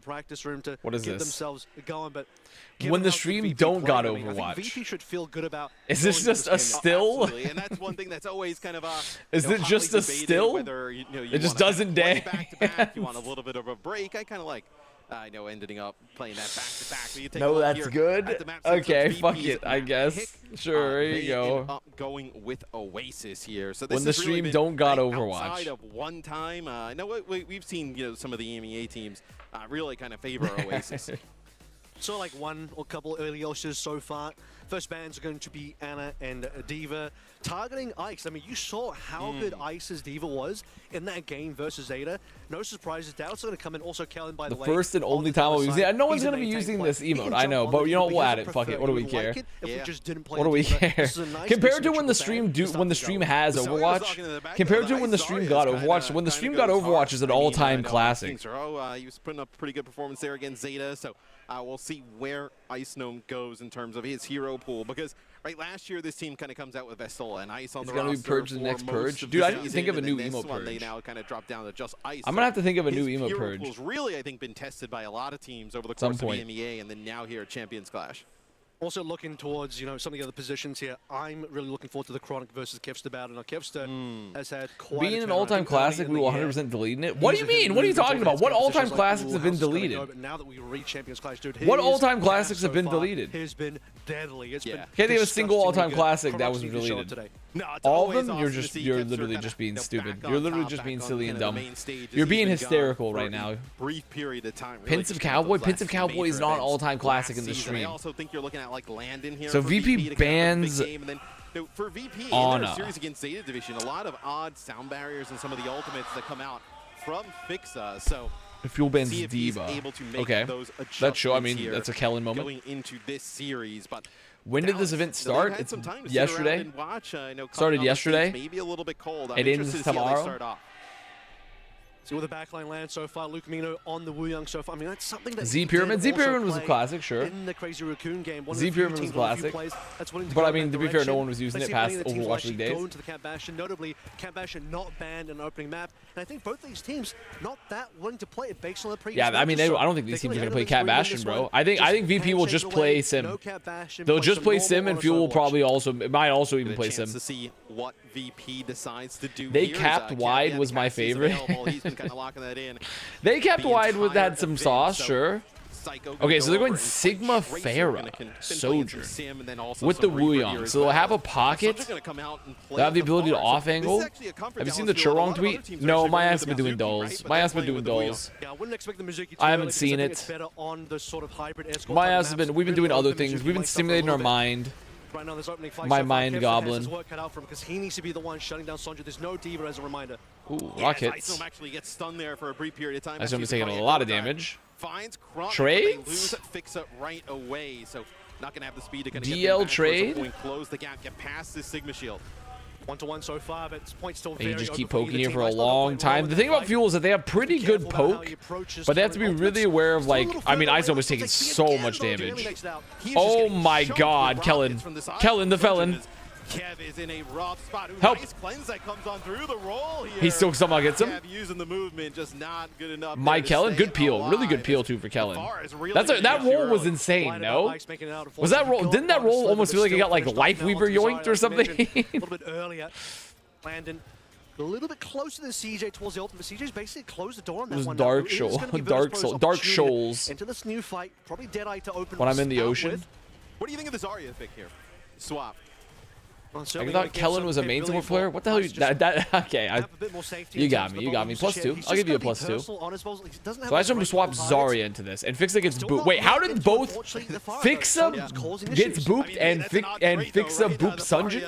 practice room to what is get this? themselves going. But When the stream don't got Overwatch. I think VP should feel good about. Is this just a still? Absolutely. And that's one thing that's always kind of is it just a still? Whether, it just doesn't dance. Back-to-back, you want a little bit of a break. I kind of like. Ending up playing that back-to-back. No, that's good. Okay, fuck it, I guess. Sure, here you go. Ended up going with Oasis here. So this when the stream really don't got Overwatch. Outside of one time, I know we've seen some of the EMEA teams really kind of favor Oasis. So like one or couple early Oshas so far. First bans are going to be Ana and D.Va. Targeting Ice. I mean, you saw how good Ice's D.Va was in that game versus Zeta. No surprises. Doubt's going to come in. Also, Kellen, by the way. The first and only time I'll use it. No one's going to be using this emote. I know, but you know, we'll add it. Fuck it. What do we care? What do we care? Compared to when the stream has Overwatch, compared to when the stream got Overwatch, when the stream got Overwatch is an all-time classic. He was putting up a pretty good performance there against Zeta. So we'll see where Ice Gnome goes in terms of his hero pool, because last year this team kind of comes out with Vestal and Ice on the roster. It's gonna be Purge the next Purge. Dude, I didn't think of a new emo Purge. They now kind of drop down to just Ice. I'm gonna have to think of a new emo Purge. Purge. His really, I think, been tested by a lot of teams over the course of EMEA, and then now here at Champions Clash. Also looking towards, some of the other positions here. I'm really looking forward to the Chronic versus Kevster battle. Now, Kevster has had quite being an all-time classic, we will 100% deleting it. What do you mean? What are you talking about? What all-time classics have been deleted? Now that we reach Champions Clash, dude, what all-time classics have been deleted? Has been deadly. It's been can't think of a single all-time classic that was deleted. No, all of them, you're literally just being stupid. You're literally just being silly and dumb. You're being hysterical right now. Brief period of time. Pins of Cowboy is not an all-time classic in the stream. I also think you're looking at like Landon here. So VP bans for VP in Anna. their series against Zeta Division, a lot of odd sound barriers and some of the ultimates that come out from Fixa. So Fuel bans D.Va. Okay, that's sure. I mean, that's a Kellen moment. Going into this series, but when did this event start? It's yesterday. Started yesterday. Maybe a little bit cold. It ends tomorrow. See where the backline lands so far. Luke Mino on the Wu Young so far. I mean, that's something that Z Pyramid was a classic, sure. In the Crazy Raccoon game, Z Pyramid was a classic. But I mean, to be fair, no one was using it past Overwatch League days. Go into the Camp Bastion, notably Camp Bastion not banned in the opening map, and I think both these teams not that willing to play it based on the previous. Yeah, I mean, I don't think these teams are gonna play Camp Bastion, bro. I think VP will just play Sim. They'll just play Sim, and Fuel will probably might also even play Sim. To see what VP decides to do. They capped wide was my favorite. He's been kind of locking that in. They kept wide with that some sauce, sure. Okay, so they're going Sigma Pharah Soldier with the Wu Young. So they'll have a pocket. They'll have the ability to off angle. Have you seen the Churong tweet? No, my ass has been doing dulls. My ass has been doing dulls. I haven't seen it. My ass has been. We've been doing other things. We've been stimulating our mind. Right now, this opening fight my mind goblin. Because he needs to be the one shutting down Sondra. There's no D.Va as a reminder. Ooh, rockets. Isom actually gets stunned there for a brief period of time. Isom is taking a lot of damage. Finds Chronic, trades. Lose Fixa right away, so not gonna have the speed to kind of DL trade. Close the gap, get past this Sigma Shield. 1-1 so far, but this point's still very. You just keep poking here for a long time. The thing about Fuel is that they have pretty good poke, but they have to be really aware of, like, I mean, Isom was taking so much damage. Oh my God, Kellen the felon. Kev is in a rough spot. Help! Nice cleanse that comes on through the roll here. He still somehow gets him. Kev using the movement, just not good enough. My Kellen, good peel, really good peel too for Kellen. That roll was insane. No, was that roll? Didn't that roll almost feel like it got like Life Weaver yoinked or something? A little bit earlier, Landon. A little bit closer than CJ towards the ultimate. CJ's basically closed the door on that one. It was Dark Shoals. Into this new fight, probably Deadeye to open. When I'm in the ocean. What do you think of this Zarya pick here? Swap. Well, I thought Kellen was a main support player. What the hell? Okay, you got me. You got me. +2. I'll give you a +2. So I just want to swap Zarya into this, and Fixa gets booped. Wait, how did both Fixa gets booped and Fixa boops Sunjin?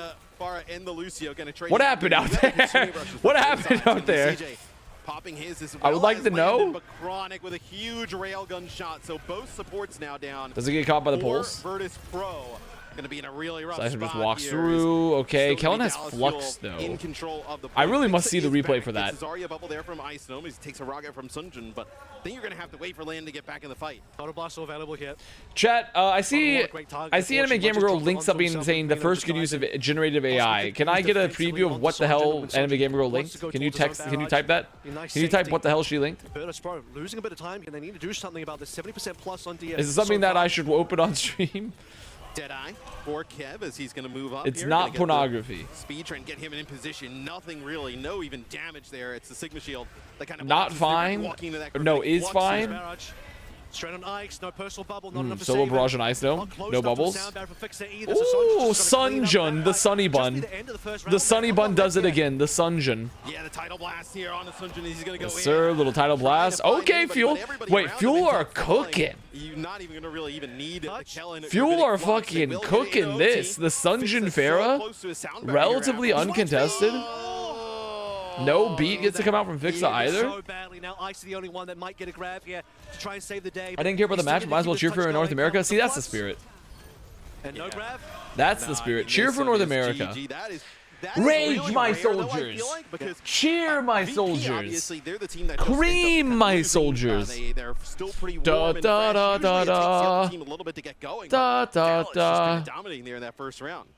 What happened out there? What happened out there? Popping his as well. I would like to know. But Chronic with a huge railgun shot, so both supports now down. Does it get caught by the pulse? Virtus.pro. Going to be in a really rough Slicer spot just walks here. through. Okay, Still Kellen gonna be has Dallas flux Fuel though. in control of the I point. really must see the Fixa is replay back. for that. Gets his Zarya bubble there from Ice Gnome. He takes a rocket from Sunjin, but then you're going to have to wait for Land to get back in the fight. Auto blast still available here. Chat, I see Anime Gamer Girl links up being saying the first good use of generative AI. Can I get a preview of what the hell Anime Gamer Girl linked? Can you type that? Can you type what the hell she linked? Virtus.pro losing a bit of time, and they need to do something about this 70% plus on DS. Is it something that I should open on stream? Deadeye for Kev as he's going to move up. It's here. not pornography. Speed try and get him in position. Nothing really. No even damage there. It's the Sigma shield that kind of not fine. No, is fine. Straight on ice, no personal bubble, not enough to solo save barrage it. on ice though. Not close No enough to bubbles. sound barrier for Fixa either, Ooh, so Sunjin's just gonna clean up Sunjun, that the Sunny just Bun. be the end of the first The round. Sunny Bun does it again. The Sunjun. Yeah, the tidal blast here on the Sunjin. He's going to go Yes, in. sir. Little tidal blast. Okay, Fuel. Wait, Fuel are cooking. You're not even going to really even need Kellen. Fuel are fucking cooking this. The Sunjin Pharah, relatively uncontested. No beat gets to come out from Fixa either. So badly. Now Ice is the only one that might get a grab here to try and save the day. I didn't care about the match. Might as well cheer for North America. See, that's the spirit. And no grab. That's the spirit. Cheer for North America. Rage, my soldiers. Cheer, my soldiers. Cream, my soldiers. Da da da da da. Da da da. Dominating there in that first round.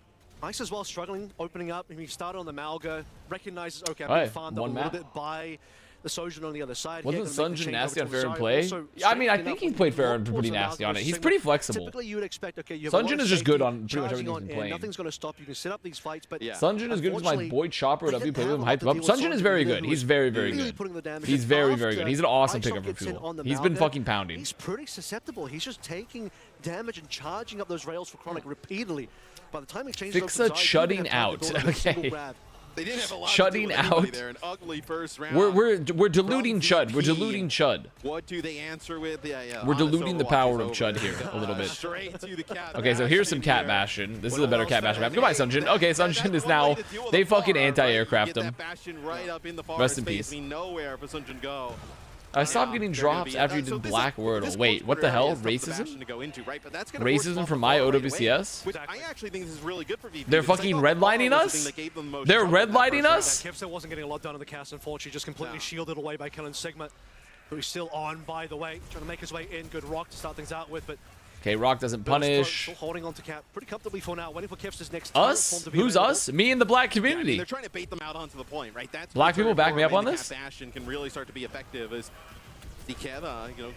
Ice as well struggling, opening up. He started on the Malga, recognizes, okay, I'm Right, being farmed up a one little map. bit by the Sojourn on the other side. Wasn't Here, gonna make the Sunjin change nasty on over to fair and Zarya. play? Also, I mean, I straight think enough he with played fair more and pretty towards the nasty Malga on it. He's Sigma. pretty flexible. Typically, you would expect, okay, you have a lot Sunjin of is just good safety, on pretty much charging everything on he's air, playing. Nothing's going to stop you. You can set up these fights, but Sunjin is good because my boy Chopper they W didn't played with him, have hyped him up. a lot to deal Sunjin with is very Sojourn, good. who He's was very, really very good. putting the damage He's in. very, very good. After He's an awesome Ice pickup for gets in Fuel. on the He's been Malga, fucking pounding. He's pretty susceptible. He's just taking damage and charging up those rails for Chronic repeatedly. By the time he changes over to Fixa Zarya, shutting he didn't have time to out. build up a single Okay. grab. They didn't have a lot Shutting to do with anybody out. there. An ugly first round. We're diluting From Chud. We're VP. diluting Chud. What do they answer with? Yeah, We're honest diluting the Overwatch power is of Chud over. here a little bit. Straight to the cat Okay, so here's some bashing cat here. bashing. This is What a better else cat does bashing map. that Goodbye, mean? Sunjin. Okay, That's Sunjin one is way now. to deal with They the bar, fucking right? anti-aircraft You get him. that bastion right up in the far Rest in space, peace. mean nowhere for Sunjin go. I stopped getting They're gonna drops be- after you so did this Black is- Wordle. this Wait, close what the border hell? area is tough for Racism? Bastion to go into, right? But that's gonna force Racism Buffalo from my right away, OWCS? which I actually think this is really good for VP. They're because I fucking thought the bar redlining was the us? thing that gave them the most They're trouble in that redlining first us? Kevster wasn't getting a lot done on the cast, unfortunately, just completely No. shielded away by Kellen Sigma, who is still on, by the way, trying to make his way in. Good rock to start things out with, but Okay, Rock doesn't Virtus.pro punish. still holding on to Cap pretty comfortably for now, waiting for Kevster's next Us? turret form to be Who's available. us? Me and the black Yeah, I mean, community. they're trying to bait them out onto the point, right? That's Black where people back me up on the this? Cat Bastion can really start to be effective as DKev,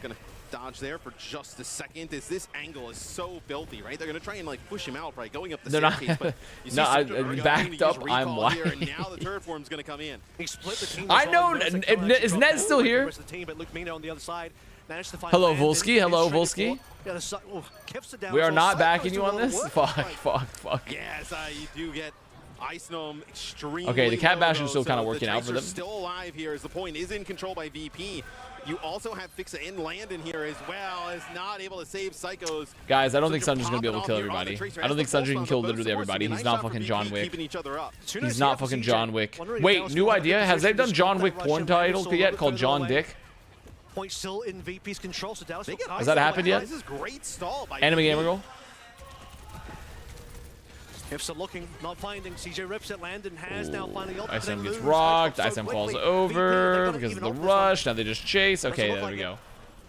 gonna dodge there for just a second. As this angle is so filthy, right? They're gonna try and like push him out, right? Going up the They're not- staircase, but you see No, Sunjin already going backed to use up, recall I'm here, and white. now the turret form's gonna come in. He split the team I as well, know, and noticed that Ned- Kellen actually is dropped Ned all still the way here? to the rest of the team, but Luke Mino on the other side managed to find Hello, Landon. Volsky. He's Hello, trying to Volsky. score. Yeah, Kevster down We as are well. not Psycho's backing you doing on all the this? work. Fuck. Yes, you do get Ice Gnome extremely Okay, the Cat low, Bastion's though, still kinda so working the out for Tracer's them. Still alive here as the point is in control by VP. You also have Fixa in Landon here as well, is not able to save Psychos. Guys, I don't think Sunjin Sunjin's gonna be able to popping kill off here on the everybody. Tracer. I don't think Has the Sunjin can pulse kill on, but literally it's everybody. a He's nice not shot for fucking VP, John Wick. keeping each other up. He's not fucking John Wick. Wait, new idea. Has they done John Wick porn title yet called John Dick? Point still in VP's control, so Dallas Has that happened yet? This is great stall by Anime VP. Gamer Girl? Kevster looking, not finding. CJ rips it. Landon has now finally ult. ISM then gets lose. rocked. So ISM falls quickly. over VP, because of they're the gonna even ult rush. Now they just chase. Okay, look there we like go.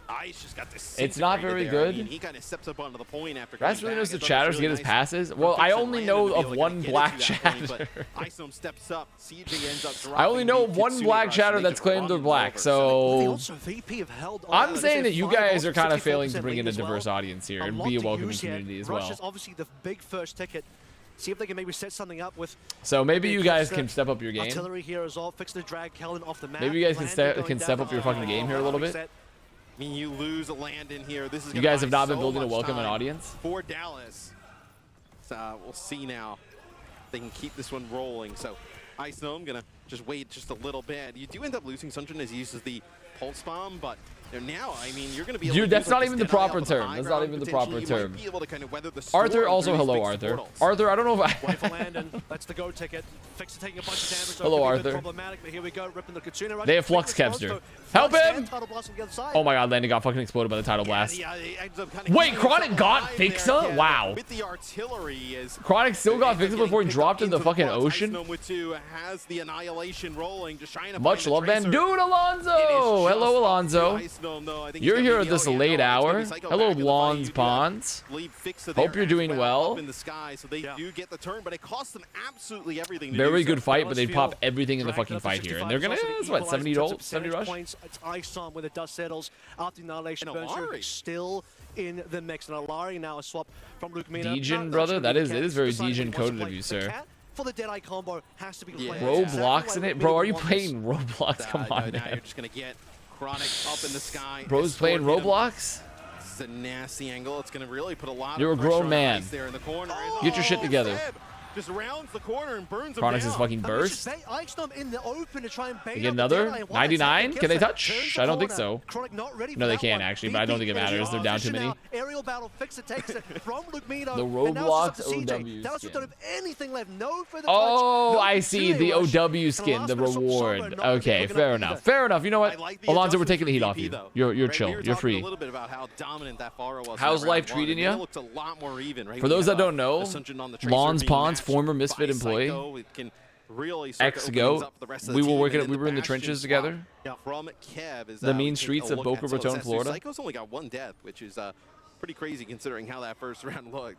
Ice just got It's not very disintegrated there. good. I mean, he kind of steps up onto the point after Grass coming really knows back. the I thought it chatters was to get really his nice passes. from Well, I Fixa only Landon know to be of able to one get it black to that point, chatter. but Ice steps up. CJ ends up dropping. I only know the one Kitsune black rush, chatter and they that's just claimed run they're him black, over. They so also VP have held on. I'm saying that you guys are kind of 5 failing to 64% bring in a lead as well. diverse audience here and lot be a to welcoming use here. community as Rush well. is obviously the big first ticket. See if they can maybe set something up with So maybe you guys Kevster, can step up your game. artillery here as well. Fix the drag Kellen off the map. Maybe you guys can Landon going step down up your the fucking line. game here a little bit. I mean, you lose a Landon here. This is You gonna guys have buy not been so building a much welcoming time audience. for Dallas. So we'll see now. They can keep this one rolling. So Ice Gnome gonna just wait just a little bit. You do end up losing Sunjin as he uses the pulse bomb, but Now, I mean, you're going to be Dude, that's not even the proper term. That's not even the proper term. Arthur, also hello, Arthur. Arthur, I don't know if Wait for Landon. That's the go ticket. Fix taking a bunch of damage. Hello, Arthur. Problematic, but here we go. Ripping the Katsuna rush. They have Flux Kevster. Help him! Oh my god, Landon got fucking exploded by the Tidal Blast. Wait, Chronic got Fixa? Wow. Chronic still got Fixa before he dropped in the fucking ocean? Much love, man. Dude, Alonzo! Hello, Alonzo. You're here at this late hour. Hello, Lons Ponds. Hope you're doing well. Very good fight, but they pop everything in the fucking fight here. And they're gonna, what, 70 ult? 70 rush? It's Ice on when the dust settles after Annihilation burns through, still in the mix. And Alari now a swap from Luke Mina. Degen, brother? It is very Degen coded of you, sir. For the Deadeye combo has to be Roblox in it? Bro, are you playing Roblox? Come on, man. You're just gonna get Chronic up in the sky. Bro's playing Roblox? This is a nasty angle. It's gonna really put a lot You're of a grown pressure man. on Ice there in the corner. Get your shit together. Just rounds the corner and burns him Chronix down. is fucking burst. In the open to try and They get another 99. Can they touch? I don't think so. No, they can actually, but I don't think it matters. They're down too many. Aerial battle fixer takes it from Luke Mino. The Roblox OW skin. Don't have anything left. No further oh, no I see the OW skin, the reward. Okay, fair enough. Fair enough. You know what, Alonzo, we're taking the heat off you. You're chill. You're free. How's life treating you? For those that don't know, Lons Pons, former Misfit employee. X-Go. We were in the trenches together. The mean streets of Boca Raton, Florida. Psycho's only got one death, which is pretty crazy considering how that first round looked.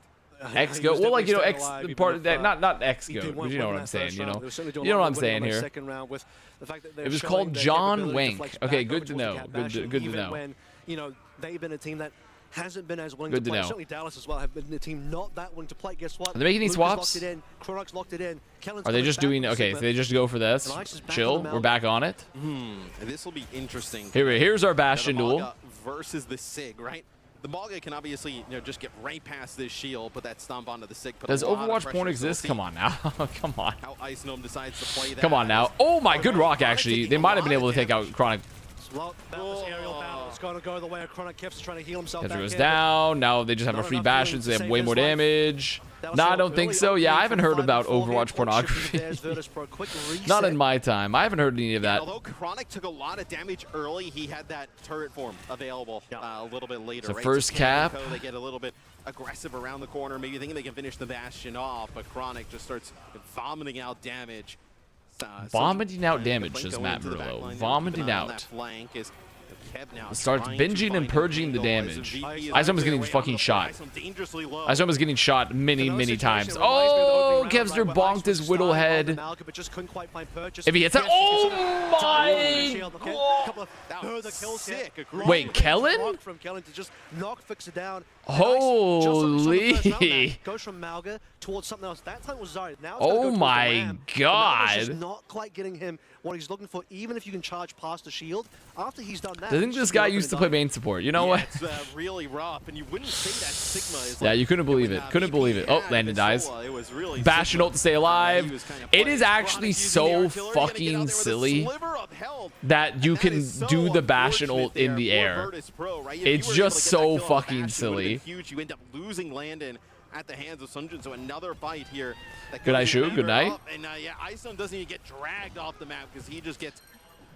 X-Go. Well, like, you know, X part of that, not X-Go, but you know what I'm saying, you know. You know what I'm saying here. It was called John Wank. Okay, good to know. Good to know. When, you know, they've been a team that hasn't been as willing Good to play. know. Certainly Dallas as well have been the team not that willing to play. Guess what? Are they making these swaps? Locked it in. Chronix locked it in. Kellen's Are they just doing, okay, so they just go for this. Chill. We're back on it. This will be interesting. Here's our Bastion duel. Versus the Sig, right? The Malga can obviously, you know, just get right past this shield, put that stomp onto the Sig. Does Overwatch porn exist? Come on now. Come on. How Ice Gnome decides to play that. Come on now. Oh my, good rock actually. They might have been able to take out Chronic. Well, that was aerial battle. It's going to go the way of Chronic. Kev's trying to heal himself. Kevster goes down. Now they just have a free Bastion, so they have way more damage. No, I don't think so. Yeah, I haven't heard about Overwatch pornography. Not in my time. I haven't heard any of that. Although Chronic took a lot of damage early, he had that turret form available a little bit later. So right? first cap. They get a little bit aggressive around the corner, maybe thinking they can finish the Bastion off, but Chronic just starts vomiting out damage. Vomiting out damage, says Matt Murillo. Vomiting out. Starts binging and purging the damage. Ice is getting fucking shot. Ice is getting shot many times. Oh, Kevster bonked his Whittle head. If he hits it, oh my god! Wait, Kellen? Holy! Goes from Malga towards something else. That time was Zarya. Now oh my god! Not quite getting him what he's looking for, even if you can charge past the shield. After he's done that, I think this guy used to play main support. You know what? It's really rough, and you wouldn't say that Sigma is yeah, you couldn't believe it. Couldn't believe it. Oh, Landon dies. Bastion ult to stay alive. It is actually so fucking silly that you can do the Bastion ult in the air. It's just so fucking silly. You end up losing Landon at the hands of Sunjin, so another fight here. Good night, Shu. Good night. And yeah, Ice Gnome doesn't even get dragged off the map because he just gets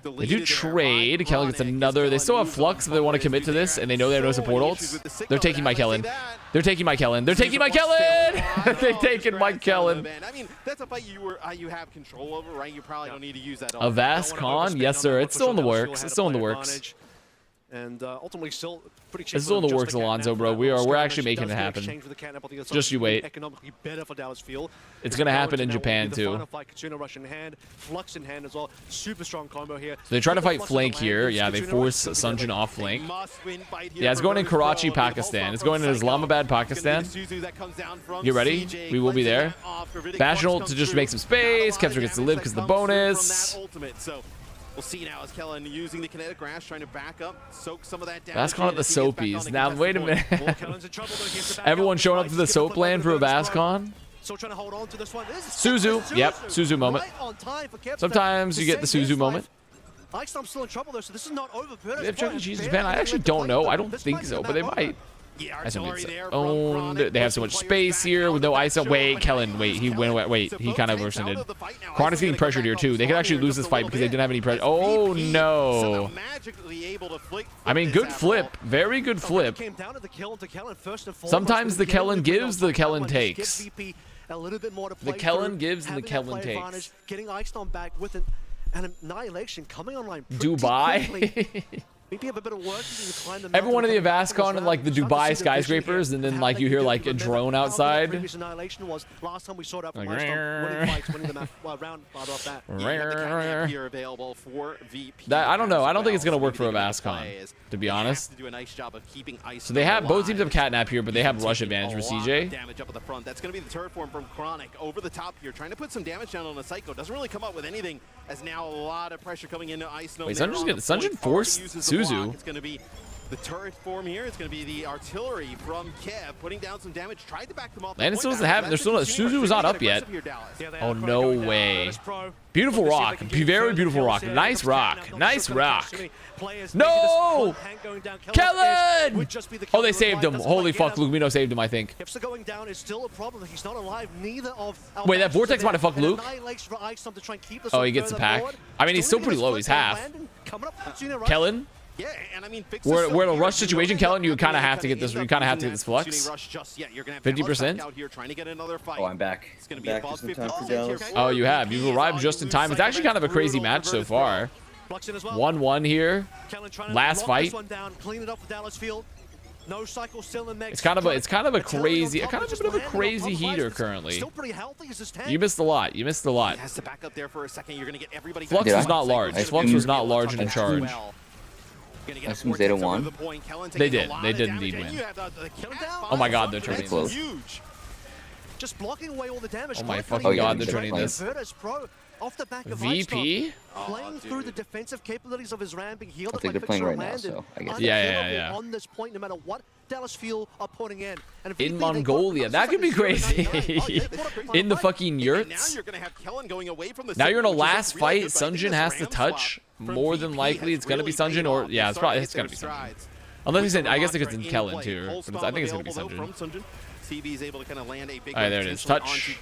They do trade. Kellen gets another. They still have Flux if they want to commit to this, and they know they have no support ults. They're taking my Kellen. They're taking my Kellen. They're taking my Kellen. They've taken my Kellen. I mean, that's a fight you have control over, right? You probably don't need to use that. Avast Con, yes sir. It's still in the works. It's still in the works. And ultimately still pretty cheap. It's still in the works, Alonzo, bro. We're actually making it happen. Just you wait. It's gonna happen in Japan too. Flux in hand as well. Super strong combo here. So they try to fight flank here. Yeah, they force Sunjin off flank. Yeah, it's going in Karachi, Pakistan. It's going in Islamabad, Pakistan. Get ready. We will be there. Bastion ult to just make some space. Kevster gets to live because of the bonus. We'll see now as Kellen using the kinetic grass, trying to back up, soak some of that damage. Bascon at the Soapies. Now, wait a minute. Everyone showing up to the Soap land for a Bascon? Suzu. Yep, Suzu moment. Sometimes you get the Suzu moment. Icestorm's still in trouble though, so this is not over. They have Chuck E. Cheese in Japan? I actually don't know. I don't think so, but they might. Yeah, I assume it's there owned. They have so much space here with no ice. Wait, Kellen. Wait, he went away. Wait, he kind of rescinded. Chronic's getting pressured here too. They could actually lose this fight because they didn't have any pressure. Oh no. I mean, good flip. Very good flip. Sometimes the Kellen gives, the Kellen takes. The Kellen gives and the Kellen takes. Getting Icestorm back with an annihilation coming online. Dubai. Every one of the Avast con and like the Dubai skyscrapers, and then like you hear like a drone outside. Last time we saw that That I don't know. I don't think it's gonna work for Avast con, to be honest. So they have both teams have catnap here, but they have rush advantage for CJ. Damage up at the front. That's gonna be the turret form from Chronic over the top here, trying to put some damage down on a Psycho. Doesn't really come up with anything, as now a lot of pressure coming into Ice. Wait, Sunjin forced Suzu. It's going to be the turret form here. It's going to be the artillery from Kev putting down some damage. Tried to back them off. Landon still doesn't have it. They're still not. Suzu was not up yet. Oh no way! Beautiful rock. Very beautiful rock. Nice rock. Nice rock. No! Kellen! Oh, they saved him. Holy fuck, Lumino saved him, I think. Wait, that Vortex might have fucked Luke. Oh, he gets the pack. I mean, he's still pretty low. He's half. Kellen? Yeah, and I mean, we're in a rush situation, Kellen. You kind of have to get this. You kind of have to get this flux. 50%. Oh, I'm back. It's going to be above 50%. Oh, you have. You've arrived just in time. It's actually kind of a crazy match so far. 1-1 here. Last fight. It's kind of a crazy, a bit of a crazy heater currently. You missed a lot. You missed a lot. Flux was not large. Flux was not large and in charge. I assume Zeta won. They did. They did indeed win. Oh my god, they're turning this. Just blocking away all the damage. Oh my fucking god, they're turning this. Off the back of VP? Playing through the defensive capabilities of his ram, being healed. I think they're playing right now, so I guess. Yeah. On this point, no matter what Dallas Fuel are putting in. And in Mongolia, that could be crazy. In the fucking yurts. Now you're in a last fight. Sunjin has to touch. More than likely, it's gonna be Sunjin, or yeah, it's gonna be Sunjin. Unless he said, I guess it's in Kellen too. But I think it's gonna be Sunjin. Alright, there it is. Touch.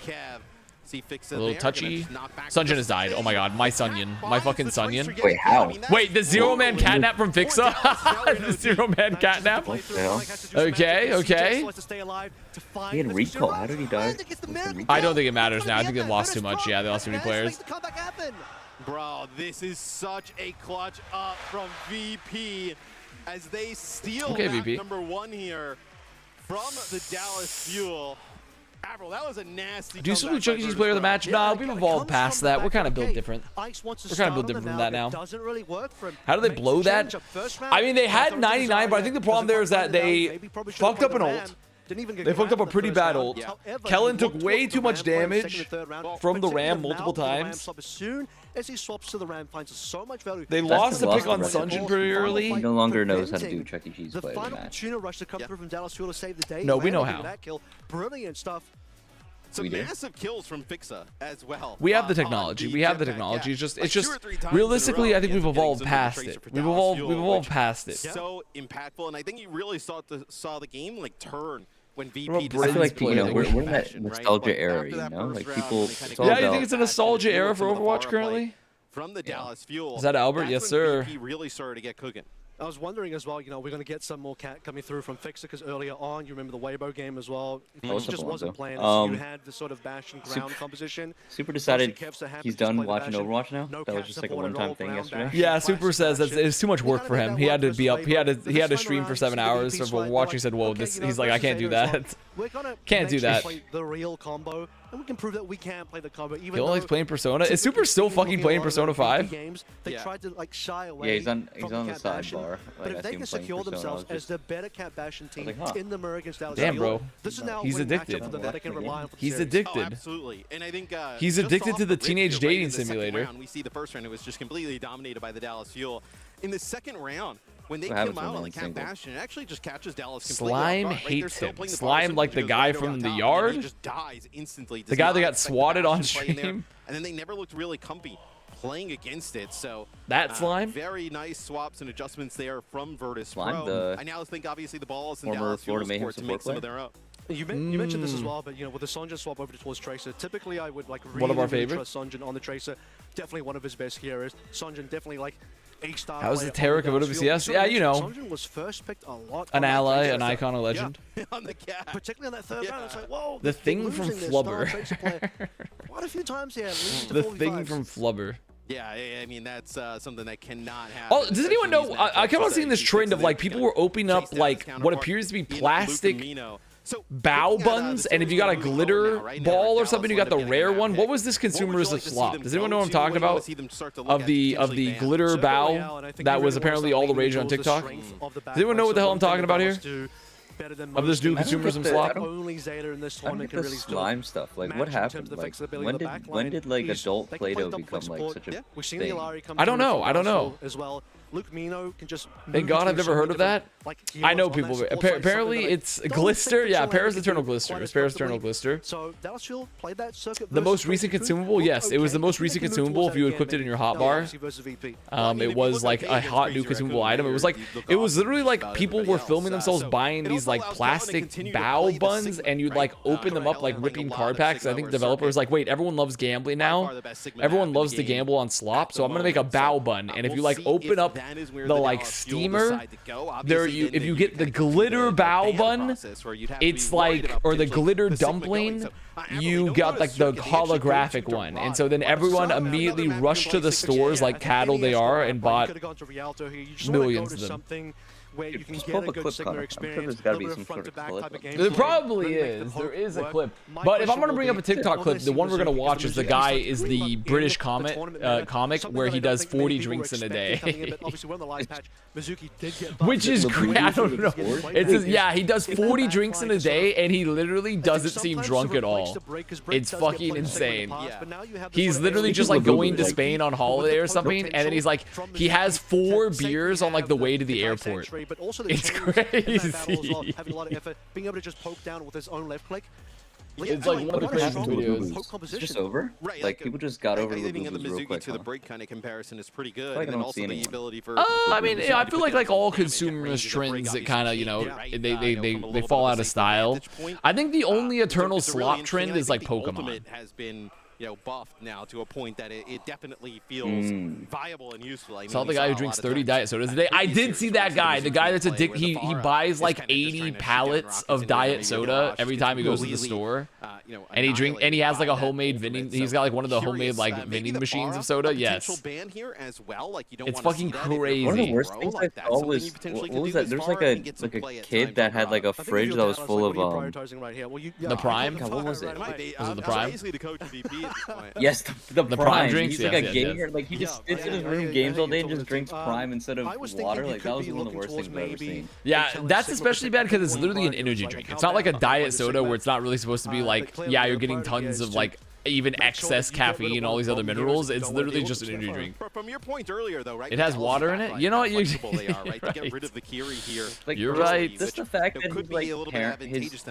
A little touchy. Sunjin has died. Oh my god, my Sunyon. My fucking Sunyon. Wait, how? Wait, the zero-man catnap from Fixa? The zero-man catnap? Okay. He had recall. How did he die? I don't think it matters now. I think they lost too much. Yeah, they lost too many players. Bro, this is such a clutch up from VP as they steal VP. number 1 here from the Dallas Fuel. Avril, that was a nasty. Do you still do Chuck E. Cheese player of the match? Nah, we've evolved past that. We're kind of built different. We're kind of built different from that now. How do they blow that? I mean, they had 99, but I think the problem there is that they fucked up an ult. They fucked up a pretty bad ult. Kellen took way too much damage from the ram multiple times. They lost the pick on Sunjin pretty early. He no longer knows how to do Chuck E. Cheese player of the match. No, we know how. Brilliant stuff. Some massive kills from Fixa as well. We have the technology. We have the technology. It's just realistically, I think we've evolved past it. We've evolved past it. So impactful, and I think you really saw the game like turn when VP. I feel like we're in that nostalgia era, you know, like people. Yeah, you think it's a nostalgia era for Overwatch currently? From the Dallas Fuel. Is that Albert? Yes, sir. VP really started to get cooking. I was wondering as well, you know, we're going to get some more cat coming through from Fixa because earlier on, you remember the Weibo game as well. It just wasn't planned. You had the sort of bash and ground composition. Super decided he's done watching Overwatch now. That was just like a one-time thing yesterday. Yeah, Super says that it's too much work for him. He had to be up. He had to stream for 7 hours. So for watching, said, "Whoa, this." He's like, "I can't do that. Can't do that." The real combo, and we can prove that we can play the combo. Even though likes playing Persona. Is Super still fucking playing Persona 5? They tried to like shy away. Yeah, he's on the sidebar. But if they can secure themselves as the better cat bashing team in the American style, damn, bro, this is now he's addicted. He's addicted. Oh, absolutely, and I think he's addicted to the teenage dating simulator. We see the first round; it was just completely dominated by the Dallas Fuel. In the second round, when they come out on the cat bastion, it actually just catches Dallas completely. Slime hates him. Slime, like the guy from the yard. Just dies instantly. The guy that got swatted on stream. And then they never looked really comfy playing against it. So that slime. Very nice swaps and adjustments there from Virtus.pro. I now think obviously the ball's in Dallas Fuel Sport to make some of their own. You mentioned this as well, but with the Sonjin swap over towards Tracer, typically I would like one of our really favorites. trust Sonjin on the Tracer. Definitely one of his best heroes. Sonjin definitely like A-star. How's the Tarek of OWCS? Yeah, Sonjin was first picked a lot. An ally, an icon, a legend. Yeah. Particularly on that third round, it's like, whoa. The thing from Flubber. Quite a few times here. The thing from Flubber. Yeah, I mean, that's something that cannot happen. Oh, does anyone know? I kept on seeing this trend of like people were opening up like what appears to be plastic bow buns, and if you got a glitter ball or something, you got the rare one. What was this consumerism slop? Does anyone know what I'm talking about? Of the glitter bow that was apparently all the rage on TikTok. Does anyone know what the hell I'm talking about here? Of this new consumerism slop? Only Zeta in this tournament can really slime stuff. Like, what happened? Like, when did like adult Play-Doh become like such a thing? I don't know. I don't know. As well. Luke Mino can just thank God I've never heard of that. I know people. Apparently it's Glister. Yeah, Paris Eternal Glister. It's Paris Eternal Glister. So Dallas Fuel played that circuit. The most recent consumable, yes, it was the most recent consumable if you equipped it in your hotbar. It was like a hot new consumable item. It was literally like people were filming themselves buying these like plastic bow buns, and you'd like open them up like ripping card packs. I think the developer was like, wait, everyone loves gambling now. Everyone loves to gamble on slop, so I'm gonna make a bow bun, and if you like open up the like steamer there, if you get the glitter bow bun, it's like, or the glitter dumpling, you got like the holographic one, and so then everyone immediately rushed to the stores like cattle they are and bought millions of them. Where you can get a good Sigma experience. There probably is. There is a clip. But if I'm going to bring up a TikTok clip, the one we're going to watch is the guy is the British comic where he does 40 drinks in a day. Which is great. I don't know. It's yeah, he does 40 drinks in a day, and he literally doesn't seem drunk at all. It's fucking insane. He's literally just like going to Spain on holiday or something, and then he's like, he has 4 beers on like the way to the airport. But also the it's crazy. Having a lot of effort, being able to just poke down with his own left click. It's like one of the crazy videos. It's just over? Right, like people just got over anything in the Bazooka to the break kind of comparison is pretty good. Like and then also the ability for I mean, yeah, I feel like all consumerist trends that kind of, you know, they fall out of style. I think the only eternal slop trend is like Pokemon. Has been, you know, buffed now to a point that it definitely feels viable and useful. I mean, saw the guy who drinks 30 diet sodas a day. I did see that guy. The guy that's a dick. He buys like 80 pallets of diet soda every time he goes to the store. And he has like a homemade vending. He's got like one of the homemade like vending machines of soda. Yes. It's fucking crazy. One of the worst things I saw was what was that? There's like a kid that had like a fridge that was full of the Prime. God, what was it? Was it the Prime? Yes, the Prime drinks. He's like a gamer. Like he just sits in his room, games all day, and just drinks Prime instead of water. Like that was one of the worst things I've ever seen. Yeah, that's especially bad because it's literally an energy drink. It's not like a diet soda where it's not really supposed to be like, yeah, you're getting tons of like even excess caffeine and all these other minerals. It's literally just an energy drink. From your point earlier, though, right? It has water in it. You know what? You're right. To get rid of the Kiri here. Like, you're right. Just the fact that his like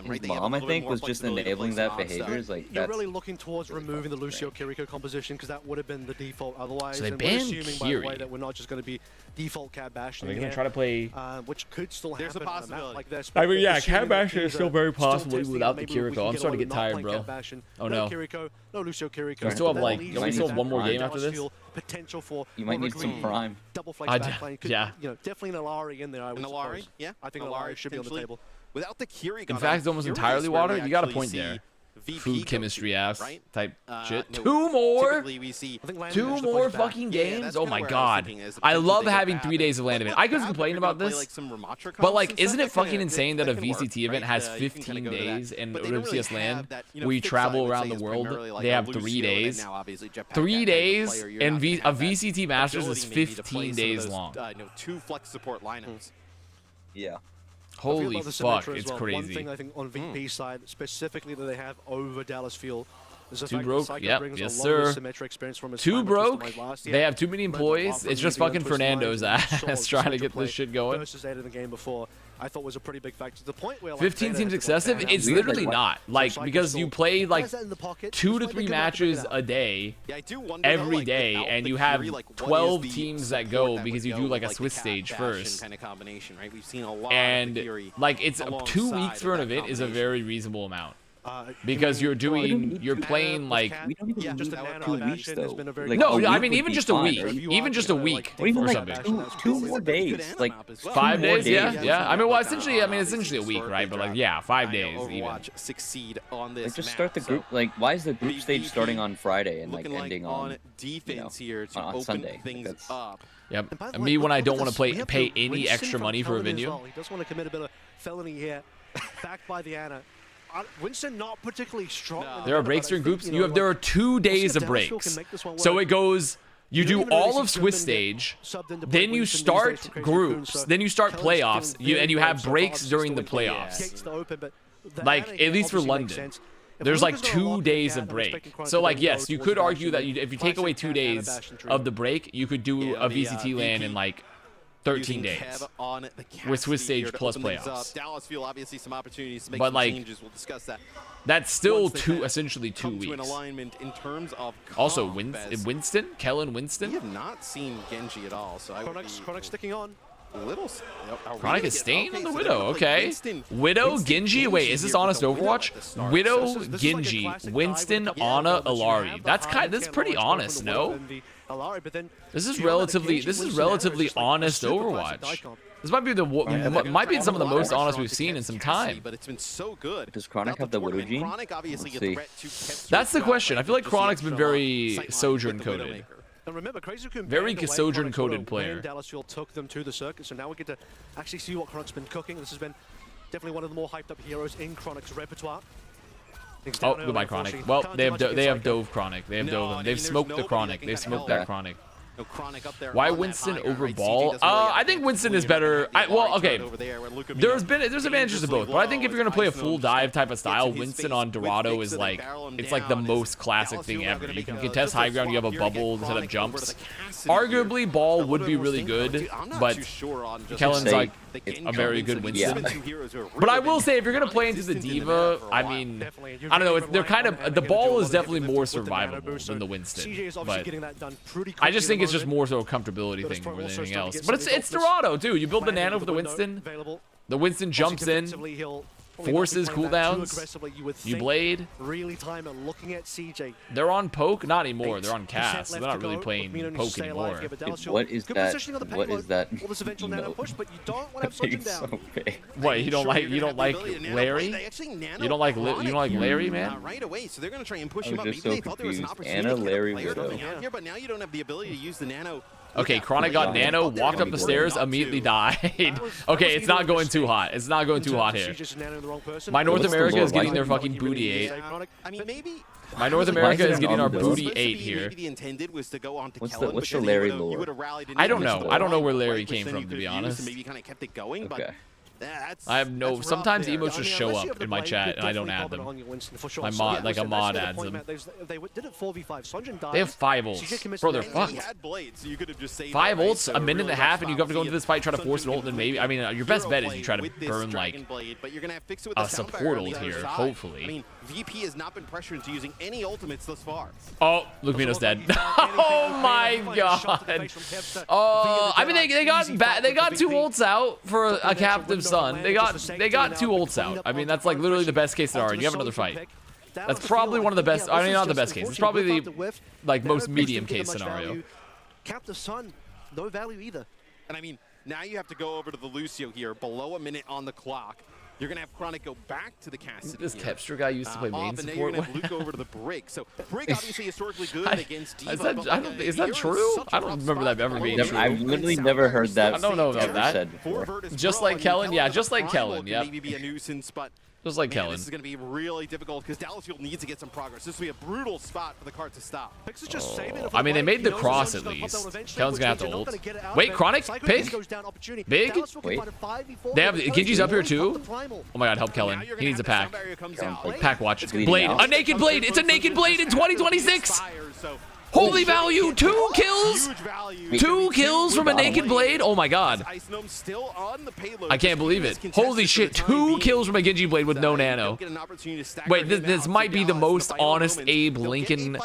his mom, I think, was just enabling that behavior. Is like you're really looking towards removing the Lucio Kiriko composition because that would have been the default otherwise. So they banned Kiri. By the way, that we're not just going to be default cab bashing. They're going to try to play. Which could still happen. There's a possibility. Like this, I mean, yeah, cab bashing is still very possible without the Kiriko. I'm starting to get tired, bro. Oh no. No Lucio Kiriko. We still have like, we still have one more game after this. Potential for you might need some Prime. Double flex backplane. Yeah. You know, definitely an Alari in there. I would suppose. Yeah. I think Alari should be on the table. Without the Kiri. In fact, it's almost entirely water. You got a point there. Food chemistry ass type shit. Two more fucking games. Oh my god, I love having 3 days of land event. I could complain about this, but like, isn't it fucking insane that a VCT event has 15 days and OWCS land? We travel around the world. They have 3 days. 3 days, and a VCT Masters is 15 days long. 2 flex support lineups. Yeah. Holy fuck, it's crazy. One thing I think on VP side, specifically that they have over Dallas Fuel, is the Too broke? Yep, yes sir. Too broke? They have too many employees? It's just fucking Fernando's ass trying to get this shit going. Versus 8 in the game before. I thought was a pretty big factor. To the point where 15 seems excessive. It's literally not. Like, because you play like 2 to 3 matches a day, every day, and you have 12 teams that go because you do like a Swiss stage first. And like, it's 2 weeks for an event is a very reasonable amount. Because you're playing like just 2 weeks though. Like, no, I mean even just a week, even just a week or something. 2 more days, like 5 days, yeah. I mean, well, essentially a week, right? But like, yeah, 5 days even. Succeed on this. Like, just start the group. Like, why is the group stage starting on Friday and like ending on defense here to on open Sunday? things up? Yep. And me when I don't want to pay any extra money for a venue. He does want to commit a bit of felony here, backed by the Ana. Winston not particularly strong. No. There are breaks during groups. There are 2 days of breaks. So it goes, you do all of Swiss stage, then you start groups, then you start playoffs, and you have breaks during the playoffs. Like, at least for London. There's like 2 days of break. So like, yes, you could argue that if you take away 2 days of the break, you could do a VCT LAN in like 13 days with Swiss stage plus playoffs. Dallas feel obviously some opportunities to make But some like, changes. We'll discuss that. That's still essentially 2 weeks. To an alignment in terms of Also, Winston? Kellen Winston? We have not seen Genji at all, so I would Chronic sticking on. Chronic is staying on the Widow, okay. Widow, Genji, wait, is this Honest Overwatch? Widow, Genji, Winston, Ana, Illari. That's pretty honest, no? This is relatively honest Overwatch. This might be some of the most honest we've seen in some time. But it's been so good. Does Chronic have the Widow gene? That's the question. I feel like Chronic's been very Sojourn coded. And remember, Very Sojourn coded player. Dallas Fuel took them to the circuit, so now we get to actually see what Chronic's been cooking. This has been definitely one of the more hyped up heroes in Chronic's repertoire. Oh, goodbye Chronic. Well, they have dove Chronic. They have dove him. They've smoked the Chronic. They've smoked that Chronic. Why Winston over Ball? I think Winston is better. Well, okay. There's advantages to both, but I think if you're gonna play a full dive type of style, Winston on Dorado is like, it's like the most classic thing ever. You can contest high ground, you have a bubble instead of jumps. Arguably, Ball would be really good, but Kellen's like a very good Winston. But I will say, if you're gonna play into the Diva, I mean, I don't know. They're kind of, the Ball is definitely more survivable than the Winston, but I just think it's just more so a comfortability thing more than anything else. But it's Dorado, dude. You build the Nano for the Winston. The Winston jumps in, forces cooldowns. You blade. They're on poke, not anymore. They're on cast. They're not really playing poke anymore. What is that? What is that? What, you don't like Larry? You don't like Larry, man? Right away, so they're gonna try and push him up. I'm just so confused. Ana, Larry, Widow. But now you don't have the ability to use the Nano. Okay, Chronic got Nano, walked up the stairs, immediately died. Okay, it's not going too hot. It's not going too hot here. My North America is getting their fucking booty ate. I mean, maybe. My North America is getting our booty ate here. What's the Larry lore? I don't know. I don't know where Larry came from, to be honest. Okay. I have no. Sometimes emotes just show up in my chat and I don't add them. My mod, like a mod, adds them. They have 5 ults, bro. They're fucked. 5 ults, a minute and a half, and you have to go into this fight try to force an ult. And maybe, I mean, your best bet is you try to burn like a support ult here, hopefully. I mean, VP has not been pressured into using any ultimates thus far. Oh, Lukmino's dead. Oh my god. Oh, I mean, they got 2 ults out for a captive Sun. They got 2 ults out. I mean, that's like literally the best case scenario. You have another fight. That's probably one of the best. I mean, not the best case. It's probably the like most medium case scenario. Captive Sun, no value either. And I mean, now you have to go over to the Lucio here, below a minute on the clock. You're going to have Chronic go back to the Cassidy. This Kepster guy used to play main support. And you're going to have Luke over to the Brig. So Brig obviously historically good against Diva. Is that true? I don't remember that ever being true. I've literally never heard that. I don't know about that. Just like Kellen? Yeah, just like Kellen, yeah. Maybe be a nuisance, but just like Kellen. This is going to be really difficult because Dallas Fuel needs to get some progress. This will be a brutal spot for the cart to stop. Oh, I mean, they made the cross at least. Kellen's going to have to ult. Wait, Chronic? Pig? Big? Wait. They have Genji's up here too? Oh my god, help Kellen. He needs a pack. Pack watch. Blade. A naked blade. It's a naked blade in 2026. Holy value, 2 kills! 2 kills from a naked blade. Oh my god. I can't believe it. Holy shit, 2 kills from a Genji blade with no nano. Wait, this might be the most honest Abe Lincoln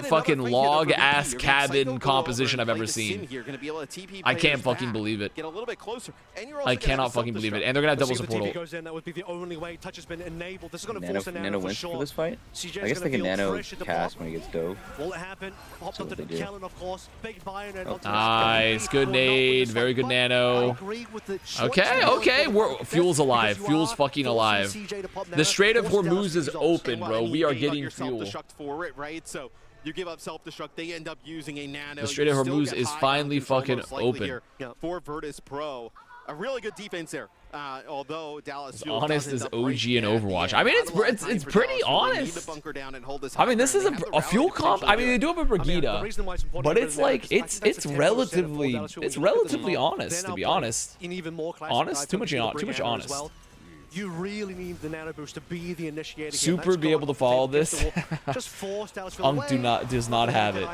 fucking log ass cabin composition I've ever seen. I can't fucking believe it. I cannot fucking believe it. And they're gonna have double support. Nano wins for this fight? I guess they can nano cast when he gets dove. That's what they do. Nice, good nade, very good nano. Okay, Fuel's alive. Fuel's fucking alive. The Strait of Hormuz is open, bro. We are getting fuel. You give up self-destruct, they end up using a nano. The Strait of Hormuz is finally fucking open. For Virtus.pro. A really good defense there. Although Dallas as honest as OG in Overwatch. I mean, it's pretty honest. I mean, this is a fuel comp. I mean, they do have a Brigida, but it's like it's relatively honest, to be honest. Honest, too much honest. You really need the nano boost to be the initiator. Super be able to follow this. Unk does not have it.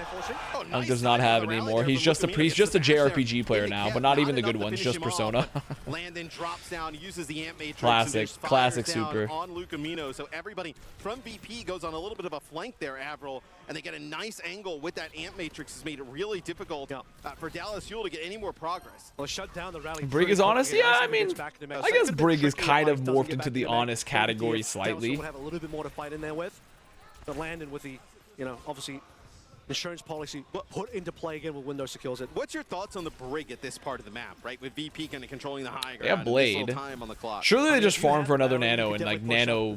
Unk does not have it anymore. He's just a JRPG player now, but not even the good ones, just Persona. Landon drops down, uses the amp matrix. Classic Super. On Lucamino, so everybody from VP goes on a little bit of a flank there, Avril, and they get a nice angle with that amp matrix. Has made it really difficult for Dallas Fuel to get any more progress. Well, shut down the rally. Brig is honest, yeah. I mean, I guess Brig is kind of morphed into the honest category slightly. Have a little bit more to fight in there with. But Landon with the, obviously insurance policy put into play again when Windows secures it. What's your thoughts on the Brig at this part of the map, right? With VP kind of controlling the high ground. They have Blade. Time on the clock. Surely they just farm for another nano and like nano.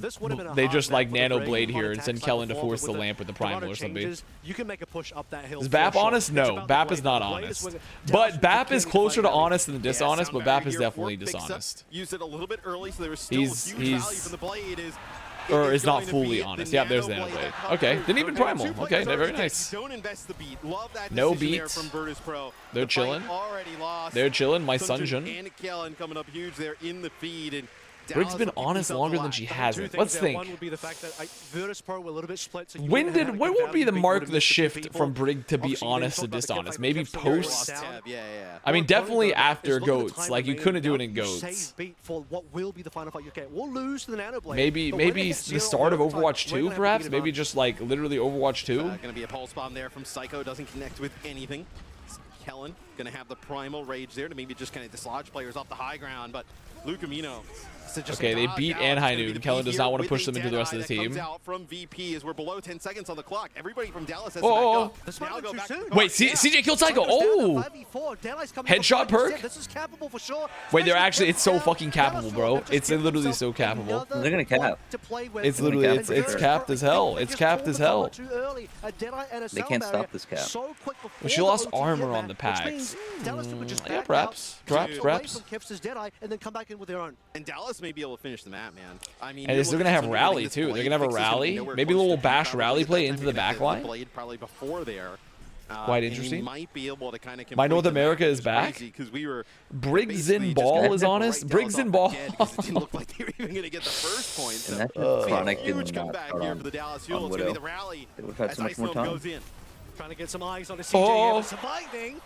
They just like nano Blade here and send Kellen to force the lamp with the primal or something. You can make a push up that hill. Is BAP honest? No, BAP is not honest. But BAP is closer to honest than dishonest. But BAP is definitely dishonest. Used it a little bit early, so there was still huge value from the Blade. Or is not fully honest. Yeah, there's the nano blade. Okay, didn't even primal. Okay, very nice. Don't invest the beat. Love that no beat. From Virtus.pro. They're chilling. They're chilling. My Sunjun. And Kellen coming up huge there in the feed. And Brig's been honest longer than she hasn't. Let's think. One would be the fact that Virtus.pro were a little bit split. So when will be the mark the shift from Brig to be honest to dishonest? Maybe post. I mean, definitely after Goats. Like you couldn't do it in Goats. Maybe the start of Overwatch 2, perhaps. Maybe just like literally Overwatch 2. Gonna be a pulse bomb there from Psycho. Doesn't connect with anything. Kellen gonna have the primal rage there to maybe just kind of dislodge players off the high ground, but Lucamino. Okay, they beat Anhai. Kellen does not want to push them into the rest of the team. Out from VP as we're below 10 seconds on the clock. Everybody from Dallas has to back up. Wait, CJ killed Psycho. Oh! Headshot perk? Wait, they're actually, it's so fucking cappable, bro. It's literally so cappable. They're gonna cap. It's literally, it's capped as hell. It's capped as hell. They can't stop this cap. Well, she lost armor on the packs. Yeah, perhaps. And Dallas may be able to finish the map, man. I mean, and they're gonna have rally too. They're gonna have a rally, maybe a little bash rally play into the back line. Probably before there. Quite interesting. Might be able to kind of My North America is back. Briggs in ball is honest. Briggs in ball. It didn't look like they were even going to get the first point. So huge comeback here for the Dallas Fuel. It's going to be the rally. They would have had so much more time. Trying to get some eyes on the CJ surviving.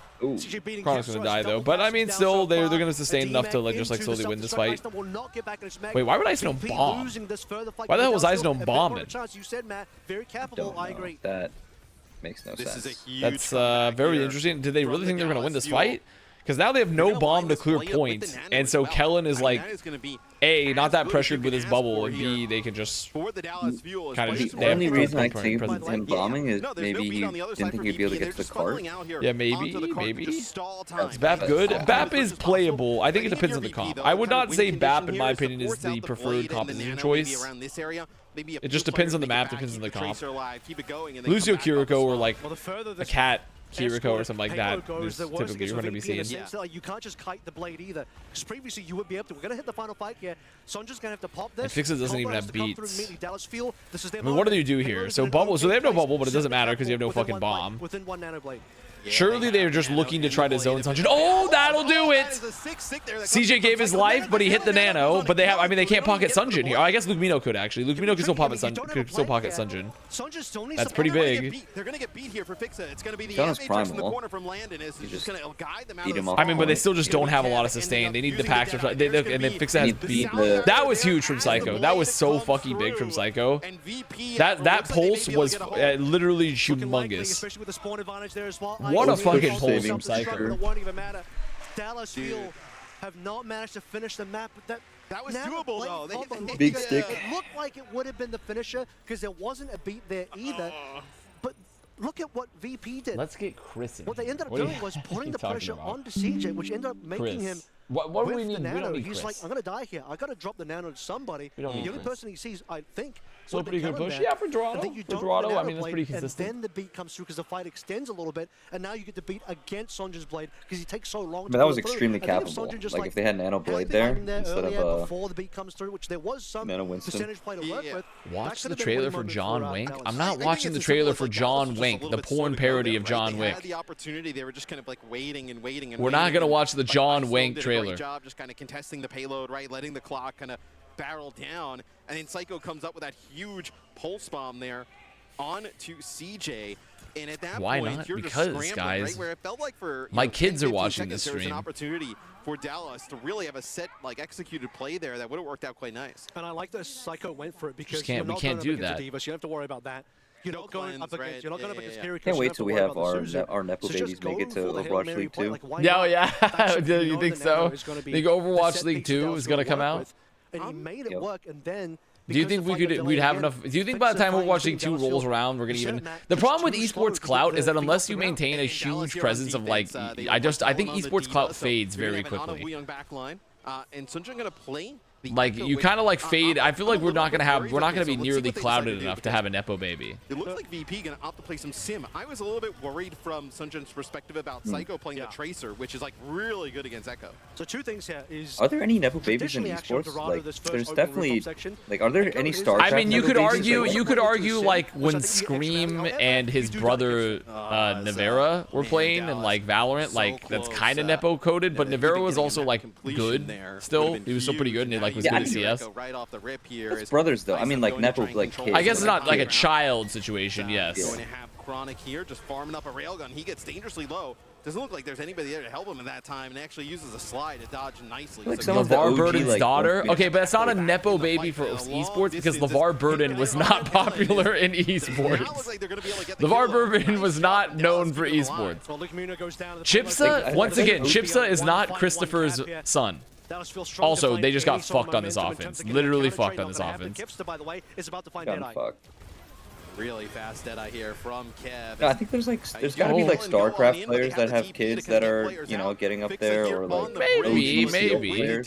Chronic's gonna die though, but I mean, still they're gonna sustain enough to like just like slowly win this fight. Wait, why would Icenome bomb? Why the hell was Icenome bombing? Don't know. That makes no sense. That's very interesting. Did they really think they're gonna win this fight? Because now they have no bomb to clear points, and so Kellen is like, A, not that pressured with his bubble, and B, they can just kind of. The only reason I think him bombing is maybe he didn't think he'd be able to get to the cart. Yeah, maybe. Is BAP good? BAP is playable. I think it depends on the comp. I would not say BAP, in my opinion, is the preferred composition choice. It just depends on the map, depends on the comp. Lucio Kiriko or like a cat Kiriko or something like that is typically you're going to be seeing. You can't just kite the blade either, because previously you would be able to. We're going to hit the final fight here. Sonja's going to have to pop this. And Fixes doesn't even have beats. I mean, what do you do here? So bubble. So they have no bubble, but it doesn't matter because you have no fucking bomb. Within one nano blade. Surely they're just looking to try to zone Sunshine. Oh, that'll do it. CJ gave his life, but he hit the nano. But they have, I mean, they can't pocket Sunjin here. Oh, I guess Lumino could actually. Lumino can still pocket Sunjin. That's pretty big. They're gonna get beat here for Fixa. It's gonna be the Primal. in the corner from Landon. Is just gonna guide them out of I mean, but they still just don't have a lot of sustain. They need the packs. And then Fixa has beat. That was huge from Psycho. That was so fucking big from Psycho. That pulse was literally humongous. What a fucking pulse from Psycho. Dallas Fuel have not managed to finish the map, but that was doable though. Big stick. It looked like it would have been the finisher because there wasn't a beat there either. But look at what VP did. Let's get Chris in. What they ended up doing was putting the pressure onto CJ, which ended up making him. What do we need? We don't need He's Chris. like, I'm gonna die here. I gotta drop the nano to somebody. The only person he sees, I think, so a pretty good push. Yeah, for Dorado. I mean, it's pretty consistent. And then the beat comes through because the fight extends a little bit, and now you get the beat against Sonjin's blade because he takes so long. But that was extremely capable. Like if they had nano blade there instead of before the beat comes through, which there was some percentage play to work with. Watch the trailer for John Wick. I'm not watching the trailer for John Wick, the porn parody of John Wick. They had the opportunity. They were just kind of like waiting and waiting and we're not gonna watch the John Wick trailer. Just kind of contesting the payload, right? Letting the clock kind of barrel down, and then Psycho comes up with that huge pulse bomb there on to CJ. And at that point, you're just scrambling, guys, right? Where it felt like for my kids are watching this stream. There was an opportunity for Dallas to really have a set, like, executed play there that would have worked out quite nice. And I like that Psycho went for it because we can't do that. Divas. You don't have to worry about that. You're not going up against. You're not going up against Harry. Can't wait till we have our Nepo babies make it to Overwatch League 2. Yeah. Do you think so? Think Overwatch League 2 is going to come out? And he made it work, and then. Do you think we'd have enough? Do you think by the time Overwatch League 2 rolls around, we're gonna even? The problem with esports clout is that unless you maintain a huge presence of like, I think esports clout fades very quickly. And Sunjin gonna play. Like you kind of like fade. I feel like we're not gonna be nearly clouded enough to have a Nepo baby. It looks like VP gonna opt to play some sim. I was a little bit worried from Sunjin's perspective about Psycho playing the Tracer, which is like really good against Echo. So two things here is. Are there any Nepo babies in esports? Like, there's definitely like, are there any StarCraft? I mean, you could argue like when Scream and his brother Navera were playing in like Valorant, like that's kind of Nepo coded, but Navera was also like good still. He was still pretty good and he like was good at CS. Right off the rip here. It's brothers though. I mean, like Nepo, like kids. I guess it's not like a child situation. Yes. Going to have Chronic here, just farming up a railgun. He gets dangerously low. Doesn't look like there's anybody there to help him in that time, and actually uses a slide to dodge nicely. Like so LeVar Burton's daughter. Okay, but that's not a Nepo baby for esports because LeVar Burton was not popular in esports. LeVar Burton was not known for esports. Chipsa, once again, Chipsa is not Christopher's son. Also, they just got fucked on this offense. Literally fucked on this offense. Really fast Deadeye here from Kev. No, I think there's gotta be like StarCraft players that have kids that are, you know, getting up there, or like maybe.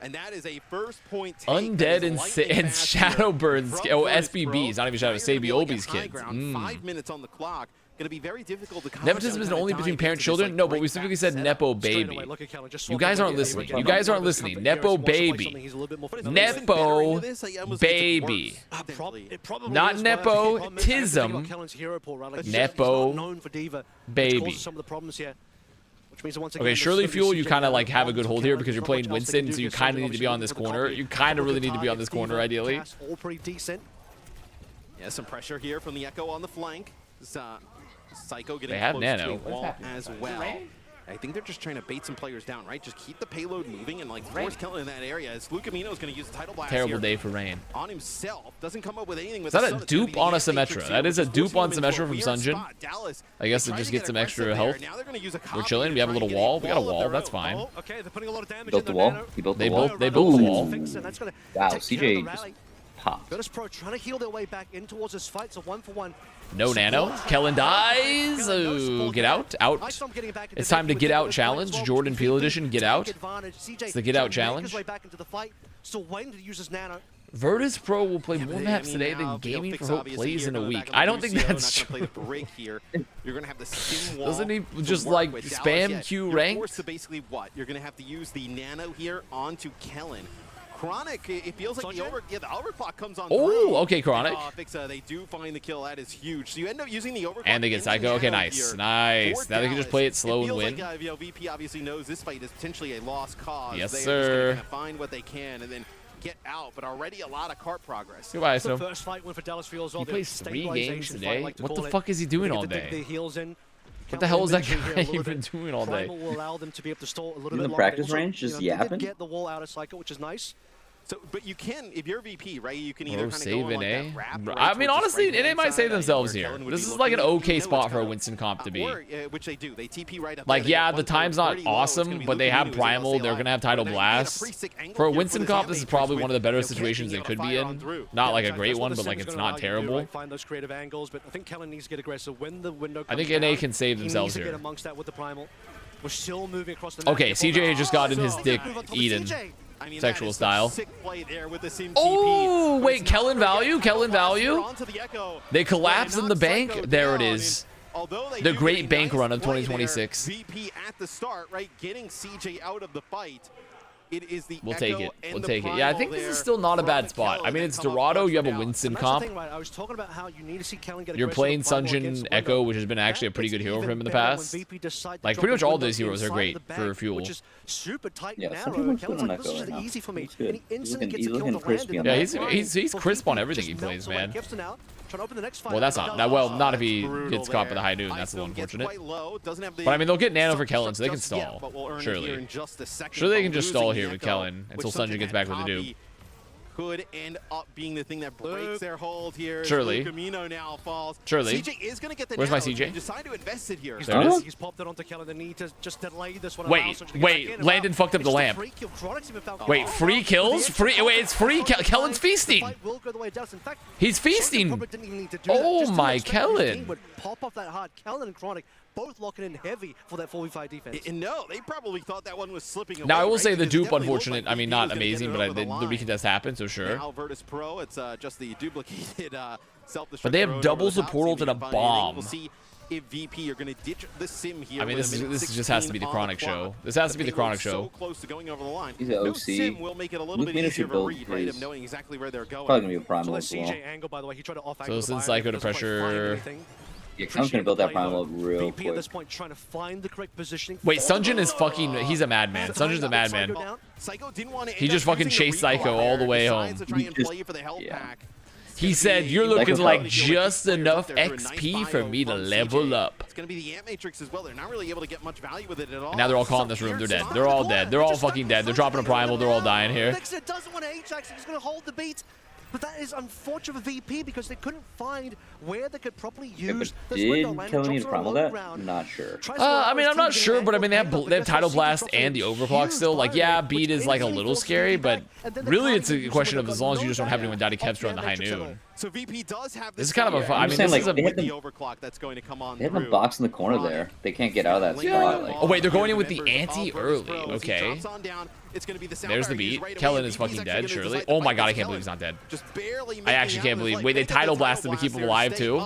And that is a first point Undead and Shadowburn's SBBs, not even Shadow, Sabiolbi's kids. 5 minutes on the clock. Going to be very difficult to Nepotism isn't only between parent and children. No, but we specifically said Nepo baby. You guys aren't listening. You guys aren't listening. Nepo baby. Nepo baby. Not nepotism. Nepo baby. Okay, Shirley Fuel, you kind of like have a good hold here because you're playing Winston, so you kind of need to be on this corner. You kind of really need to be on this corner, ideally. Yeah, some pressure here from the Echo on the flank. Psycho getting close nano. To a wall as well. I think they're just trying to bait some players down, right? Just keep the payload moving and like force killing in that area. As Lucamino is going to use the title blast. Terrible day for Rain. On himself, doesn't come up with anything. With is that a dupe on a Symmetra? That is a dupe on Symmetra from Sunjin. I guess to just get some extra health. We're chilling. We have a little wall. We got a wall. That's fine. Built the wall. He built the wall. They built the wall. Wow, CJ just popped. Virtus.pro trying to heal their way back in towards this fight. So 1-for-1. No nano. Kellen dies. Oh, get out. Out. It's time to get out challenge. Jordan Peele edition. Get out. It's the get out challenge. Virtus.pro will play more maps today than Gaming for Hope plays in a week. I don't think that's true. Doesn't he just like spam Q rank? So basically what? You're going to have to use the nano here onto Kellen. Chronic, it feels like the overclock comes on. Oh, okay, Chronic. They do find the kill. That is huge. So you end up using the overclock. And they get Psycho. Okay, nice. Nice. Now they can just play it slow and win. Like, VP obviously knows this fight is potentially a lost cause. Yes, they sir. Are just gonna find what they can and then get out, but already a lot of cart progress. Goodbye, so. First fight win for Dallas Fuel as well. He plays 3 games today? Like what the fuck is he doing all day? What the hell is that guy even doing all day? Will allow them to be able to stall a little in bit the practice range, just yapping. Get the wall out of Psycho, which is nice. So, but you can, if you're VP, right? You can either kind of go on like that wrap. I mean, honestly, NA might save themselves here. This is like an okay spot for a Winston comp to be. Which they do. They TP right up. Like, yeah, the time's not awesome, but they have Primal. They're gonna have Tidal Blast. For a Winston comp, this is probably one of the better situations they could be in. Not like a great one, but like it's not terrible. Find those creative angles, but I think Kellen needs to get aggressive when the window. I think NA can save themselves here. Get amongst that with the Primal. We're still moving across the. Okay, CJ just got in his dick eaten. Sexual style. Oh, wait, Kellen value? Kellen value? They collapse in the bank. There it is. The great bank run of 2026. VP at the start, right? Getting CJ out of the fight. It is the we'll take it. We'll take it. Yeah, I think this is still not a bad spot. I mean, it's Dorado. You have a Winston comp. You're playing Sunjin Echo, which has been actually a pretty good hero for him in the past. Like, pretty much all those heroes are great for Fuel. Yeah, Sunjin's good on Echo right now. He's looking crispy on that. Yeah, he's crisp on everything he plays, man. Well, that's not that well. Not if he gets caught by the high noon. That's a little unfortunate. But I mean, they'll get Nano for Kellen, so they can stall. Surely. Surely they can just stall here with Kellen until Sunjin gets back with the dupe. Could end up being the thing that breaks their hold here. Surely. Now falls. Surely. CJ is going to get the Where's my CJ? Decide to invest it here. There it is. He's popped it onto Kellen. They need to just delay this one. Wait. Landon fucked up the lamp. Wait, free kills? Wait, it's free. Kellen's feasting. He's feasting. Oh my Kellen. Pop off that hard. Kellen and Chronic both locking in heavy for that 4v5 defense. No, they probably thought that one was slipping away. Now, I will say the dupe, unfortunate. I mean, not amazing, but the recontest happened, so sure. Now, Virtus.pro, it's just the duplicated self-destruct. But they have double support and a bomb. We'll see if VP are going to ditch the sim here. I mean, this just has to be the Chronic show. This has to be the Chronic show. So close to going over the line. He's an OC. Sim will make it a little bit easier of a read, right, of knowing exactly where they're going. Probably going to be a Primal as well. So since Psycho to pressure. Yeah, I'm gonna build that Primal up real quick. At this point, trying to find the correct positioning. Wait, Sunjin is fucking. He's a madman. Sunjin's a madman. He just fucking chased Psycho all the way home. He said, "You're looking like just enough XP for me to level up." It's gonna be the Ant Matrix as well. They're not really able to get much value with it at all. And now they're all caught in this room. They're dead. They're all dead. They're all fucking dead. They're dropping a Primal. They're all dying here. Doesn't want to Ajax. He's gonna hold the beat. But that is unfortunate for VP because they couldn't find where they could properly use this window. Did Kellen need to Primal that? I'm not sure. I mean, I'm not sure, but I mean, they have Tidal Blast and the Overclock still. Like, yeah, beat is like a little scary, but really it's a question of as long as you just don't have anyone Daddy Kevstra on the high noon. So VP does have this is kind of a I mean, this is a the overclock that's going to come on. They have a box in the corner there. They can't get out of that spot. Like. Oh wait, they're going in with the anti early. Okay. There's the beat. Kellen is fucking dead, surely. Oh my god, I can't believe he's not dead. I actually can't believe. Wait, they Tidal Blasted to keep him alive too.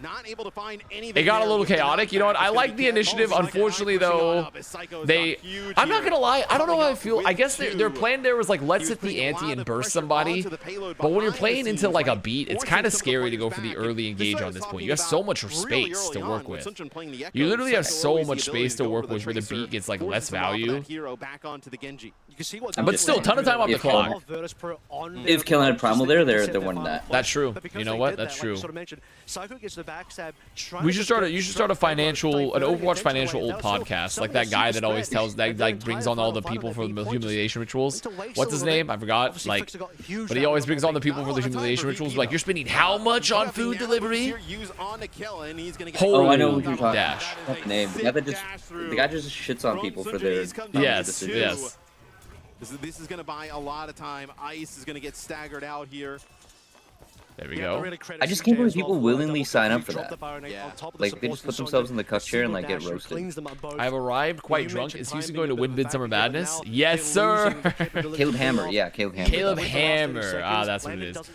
Not able to find anything. It got a little chaotic. You know what? I like the initiative. Unfortunately, though, I'm not gonna lie. I don't know how I feel. I guess their plan there was like, let's hit the ante and burst somebody. But when you're playing into like a beat, it's kind of scary to go for the early engage on this point. You have so much space to work with. You literally have so much space to work with where the beat gets like less value. But still, ton of time on the clock. If Kellen had Primal there, they're winning that. That's true. You know what? That's true. You should start an Overwatch financial old podcast, like that guy that always tells that like brings on all the people for the humiliation rituals. What's his name? I forgot. Like, but he always brings on the people for the humiliation rituals. Like, you're spending how much on food delivery? Oh, I know who you're talking about. What's the name? Yeah, the guy just shits on people for their yes. Yes. This is going to buy a lot of time. Ice is going to get staggered out here. There we go. I just can't believe people willingly sign up for that. Like, they just put themselves in the cup chair and, like, get roasted. I've arrived quite drunk. Is Houston going to win Vid Summer Madness? Yes, sir. Caleb Hammer. Yeah, Caleb Hammer. Caleb Hammer. Ah, that's what it is.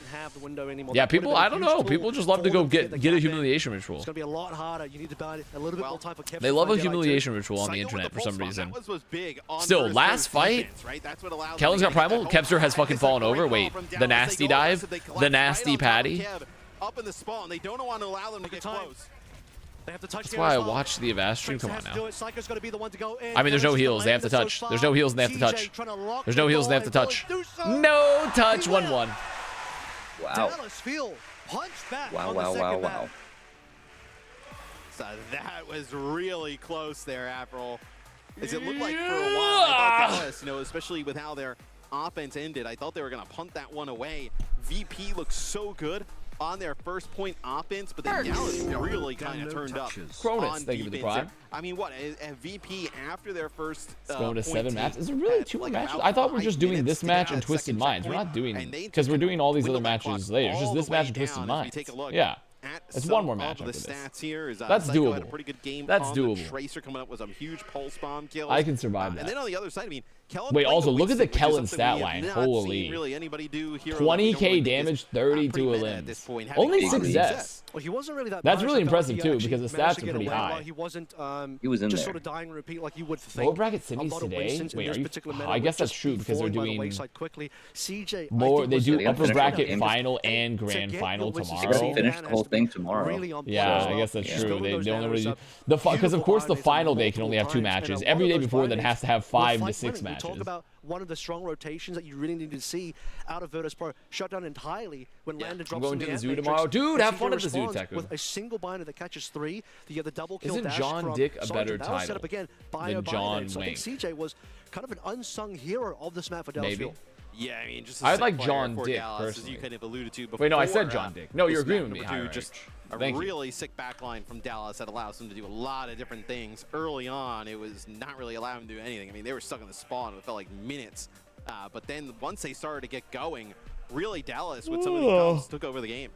Yeah, people, I don't know. People just love to go get a humiliation ritual. It's going to be a lot harder. You need to buy a little bit more time for Kevin. They love a humiliation ritual on the internet for some reason. Still, last fight, Kellen's got Primal. Kevster has fucking fallen over. Wait, the nasty dive? The nasty patty? Up in the spawn, and they don't want to allow them to get close. That's why I watched the Avast stream. Come on now. I mean, there's no heals. They have to touch. There's no heals and they have to touch. There's no heals and they have to touch. No touch. 1-1. Wow. Wow. So that was really close there, Avril. As it looked like for a while, I thought Dallas, especially with how their offense ended, I thought they were going to punt that one away. VP looked so good on their first point offense, but then Dallas really kind of turned up Cronus, thank you for the prime. I mean, what, a VP after their first it's going to 7 matches? Is it really 2 more matches? I thought we were just doing this match and Twisted Minds. We're not doing, because we're doing all these other matches later. It's just this match and Twisted Minds. Yeah. It's 1 more match after this. That's doable. That's doable. Tracer coming up with some huge pulse bomb kills. I can survive that. And then on the other side, I mean, Kellen. Wait, also look at the Kellen stat line. Holy. 20k damage, 32 limbs. Only 6 deaths. Well, he wasn't really that. That's really impressive too, because the stats are pretty high. He wasn't. He was in just there. sort of dying and repeat like you would think. Lower bracket semis today. Wait, are you? I guess that's true because they're doing more. They do upper bracket final and grand final tomorrow. They're gonna finish the whole thing tomorrow. Yeah, I guess that's true. They only really because of course the final day can only have 2 matches. Every day before then has to have 5 to 6 matches. Talk about one of the strong rotations that you really need to see out of Virtus.pro. Shut down entirely when Landon drops going to the zoo tomorrow. Dude, have fun at the zoo, Teku. With a single binder that catches 3, you get the double kill. Isn't John Dick a better title than John Wayne? So I think CJ was kind of an unsung hero of this map for Dallas. Maybe. Yeah, I mean, just I like John Dick Dallas, personally. as you kind of alluded to before. Wait, no, I said John Dick. No, you're agreeing with me. Just a really sick backline from Dallas that allows them to do a lot of different things. Early on, it was not really allowing them to do anything. I mean, they were stuck in the spawn. It felt like minutes. But then once they started to get going, really Dallas with some of the calls took over the game.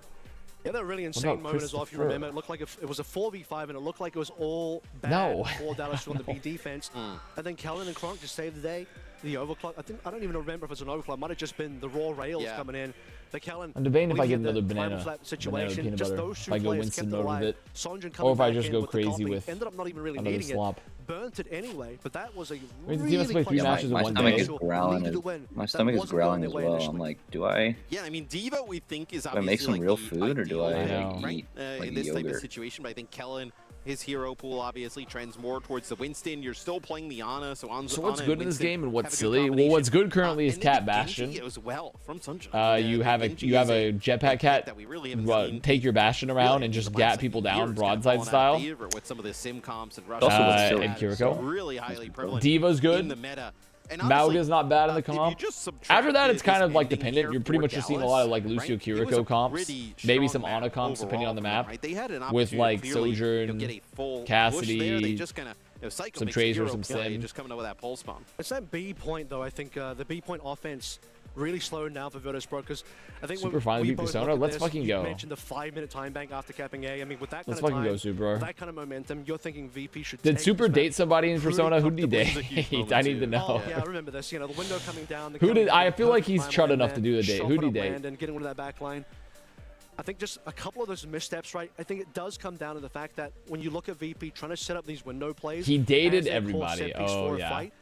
Yeah, that really insane moment as well, if you remember. It looked like it was a 4v5, and it looked like it was all bad for Dallas on the B defense. And then Kellen and Kronk just saved the day. The overclock, I don't even remember if it's an overclock. It might have just been the raw rails coming in. The Kellen, I'm debating if I get another banana peanut butter. If I go Winston mode with it, or if I just go crazy with ended up not even really another needing slop. It. Burnt it anyway, but that was a really My stomach is growling as well. I'm like, do I? Yeah, I mean, Diva we think is do I make some real food or do I eat like in this yogurt? type of situation? But I think Kellen, his hero pool obviously trends more towards the Winston. You're still playing the Ana, so what's good in this game and what's silly? Well, what's good currently is Cat Bastion. You have a jetpack cat that we really haven't take your Bastion around and just gat people down broadside style. With some of the sim comps and Kiriko. Really highly prevalent. Diva's good. In the meta. Mauga's not bad in the comp. After that, it's kind of like dependent. You're pretty much just seeing a lot of like Lucio Kiriko comps, maybe some Ana comps depending on the map, with like Sojourn, Cassidy, some Tracer, some Sim. Just coming up with that pulse bomb. It's that B point though. I think the B point offense really slowed down for Virtus.pro because I think Super finally beat Persona. Let's fucking go. You mentioned the 5-minute time bank after capping A. I mean, with that kind of time, go, Super. With that kind of momentum, you're thinking VP should. Did Super date somebody in Persona? Who did he date? I need to know. Oh, yeah, I remember this. You know, the window coming down. Who did? I feel like he's chud enough to do the date. Who did he date? And getting into that back line. I think just a couple of those missteps, right? I think it does come down to the fact that when you look at VP trying to set up these window plays, he dated everybody. Oh yeah. Fight,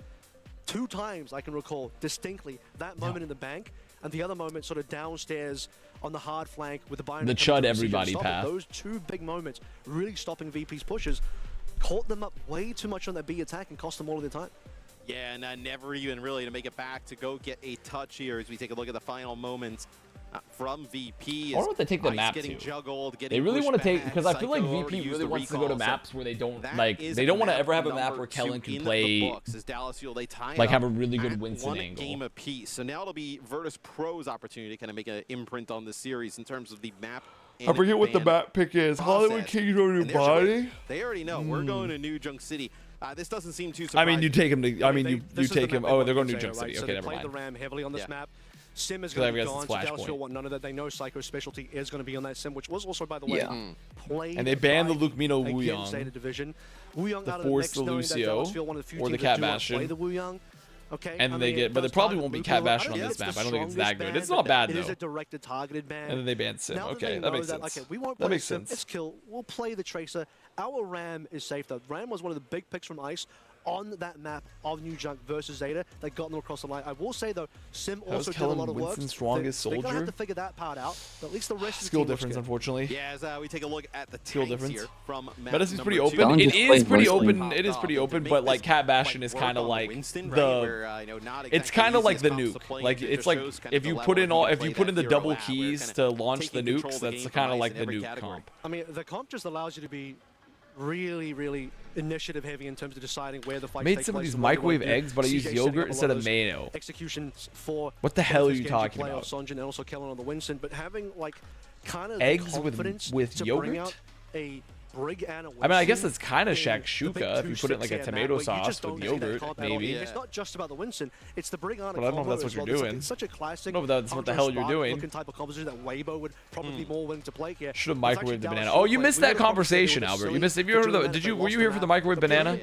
2 times I can recall distinctly that moment in the bank. And the other moment sort of downstairs on the hard flank with the binder. The chud everybody path. Those 2 big moments really stopping VP's pushes, caught them up way too much on that B attack and cost them all of their time. Yeah, and never even really to make it back to go get a touch here as we take a look at the final moments from VP. I wonder what they take the map to. They really want to take, because I feel like VP really wants to go to maps where they don't like. They don't want to ever have a map where Kellen can play, like have a really good Winston angle. Game apiece. So now it'll be Virtus.pro's opportunity to kind of make an imprint on this series in terms of the map. I forget what the map pick is. Hollywood Kings or New Body. They already know we're going to New Junk City. This doesn't seem too surprising. I mean, you take him to. I mean, you take him. Oh, they're going to New Junk City. Okay, never mind. They played the Ram heavily on this map. Sim is going to be gone, so Dallas Fuel want none of that. They know Psycho's specialty is going to be on that Sim, which was also, by the way, played. And they banned the Luke Mino Wuyong. The Force the Lucio, or the Cat Bastion. Okay, And then they get, but there probably won't be Cat Bastion on this map. I don't think it's that good. It's not bad though. It is a directed targeted ban. And then they banned Sim. Okay, that makes sense. Okay, we won't play Sim. It's kill. We'll play the Tracer. Our Ram is safe though. Ram was one of the big picks from Ice on that map of New Junk versus Zeta. They got them across the line. I will say though, Sim also did a lot of work. Strongest soldier. They're gonna have to figure that part out. But at least the rest skill difference, unfortunately. Yeah, as we take a look at the skill difference here from Medicine's pretty open. It is pretty open. It is pretty open, but like Cat Bastion is kind of like the. It's kind of like the nuke. Like it's like if you put in the double keys to launch the nukes, that's kind of like the nuke comp. I mean, the comp just allows you to be really initiative heavy in terms of deciding where the fight made some of these microwave eggs, but I used yogurt instead of mayo. Executions for what the hell are you talking about? Sonjin and also Kellen on the Winston, but having like kind of eggs with yogurt. I mean, I guess it's kind of shakshuka if you put it in like a tomato sauce with yogurt, maybe. It's not just about the Winston; it's the bring on. But I don't know if that's what you're doing. It's such a classic. I don't know if that's what the hell you're doing. Type of composition that Weibo would probably be more willing to play here. Should have microwaved the banana. Oh, you missed that conversation, Albert. You missed. Have you heard of the? Were you here for the microwave banana?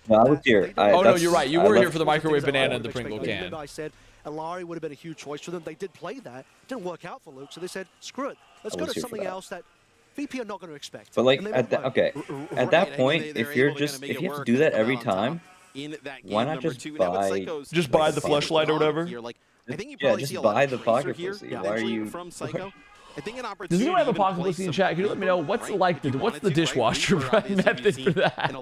No, I was here. Oh no, you're right. You were here for the microwave banana and the Pringle can. I said Alari would have been a huge choice for them. They did play that. Didn't work out for Luke, so they said, screw it. Let's go to something else that VP are not going to expect. But like at that point, if you have to do that every time, why not just buy the fleshlight or whatever? Yeah, just buy the pocket pussy. Why are you? Does anyone have a pocket pussy in chat? Can you let me know what's the dishwasher method for that?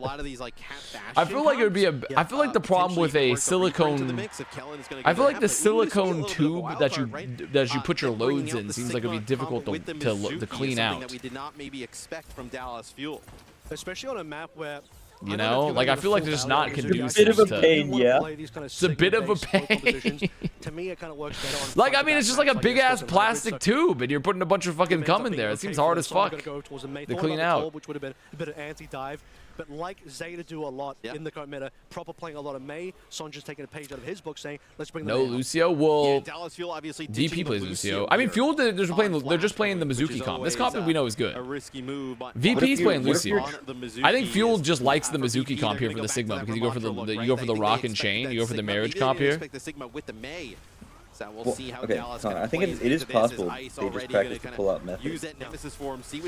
I feel like it would be I feel like the problem with a silicone. I feel like the silicone tube that you put your loads in seems like it would be difficult to clean out. Especially on a map where. You know, like I feel like they're just not conducive. It's a bit of a pain, yeah. It's a bit of a pain. To me, it kind of works better on like I mean, it's just like a big ass plastic tube, and you're putting a bunch of fucking cum in there. It seems hard as fuck to clean out. Which would have been a bit of anti-dive. But like Zeta do a lot in the current meta, proper playing a lot of Mei. Sonja's taking a page out of his book saying, let's bring no Lucio. Well, DP plays Lucio. I mean, Fuel, they're just playing the Mizuki comp. This comp we know is good. VP's playing Lucio. I think Fuel just likes the Mizuki comp here for the Sigma because you go for the Rock and Chain, you go for the marriage comp here. So we'll see how Dallas I think it is possible they just practice the pull-out method.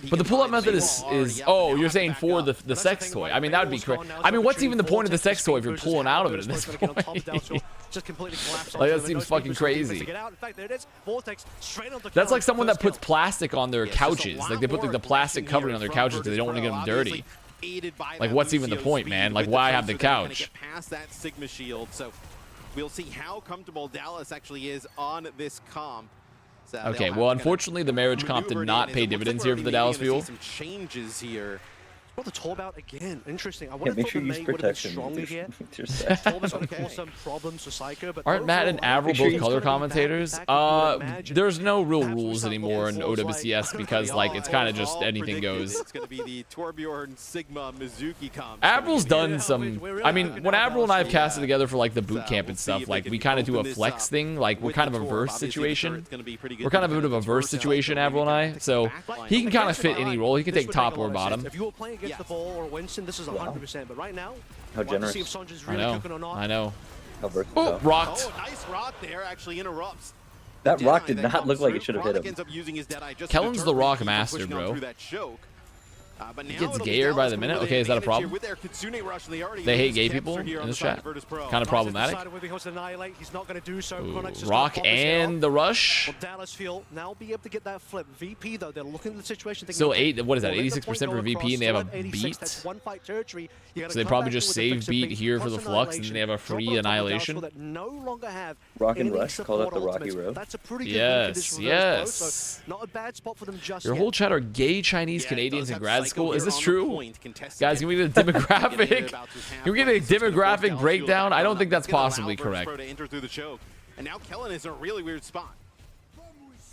But the pull-out method is oh, you're saying for the sex toy. I mean, that would be crazy. I mean, what's even the point of the sex toy if you're pulling out of it at this point? Like, that seems fucking crazy. That's like someone that puts plastic on their couches. Like, they put like the plastic covering on their couches because they don't want to get them dirty. Like, what's even the point, man? Like, why have the couch? We'll see how comfortable Dallas actually is on this comp. So okay, well, unfortunately, the marriage comp did not pay dividends here for the Dallas Fuel. Some changes here. Well, the Torbout again, interesting. I would have thought the Mei would have been stronger here. Torbout's going to cause some problems for Psycho, but aren't Matt and Avril both color commentators? There's no real rules anymore in OWCS because like it's kind of just anything goes. It's going to be the Torbjorn Sigma Mizuki comp. Avril's done some. I mean, when Avril and I have casted together for like the boot camp and stuff, like we kind of do a flex thing. Like we're kind of a verse situation. We're kind of a bit of a verse situation, Avril and I. So he can kind of fit any role. He can take top or bottom. The ball or Winston, this is 100%. But right now, how generous. See if Sonja's really cooking or not. I know. How versatile. Oh, rocked. Oh, nice rock there. Actually interrupts. That rock did not look like it should have hit him. Kellen's the rock master, bro. He gets gayer by the minute. Okay, is that a problem? They hate gay people in this chat. Kind of problematic. Ooh, rock and the rush. Still 8. What is that? 86% for VP, and they have a beat. So they probably just save beat here for the flux, and then they have a free annihilation. Rock and rush. Call that the Rocky Road. Yes, yes. Your whole chat are gay Chinese Canadians in grad school. Is this true? Guys, can we get a demographic? Can we get a demographic breakdown? I don't think that's possibly correct. And now Kellen is in a really weird spot.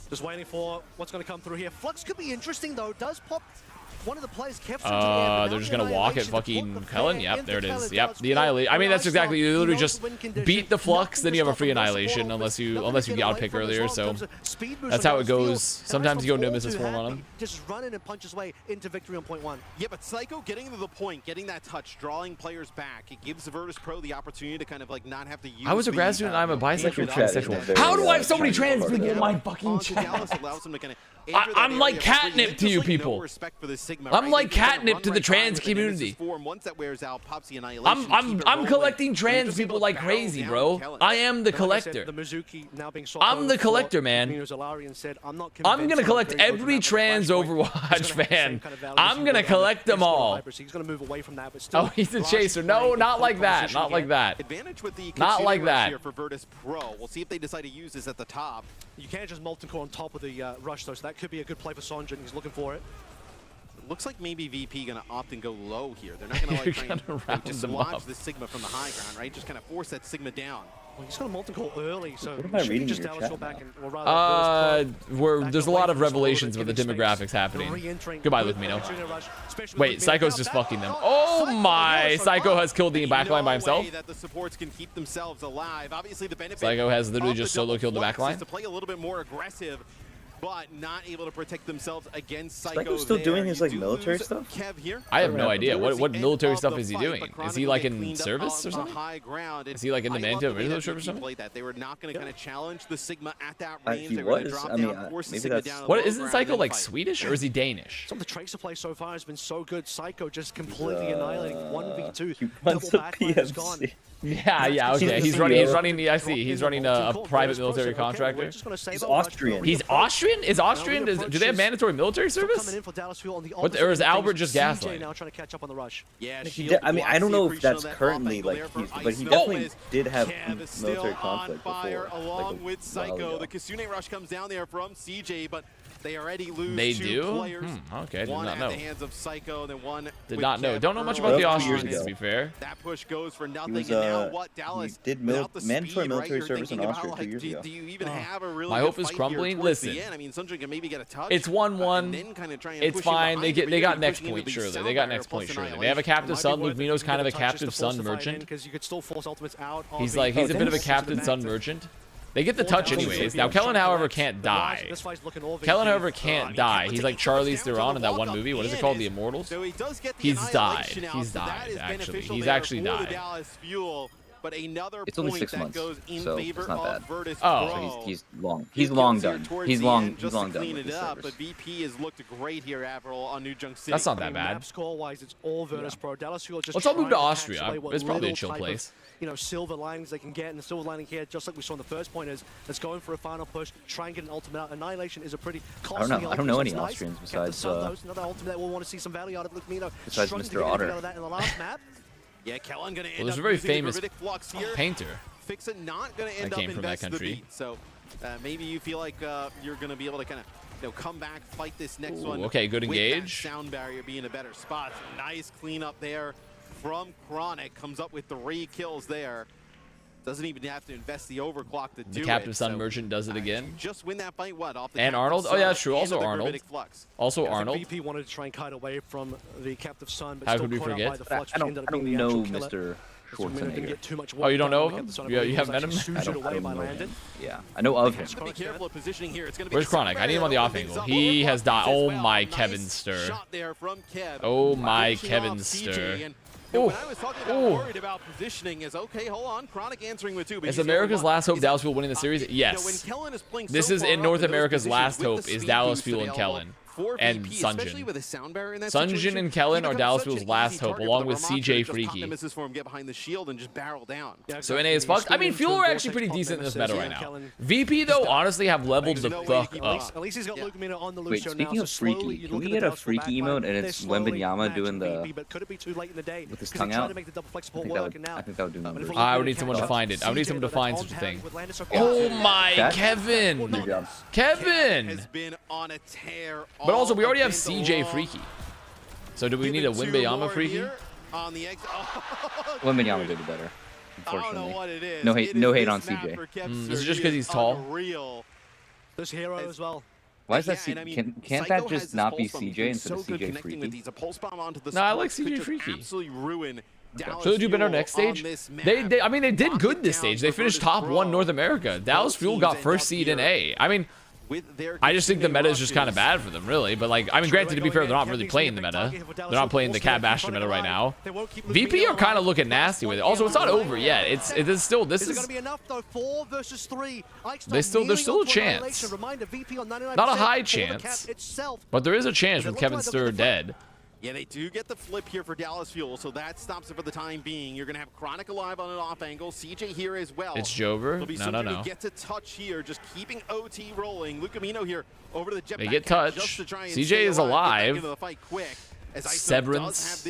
Just waiting for what's going to come through here. Flux could be interesting, though. Does Pop one of the players kept they're just gonna walk at fucking Kellen. Yep, there it is. Yep, the annihilation. I mean, that's exactly. You literally just beat the flux, then you have a free annihilation, unless you get outpick earlier. So that's how it goes. Sometimes you go Nimbus form on him. Just run in and punch his way into victory on point 1. Yeah, but Psycho getting to the point, getting that touch, drawing players back, it gives the Virtus.pro the opportunity to kind of like not have to use. I was a grad student. I'm a bisexual, transsexual. How do I have so many trans people in my fucking chat? I'm like catnip to you people. I'm like catnip to the trans community. I'm collecting trans people like crazy, bro. I am the collector. I'm the collector, man. I'm gonna collect every trans Overwatch fan. I'm gonna collect them all. Oh, he's a chaser. No, not like that. Not like that. Not like that. For Virtus.pro. We'll see if they decide to use this at the top. You can't just Molten Core on top of the rush, though, so that could be a good play for Sanjin. He's looking for it. Looks like maybe VP gonna opt and go low here. They're not gonna like try and dislodge the Sigma from the high ground, right? Just kind of force that Sigma down. Well, he's got a Molten Core early, so what am I reading just in your chat back and, or rather, there's a lot of revelations about the demographics happening. Goodbye, Lumino. Wait, Psycho's just fucking them. Oh my! Psycho has killed the backline by himself. That the supports can keep themselves alive. Obviously, the benefit Psycho has literally just solo killed the backline. To play a little bit more aggressive, but not able to protect themselves against Psycho. Psycho's still doing his like military stuff? Kev here. I have no idea. What military stuff is he doing? Is he like in service or something? Is he like in the military service or something? They were not going to kind of challenge the Sigma at that range. He was. I mean, maybe that's. What isn't Psycho like Swedish or is he Danish? Some of the Tracer play so far has been so good. Psycho just completely annihilating 1v2. He runs the PMC. Yeah, okay. He's running the. I see. He's running a private military contractor. He's Austrian. He's Austrian? Is Austrian? Do they have mandatory military service? What? Or is Albert just gaslighting? Now trying to catch up on the rush. Yeah, I mean, I don't know if that's currently like but he definitely did have military conflict before. Along with Psycho, the Kasune rush comes down there from CJ, but they already lose They two do? players. Okay, I did one not at know. the hands of Psycho, then one Did with not know. Kev Don't know much early about the on. Austrians, to be fair. That push goes for nothing. Was, and now what, Dallas? He did mandatory military service in Austria 2 years ago. Do you even have a really My good hope is fight crumbling. here towards Listen, the end? I mean, Sunjin can maybe get a touch. it's 1-1. It's fine. They got next point, surely. They got next point, surely. They have a captive son. Luke Mino's kind of a captive son merchant. He's a bit of a captive son merchant. They get the touch anyways. Now, Kellen, however, can't die. Kellen, however, can't die. He's like Charlize Theron in that one movie. What is it called? The Immortals? He's died. He's died, actually. He's actually died. But another it's only point 6 that months, goes in so favor it's not bad. of Virtus Oh. Pro. So he's long done. He's long done clean with it this up, service. but VP has looked great here, Avril, on New Junk City. That's not that bad. Score-wise, it's all Virtus.pro. Dallas Fuel just Let's all move to trying Austria. catch away what It's probably a little chill type place. of, silver linings they can get, and the silver lining here, just like we saw in the first point, is let's go in for a final push, try and get an ultimate out. Annihilation is a pretty costly I don't know any nice. Austrians Get the besides sun, another ultimate that we'll want to see some value out of Luke Mino. besides Mr. Otter. Out of that in the last map. Yeah, Kellen gonna end Well, there's up a very using the famous gravitic flux here. painter. Fix it, not going to end That up came from that investing the country. beat. So maybe you feel like you're going to be able to kind of come back, fight this next Ooh, one. okay, good with engage. That sound barrier being a better spot. Nice cleanup there from Chronic. Comes up with 3 kills there. Doesn't even have to invest the overclock to do it. The captive son merchant does it again. Just win that fight, what? Off the And Arnold? Oh, yeah, that's true. Also Arnold. Also Arnold. VP wanted to try and kite away from the captive son, but How still could we caught out forget? by the flux, I which ended up don't being the know actual killer. Mr. Schwarzenegger. Oh, you don't know of him? You haven't met him? I don't know him. Yeah, I know of him. Be careful of positioning here. It's gonna be Where's Chronic? I need him on the off angle. He has died. Oh my Kevin Stir. Shot there from Kev. Oh my Pushing Kevin off CJ, Stir. and Ooh. when I was talking about worried about positioning is, okay, hold on, Chronic answering with 2. Is America's last hope Dallas Fuel winning the series? Yes. This is in North America's last hope is Dallas Fuel and Kellen. And Sunjin. Sunjin and Kellen are Dallas Fuel's last hope, along with CJ Freaky. So NA is fucked. I mean, Fuel are actually pretty decent in this meta right now. VP, though, honestly have leveled the fuck up. Wait, speaking of Freaky, can we get a Freaky emote and it's Wembenyama doing with his tongue out? I think that would do numbers. I would need someone to find it. I would need someone to find such a thing. Oh my, Kevin! Kevin! But also, we already have CJ Freaky. So do we need a Wembenyama Freaky? Wembenyama did it better, unfortunately. No hate on CJ. Is it just because he's tall? This hero as well. Why is that? Can't that just not be CJ instead of CJ Freaky? No, I like CJ Freaky. Absolutely ruin So they do better next stage. I mean, they did good this stage. They finished top 1 North America. Dallas Fuel got first seed in A. I mean, I just think the meta is just kind of bad for them, really. But like, I mean, granted, to be fair, they're not really playing the meta. They're not playing the Cat Bastion meta right now. VP are kind of looking nasty with it. Also, it's not over yet. It is still. This is. There's still a chance. Not a high chance, but there is a chance with Kevin Sturr dead. Yeah, they do get the flip here for Dallas Fuel, so that stops it for the time being. You're going to have Chronic alive on an off angle. CJ here as well. It's Jover. No. Get to touch here, just keeping OT rolling. Lucamino here over to the jetpack. They get touch. CJ is alive. Severance.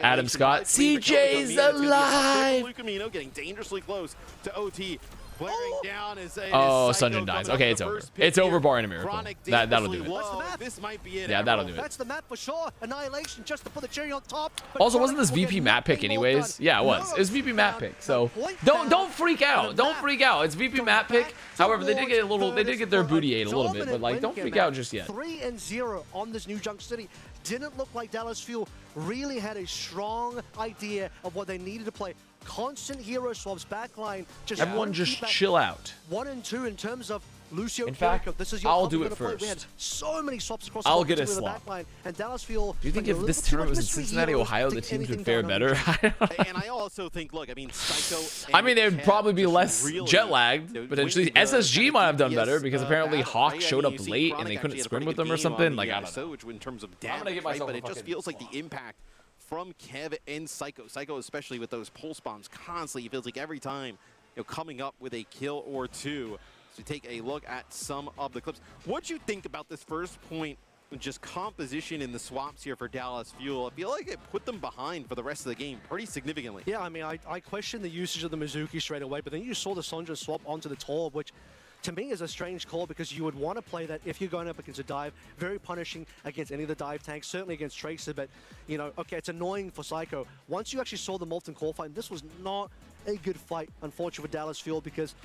Adam Scott. CJ's alive. Lucamino getting dangerously close to OT. Flaring down as oh, Sunjin dies. Okay, it's over. It's over, barring a miracle. That'll do it. This might be it. Yeah, that'll do it. That's the map for sure. Annihilation just to put the cherry on top. Also, wasn't this VP map pick anyways? Yeah, it was. It was VP map pick. So don't freak out. Don't freak out. It's VP map pick. However, they did get a little. They did get their booty ate a little bit, but like, don't freak out just yet. 3-0 on this New Junk City. Didn't look like Dallas Fuel really had a strong idea of what they needed to play. Constant hero swaps, backline. Everyone just chill out. 1 and 2 in terms of Lucio. In fact, this is your I'll do it first. We had so many swaps across I'll get a the swap. backline, and Dallas Fuel. Do you think if this tournament was in Cincinnati, Ohio, the teams would fare better? And I also think, look, I mean, Psycho. I mean, they'd probably be less jet lagged. Potentially, SSG might have done better because apparently Hawk showed up late and they couldn't scrim with them or something. Like, I don't know. In terms of damage, but it just feels like the impact from Kev and Psycho especially with those pulse bombs constantly, it feels like every time, coming up with a kill or two. So take a look at some of the clips. What you think about this first point, just composition in the swaps here for Dallas Fuel? I feel like it put them behind for the rest of the game pretty significantly. Yeah, I mean, I questioned the usage of the Mizuki straight away, but then you saw the Sondra swap onto the Torb, which to me is a strange call because you would want to play that if you're going up against a dive. Very punishing against any of the dive tanks, certainly against Tracer, but, okay, it's annoying for Psycho. Once you actually saw the Molten Core fight, this was not a good fight, unfortunately, for Dallas Fuel because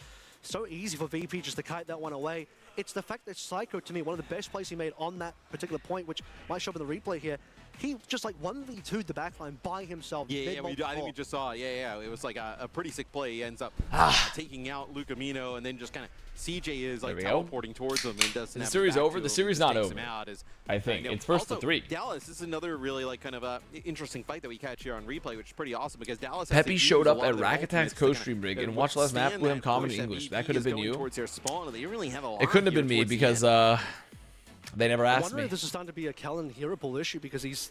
so easy for VP just to kite that one away. It's the fact that Psycho, to me, one of the best plays he made on that particular point, which might show up in the replay here, he just like 1v2'd the backline by himself. Yeah, I think we just saw it. Yeah. It was like a pretty sick play. He ends up taking out Lucamino and then just kind of CJ is like teleporting towards him and doesn't have the series over. The series not over. As, I think it's first to 3. Dallas, this is another really like kind of interesting fight that we catch here on replay, which is pretty awesome because Dallas. Peppy showed up at Rack Attack's co-stream rig and watched last map with him comment in English. That could have been you. It couldn't have been me because they never asked me. I wonder if this is starting to be a Kellen hero pull issue because he's.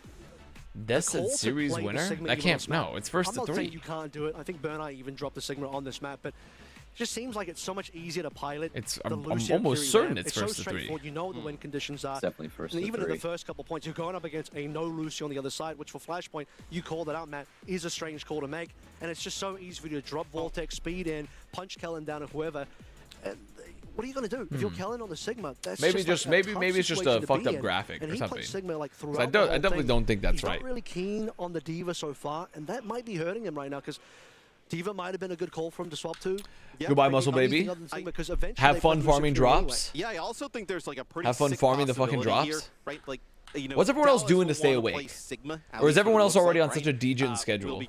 That's a series winner? That can't. No, it's first to 3. I'm not saying you can't do it. I think Burneye even dropped the Sigma on this map, but it just seems like it's so much easier to pilot. I'm almost certain it's first to 3. You know the win conditions are. It's definitely first to 3. Even in the first couple points, you're going up against a no Lucy on the other side, which for Flashpoint, you called it out, Matt, is a strange call to make. And it's just so easy for you to drop Vortex, speed in, punch Kellen down or whoever. And what are you going to do if you're Kellen on the Sigma? That's maybe it's just a fucked up graphic or something. Sigma, like, I definitely don't think that's right. He's not really keen on the Diva so far, and that might be hurting him right now because Diva might have been a good call for him to swap to. Yeah, goodbye, Muscle Baby. Have fun farming drops. Anyway. Yeah, I also think there's like a pretty have fun farming the fucking drops. Here, right? Like, what's everyone else doing to stay awake? Or is everyone else already on such a degen schedule?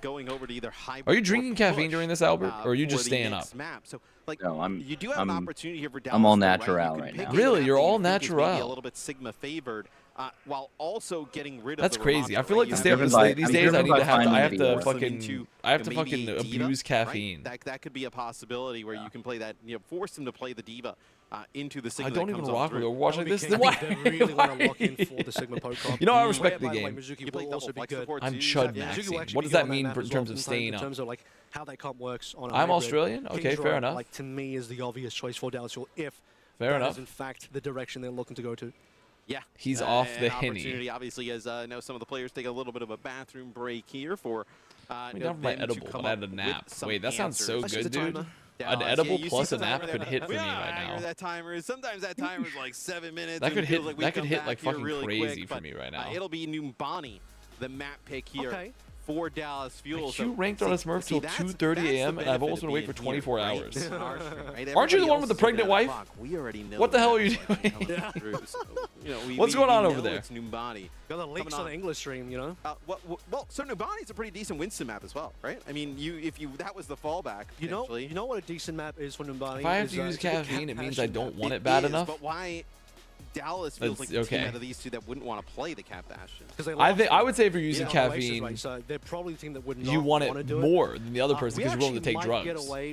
Are you drinking caffeine during this, Albert? Or are you just staying up? So, like, no, you do have an opportunity here for Dallas. I'm all natural right now. Really? You're all natural? A little bit Sigma favored. While also getting rid of That's crazy. I feel like to stay up this late these days, I have to fucking abuse caffeine. Right? That could be a possibility where you can play that, force him to play the Diva into the Sigma. I don't even rock with it. We're watching this. They really want to lock in for the Sigma poke comp. You know, I respect the game. I'm chud maxing. What does that mean in terms of staying up? In terms of like how that comp works on. I'm Australian. Okay, fair enough. Like to me, is the obvious choice for Dallas Fuel if fair enough. Is in fact the direction they're looking to go to. Yeah, he's off the henny. Obviously, as know some of the players take a little bit of a bathroom break here for. Down my edible, but I had a nap. Wait, that sounds so good, dude. An edible plus a nap could hit for me right now. That timer is sometimes that timer is like 7 minutes. That could hit. That could hit like fucking crazy for me right now. It'll be Numbani, the map pick here for Dallas Fuel. You ranked on a Smurf till 2:30 a.m. and I've almost been awake for 24 hours. Right? Aren't you the one with the pregnant wife? We already know what the hell are you doing? What's going on over there? It's Numbani. Got the leaks on the English stream, you know. Well, so Numbani's a pretty decent Winston map as well, right? I mean, that was the fallback. You know what a decent map is for Numbani. If I have to use caffeine, it means I don't want it bad enough. But why? Dallas feels like the team out of these two that wouldn't want to play the Cap Bastion. I would say if you're using caffeine, right, so they're probably the team that would not you want it more than the other person because you're willing to take drugs.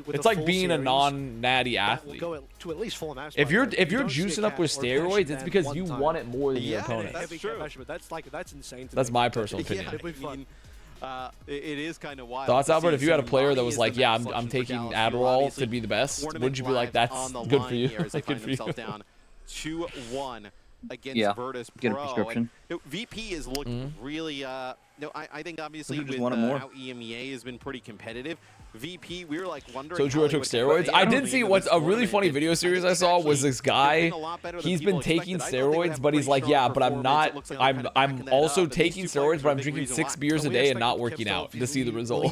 It's like being a non-natty athlete. To at least 4 maps. If you're juicing up with steroids, it's because you want it more than your opponent. That's true. That's insane. That's my personal opinion. It is kind of wild. Thoughts, Albert? If you had a player that was like, yeah, I'm taking Adderall to be the best, wouldn't you be like, that's good for you? Good for you. 2-1 against Virtus.pro. Get a prescription. VP is looking really. I think obviously with how EMEA has been pretty competitive. VP, we were like wondering. So Drew took steroids. I did see what's a really funny video series I saw was this guy. He's been taking steroids, but he's like, yeah, but I'm not. I'm also taking steroids, but I'm drinking 6 beers a day and not working out to see the results.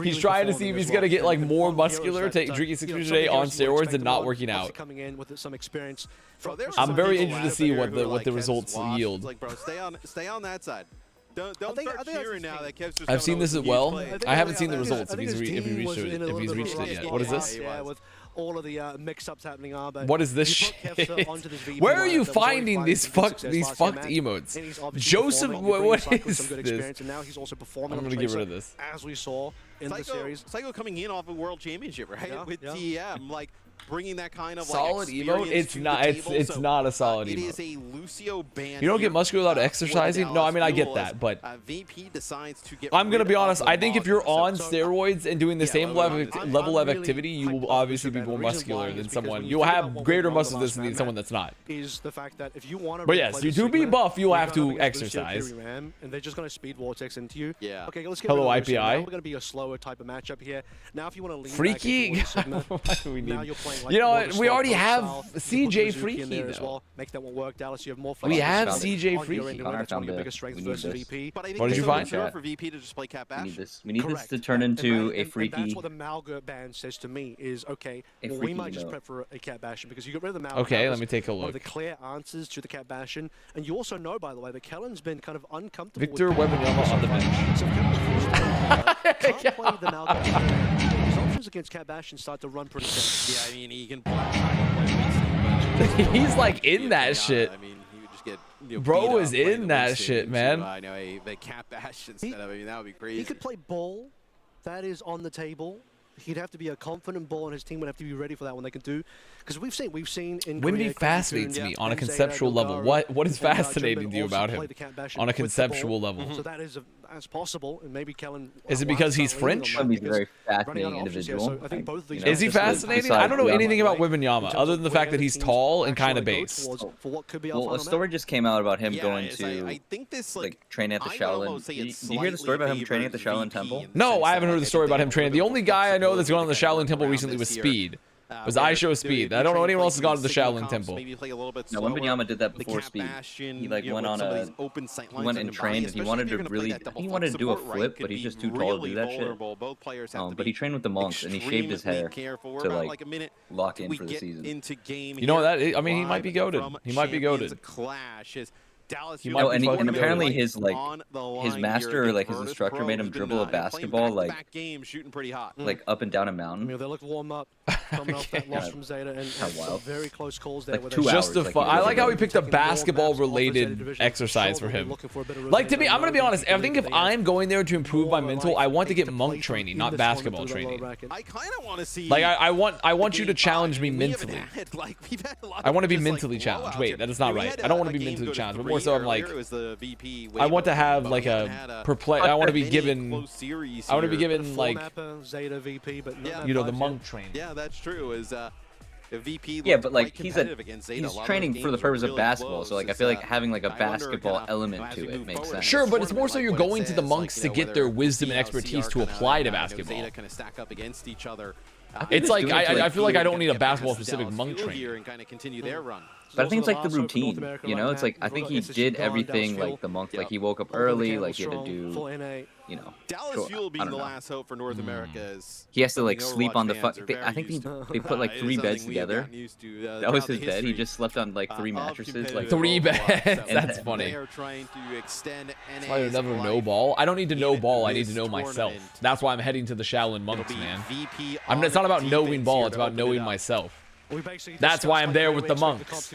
He's trying to see if he's gonna get like more muscular, drinking 6 beers a day on steroids and not working out. I'm very interested to see what the results yield. Like, bro, stay on that side. Don't start cheering now that Kev's just I've seen this as well. I haven't seen the results if he's reached it yet. What is this? Yeah, with all of the mix-ups happening. What is this shit? Where are you finding these fucked emotes? Joseph, what is this? I'm gonna get rid of this. As we saw in the series, Psycho coming in off a world championship, right? With TM, like bringing that kind of solid emote. It's not a solid emote. It is a Lucio band. You don't get muscular without exercising. No, I mean I get that, but VP decides to get. I'm gonna be honest. I think if you're on steroids and doing the same level of activity, you will obviously be more muscular than someone. You'll have greater muscle density than someone that's not. Is the fact that if you want to. But yes, you do be buff. You'll have to exercise. And they're just gonna speed vortex into you. Yeah. Okay, let's get. Hello IPI. We're gonna be a slower type of matchup here. Now, if you want to lean Freaky. now you're playing like you know what? We already have CJ Freaky though. Make that one work, Dallas. You have more. We have CJ Freaky. What did you find? For VP to just play Cap Bash. We need this to turn into a Freaky. That's what the Malga ban says to me is okay. Well, we might just prep for a Cat Bastion because you get rid of the Malga. Okay, let me take a look. One of the clear answers to the Cat Bastion, and you also know, by the way, that Kellen's been kind of uncomfortable. Victor Wembanyama on the bench. So can't play the Malga. His options against Cat Bastion start to run pretty fast. Yeah, I mean he can. He's like in that shit. I mean, he would just get. Bro is in that shit, man. I know a Cap Bastion setup. I mean, that would be crazy. He could play ball. That is on the table. He'd have to be a confident ball, and his team would have to be ready for that when they can do. Because we've seen in Wimby fascinates me on a conceptual level. What is fascinating to you about him on a conceptual level? So that is as possible, and maybe Kellen. Is it because he's French? He's a very fascinating individual. I think both of these. Is he fascinating? I don't know anything about Wembanyama other than the fact that he's tall and kind of based. Well, a story just came out about him going to I think this like train at the Shaolin. Did you hear the story about him training at the Shaolin Temple? No, I haven't heard the story about him training. The only guy I know that's gone to the Shaolin Temple recently was Speed. Was I show Speed? I don't know anyone else has gone to the Shaolin Temple. No, Wembanyama did that before Speed. He like went on a, he went and trained. And he wanted to really, he wanted to do a flip, but he's just too tall to do that shit. But he trained with the monks and he shaved his hair to like lock in for the season. You know that? I mean, he might be goated. He might be goated. And apparently his his master or like his instructor made him dribble a basketball like up and down a mountain. They look warm up coming off that loss from Zeta, and very close calls there. Like 2 hours. Just I like how he picked a basketball-related exercise for him. Like, to me, I'm gonna be honest. I think if I'm going there to improve my mental, I want to get monk training, not basketball training. I kind of want to see. Like, I want you to challenge me mentally. I want to be mentally challenged. Wait, that is not right. I don't want to be mentally challenged, but more so I'm like, I want to have like a I want to be given like, you know, the monk training. Yeah, that's true. Is VP? Yeah, but like he's training for the purpose of basketball, so like I feel like having like a basketball element to it makes sense. Sure, but it's more so you're going to the monks to get their wisdom and expertise to apply to basketball. It's like I feel like I don't need a basketball specific monk training. But I think it's like the routine, you know? It's like, I think he did everything like the monk, like he woke up early, like he had to do, you know. Dallas Fuel being the last hope for North America is. He has to like sleep on the I think they put like 3 beds together. That was his bed. He just slept on like 3 mattresses. Like 3 beds. That's funny. They are trying to extend That's why I never know ball. I don't need to know ball. I need to know myself. That's why I'm heading to the Shaolin Monks, man. It's not about knowing ball. It's about knowing myself. That's why I'm there with the monks.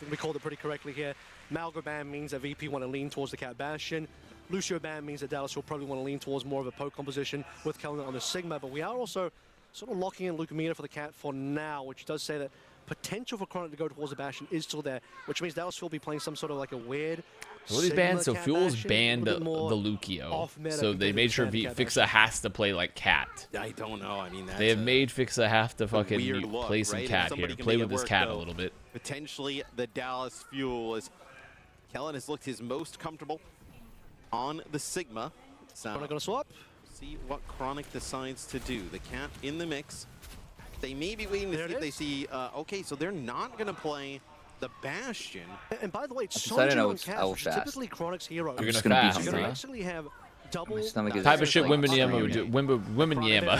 We called it pretty correctly here. Malgo ban means that VP want to lean towards the Cat Bastion. Lucio ban means that Dallas will probably want to lean towards more of a poke composition with Kellen on the Sigma, but we are also sort of locking in Lucamina for the Cat for now, which does say that potential for Chronic to go towards the Bastion is still there, which means Dallas will be playing some sort of like a weird. What these banned? So Fuel's banned the Lucio, so they made sure Fixa has to play like Cat. I don't know. I mean, they have made Fixa have to fucking play some Cat here, play with this Cat a little bit. Potentially the Dallas Fuel is. Kellen has looked his most comfortable on the Sigma. So Chronic gonna swap. See what Chronic decides to do. The Cat in the mix. They may be waiting to see if they see. Okay, so they're not gonna play the Bastion. And by the way, it's so typically Chronic's hero. You're gonna fast, You're gonna actually have double type of shit Wimbenyama would do. Wimbenyama.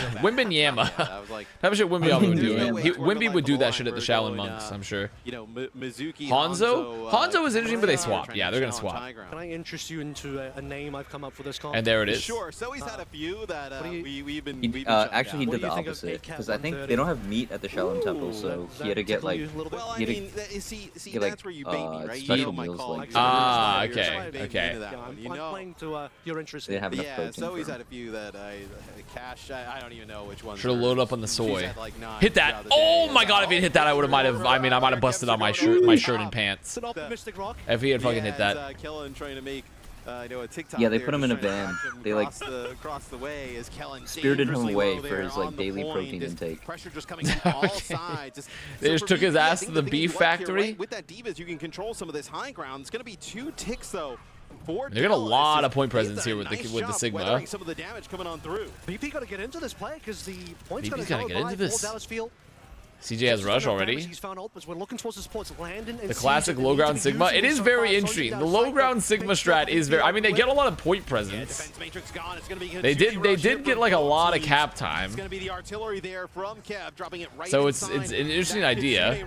Type of shit Wimbenyama would do. Wimby would do that shit at the Shaolin Monks, I'm sure. You know, Mizuki, Hanzo is interesting, but they swap. Yeah, they're gonna swap. Can I interest you into a name I've come up for this comp? And there it is. Sure. So he's had a few that we've been. Actually, he did the opposite because I think they don't have meat at the Shaolin Temple, so he had to get like. Well, I mean, see, that's where you baby, right? Special meals like. Okay. I'm playing to your interest. They have enough protein. So he's had a few that Cash. I don't even know which ones. Should have loaded up on the soy. Hit that! Oh my god! If he hit that, I might have busted on my shirt and pants. If he had fucking hit that. Yeah, they put him in a van. They like across the way as Kellen spirited him away for his like daily protein intake. Pressure just coming from all sides. They just took his ass to the beef factory. With that Divas, you can control some of this high ground. It's going to be 2 ticks though. They got a lot of point presence here with the Sigma. Some of the damage coming on through. BP got to get into this play because the points VP's got to get into this. Dallas Field. CJ has rush already. The classic low ground Sigma. It is very interesting. The low ground Sigma strat is very. I mean, they get a lot of point presence. They did get like a lot of cap time. So it's an interesting idea.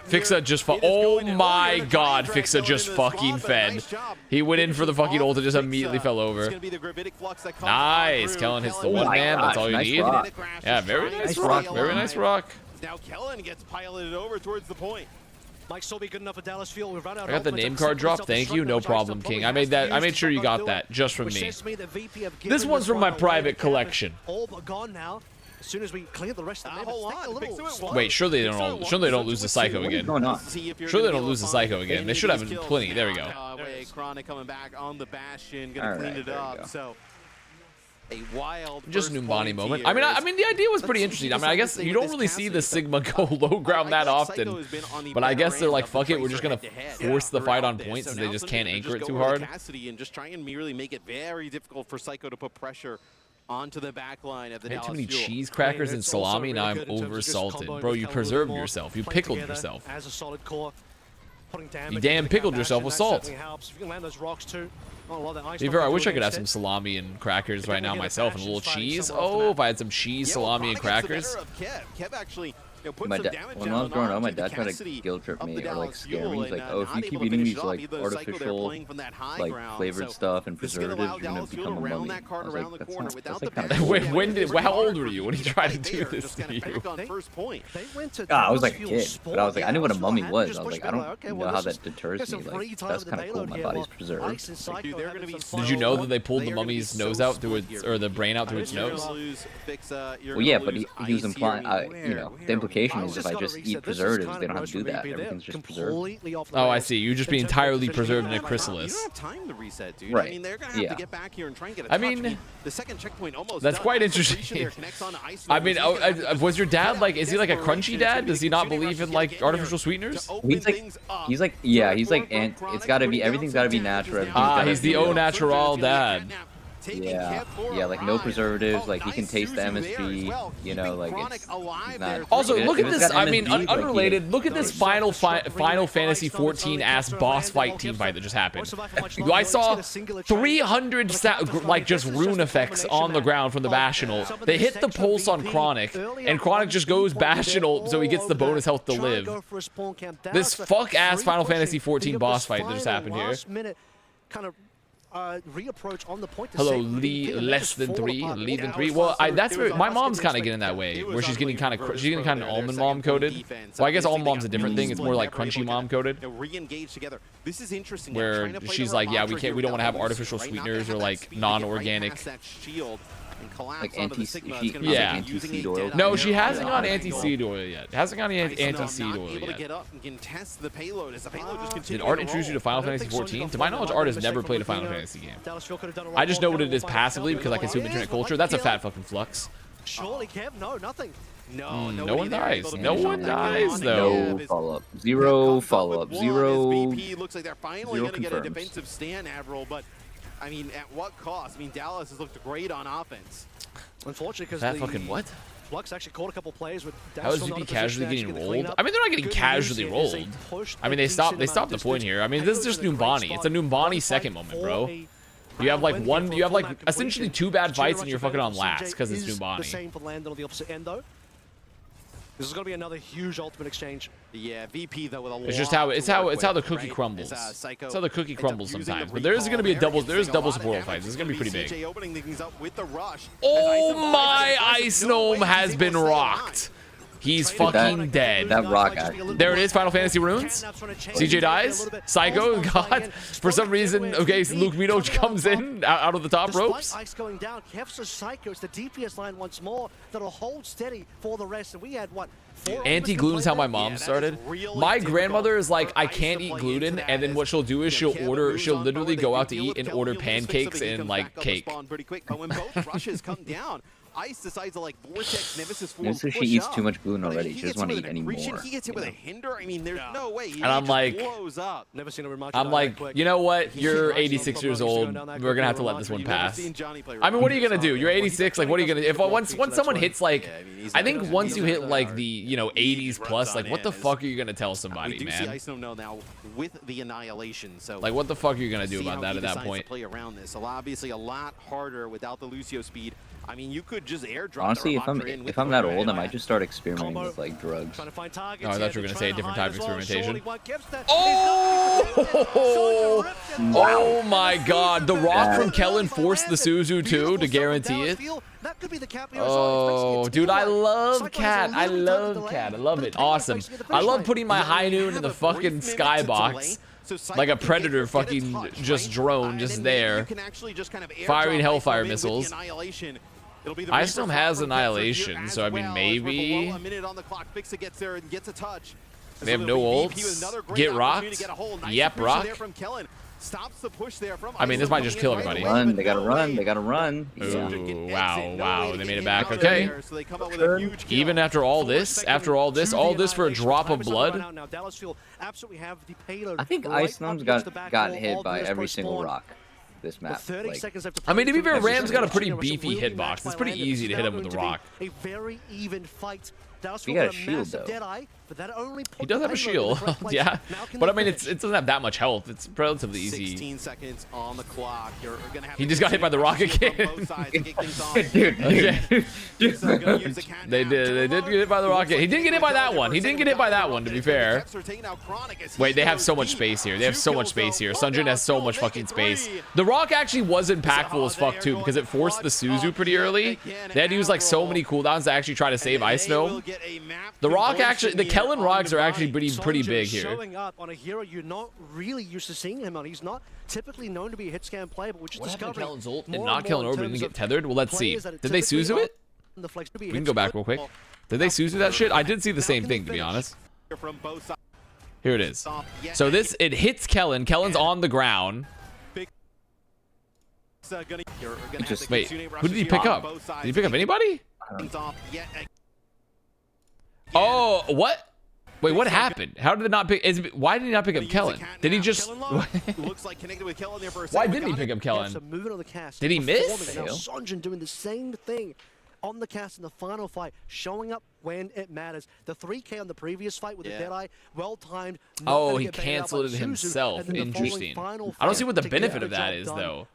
Fixa just oh my god, Fixa just fucking fed. He went in for the fucking ult and just immediately fell over. Nice. Kellen hits the one man. That's all you need. Yeah, very nice rock. Very nice rock. Now Kellen gets piloted over towards the point. Might still be good enough for Dallas Field. We've run out. I got the name card drop. Thank you. No problem, King. I made sure you got that just from me. This one's from my private collection. All but gone now. As soon as we clear the rest of the map, wait, sure they don't lose the Psycho again. Sure they don't lose the Psycho again. They should have plenty. There we go. Chronic coming back on the Bastion, gonna clean it up. So. A wild just an Umbani moment. I mean, the idea was pretty interesting. I mean, I guess you don't really see the Sigma go low ground that often, but I guess they're like, fuck it, we're just gonna force the fight on points since they just can't anchor it too hard. And just try and merely make it very difficult for Psycho to put pressure onto the back line of the Dallas Fuel. I had too many cheese crackers and salami. Now I'm oversalted, bro. You preserved yourself. You pickled yourself. As a solid core, you damn pickled yourself with salt. I wish I could have some salami and crackers right now myself, and a little cheese. Oh, if I had some cheese, salami, and crackers. Kev actually when I was growing up, my dad tried to guilt trip me or like scare me. He's like, oh, if you keep eating these like artificial, like flavored stuff and preservatives, you're gonna become a mummy. I was like, that's like kind of Wait, how old were you when he tried to do this to you? I was like a kid, but I was like, I knew what a mummy was. I was like, I don't know how that deters me. Like, that's kind of cool. My body's preserved. Did you know that they pulled the mummy's nose out through its, or the brain out through its nose? Well, yeah, but he was implying, you know, the implication is if I just eat preservatives, they don't have to do that. Everything's just preserved. Oh, I see. You just be entirely preserved in a chrysalis. Right. I mean, they're gonna have to get back here and try and get a I mean, the second checkpoint almost that's quite interesting. I mean, was your dad like? Is he like a crunchy dad? Does he not believe in like artificial sweeteners? He's like, yeah, he's like, and it's got to be, everything's got to be natural. He's the au natural dad. Yeah, like no preservatives, like he can taste the MSG, you know, like it's not... Also, look at this, I mean, unrelated, look at this Final Fantasy 14 ass boss fight team fight that just happened. I saw 300 like just rune effects on the ground from the Bastional. They hit the pulse on Chronic, and Chronic just goes Bastional so he gets the bonus health to live. This fuck ass Final Fantasy 14 boss fight that just happened here. Reapproach on the point. Hello, Lee, less than 3, Lee than 3. Well, that's where my mom's kind of getting that way, where she's getting kind of almond mom coded. Well, I guess almond mom's a different thing. It's more like crunchy mom coded. Where she's like, yeah, we don't want to have artificial sweeteners or like non-organic. Like anti-seed oil. No, she hasn't got anti-seed oil yet. Hasn't got anti-seed oil yet. Did Art introduce you to Final Fantasy 14? To my knowledge, Art has never played a Final Fantasy game. I just know what it is passively because I consume internet culture. That's a fat fucking flux. Surely, Kev, no, nothing. No one dies. No one dies, though. No follow-up. Zero follow-up. Zero. Looks like they're finally going to get a defensive stand, Avril, but I mean, at what cost? I mean, Dallas has looked great on offense. Unfortunately, because that fucking what? Flux actually caught a couple plays with. How is VP casually getting rolled? I mean, they're not getting casually rolled. I mean, they stopped the point here. I mean, this is just Numbani. It's a Numbani second moment, bro. You have like essentially 2 bad fights and you're fucking on last because it's Numbani. The same for Landon on the opposite end, though. This is going to be another huge ultimate exchange. Yeah, VP though with a lot. It's just how the cookie crumbles. It's how the cookie crumbles sometimes. But there is going to be double support fights. This is going to be pretty big. Oh my Ice Gnome has been rocked. He's fucking dead. That rock actually. There it is, Final Fantasy runes. CJ dies. Psycho, God. For some reason, okay, so Luke Mito comes in out of the top ropes. Ice going down, Kev's a Psycho. It's the DPS line once more that'll hold steady for the rest. And we had what? Anti-gluten is how my mom started. My grandmother is like, I can't eat gluten, and then what she'll do is she'll literally go out to eat and order pancakes and like cake. Ice decides to like vortex Nemesis form. So she eats too much gluten already. She doesn't want to eat any more. He gets hit with a hinder. I mean, there's no way. And I'm like, you know what? You're 86 years old. We're gonna have to let this one pass. I mean, what are you gonna do? You're 86. Like, what are you gonna? If once someone hits like, I think once you hit like the 80s plus, like, what the fuck are you gonna tell somebody, man? Ice Gnome now with the annihilation. So like, what the fuck are you gonna do about that at that point? Play around this. Obviously, a lot harder without the Lucio speed. I mean, you could just airdrop. Honestly, if I'm that old, I might just start experimenting with like drugs. Oh, I thought you were gonna say a different type of experimentation. Oh! Oh my God! The Rock from Kellen forced the Suzu too to guarantee it. Oh, dude, I love Cat. I love Cat. I love it. Awesome. I love putting my high noon in the fucking skybox. Like a predator fucking just drone just there. Firing Hellfire missiles. Ice Gnome has Annihilation, so I mean maybe. They have no ults. Get rocked. Yep, rock. I mean, this might just kill everybody. Run, they gotta run, they gotta run. Ooh, wow, they made it back. Okay. Even after all this, all this for a drop of blood. I think Ice Gnome's got hit by every single rock this map. Like, I mean, to be fair, Ram's got a pretty beefy hitbox. It's pretty easy to hit him with the rock. A very even fight. He got a shield though. He does have a shield, yeah. But I mean, it doesn't have that much health. It's relatively easy. 16 seconds on the clock. You're gonna have he just got hit by the rock again. They did get hit by the rocket. He didn't get hit by that one. He didn't get hit by that one, to be fair. Wait, they have so much space here. They have so much space here. Sunjin has so much fucking space. The rock actually was impactful as fuck too, because it forced the Suzu pretty early. They had to use like so many cooldowns to actually try to save Ice Gnome. The rock actually, the Kellen rocks are actually pretty big here. Showing up on a hero you're not really used to seeing him on. He's not typically known to be a hit scan player, but we're just discovering Kellen's ult and not Kellen Orb didn't get tethered. Well, let's see. Did they Suzu it? We can go back real quick. Did they Suzu that shit? I did see the same thing, to be honest. Here it is. So this, it hits Kellen. Kellen's on the ground. Wait, who did he pick up? Did he pick up anybody? Oh, what? Wait, what happened? How did it not pick? Why did he not pick up Kellen? Did he just? Looks like connected with Kellen there for a Why second. didn't he pick up Kellen? So moving on the cast, Did he miss? Now Sonjin doing the same thing on the cast in the final fight, showing up when it matters. The 3K on the previous fight with the Deadeye, well timed. Oh, he canceled it himself. Interesting. I don't see what the benefit of that is, though.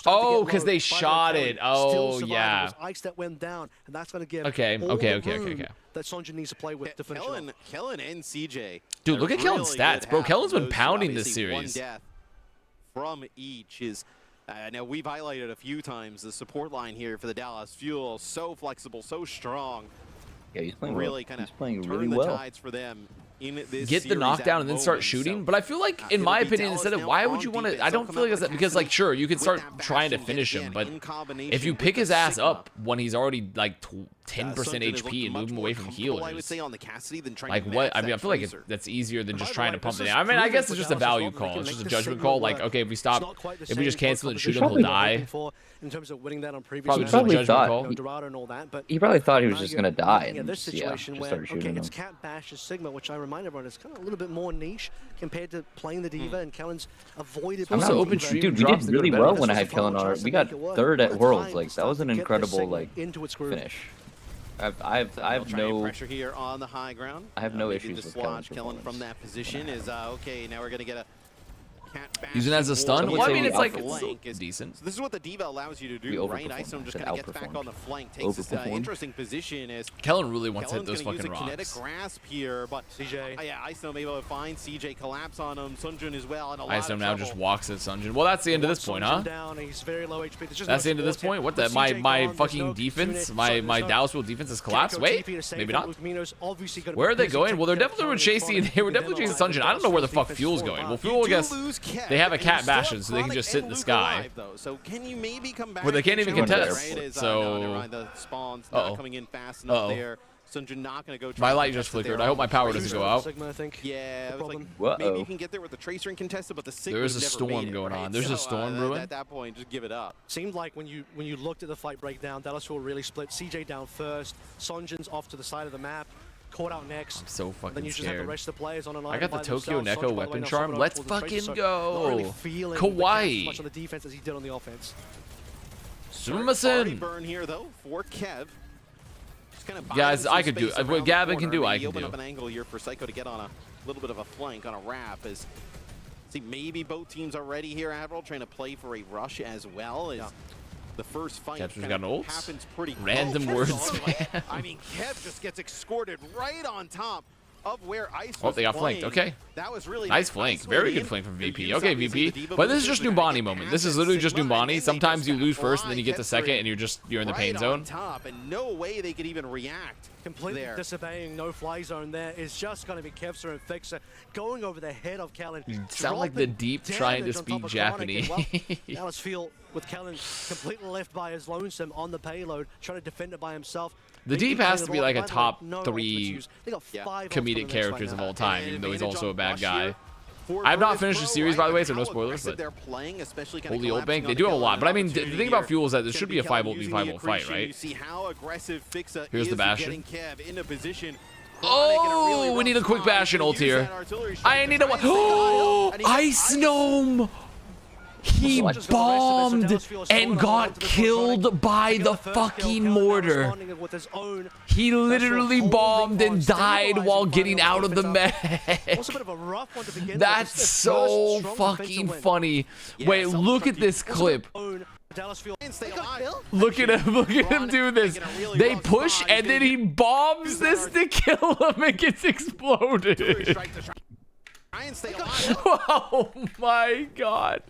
Oh, because they shot it. Oh, yeah. Ice that went down, and that's going to give okay. That Sonjin needs to play with to finish Kellen and CJ. Dude, look at Kellen's stats, bro. Kellen's been pounding this series. One death from each is. Now, we've highlighted a few times the support line here for the Dallas Fuel. So flexible, so strong. Yeah, he's playing really kind of turn the tides for them in this get the knockdown and then start shooting. But I feel like, in my opinion, instead of why would you want to? I don't feel like it's that, because, like, sure, you can start trying to finish him, but if you pick his ass up when he's already like 10% HP and move him away from healers, like what? I mean, I feel like that's easier than just trying to pump it in. I mean, I guess it's just a value call. It's just a judgment call. Like, okay, if we stop, if we just cancel and shoot him, he'll die. In terms of winning that on previous Probably just a judgment call. He probably thought he was just gonna die. In this situation just where started shooting him. it's Cat Bash's Sigma, which I remind everyone is kind of a little bit more niche compared to playing the Diva, and Kellen's avoided. Also, open stream dude, we did really well when I had Kellen on our. We got third at Worlds. Like, that was an incredible finish. I have no pressure here on the high ground. I have no issues with Kellen from that position is okay. Now we're gonna get a using it as a stun. Well, I mean, it's like it's decent. So this is what the Diva allows you to do, right? Isom just kind of gets back on the flank, takes this interesting position. As Kellen really wants to hit those fucking rocks. Kinetic grasp here, but CJ. Yeah, Isom able to find CJ collapse on him. Sunjun as well, and Isom now just walks at Sunjun. Well, that's the end of this point, huh? He's very low HP. That's the end of this point. What the? My fucking defense, my Dallas Fuel defense has collapsed. Wait, maybe not. Where are they going? Well, they're definitely chasing. They were definitely chasing Sunjun. I don't know where the fuck Fuel's going. Well, Fuel, I guess they have a Cat Bastion, so they can just sit in the sky. So can you maybe come back? Well, they can't even contest. So, my light just flickered. I hope my power doesn't go out. Yeah, maybe you can get there with the Tracer and contested, but the Sigma. There is a storm going on. There's a storm brewing. At that point, just give it up. Seemed like when you looked at the fight breakdown, Dallas Fuel really split. CJ down first. Sonjin's off to the side of the map. Caught out next. I'm so fucking then you just scared. have the rest of the players on an I got the Tokyo themselves. Neko weapon charm. Let's fucking go. Not really feeling Kawaii. as much on the defense as he did on the offense. Sumasen. Burn here though for Kev. Guys, I could do it. What Gavin can do, I can do. Open up an angle here for Psycho to get on a little bit of a flank on a wrap. As see, maybe both teams are ready here. Admiral trying to play for a rush as well. As the first fight happens pretty random words. I mean, Kev just gets escorted right on top of where Ice was. Oh, they got flanked. Okay. That was really nice flank. Very good flank from VP. Okay, VP. But this is just Numbani moment. This is literally just Numbani. Sometimes you lose first and then you get to second and you're in the pain zone. Top, and no way they could even react. Completely disobeying, no fly zone there is just going to be Kevster and Fixer going over the head of Kellen. Sound like the Deep trying to speak Japanese. Dallas Fuel with Kellen completely left by his lonesome on the payload, trying to defend it by himself. The Deep has to be like a top 3 comedic characters of all time, even though he's also a bad guy. I have not finished the series, by the way, so no spoilers, but holy old bank, they do have a lot. But I mean, the thing about Fuel is that this should be a 5v5 fight, right? Here's the Bastion. Oh, we need a quick Bastion ult here. I need a one. Oh, Ice Gnome! He bombed and got killed by the fucking mortar. He literally bombed and died while getting out of the mech. That's so fucking funny. Wait, look at this clip. Look at him do this. They push and then he bombs this to kill him and gets exploded. Oh my god.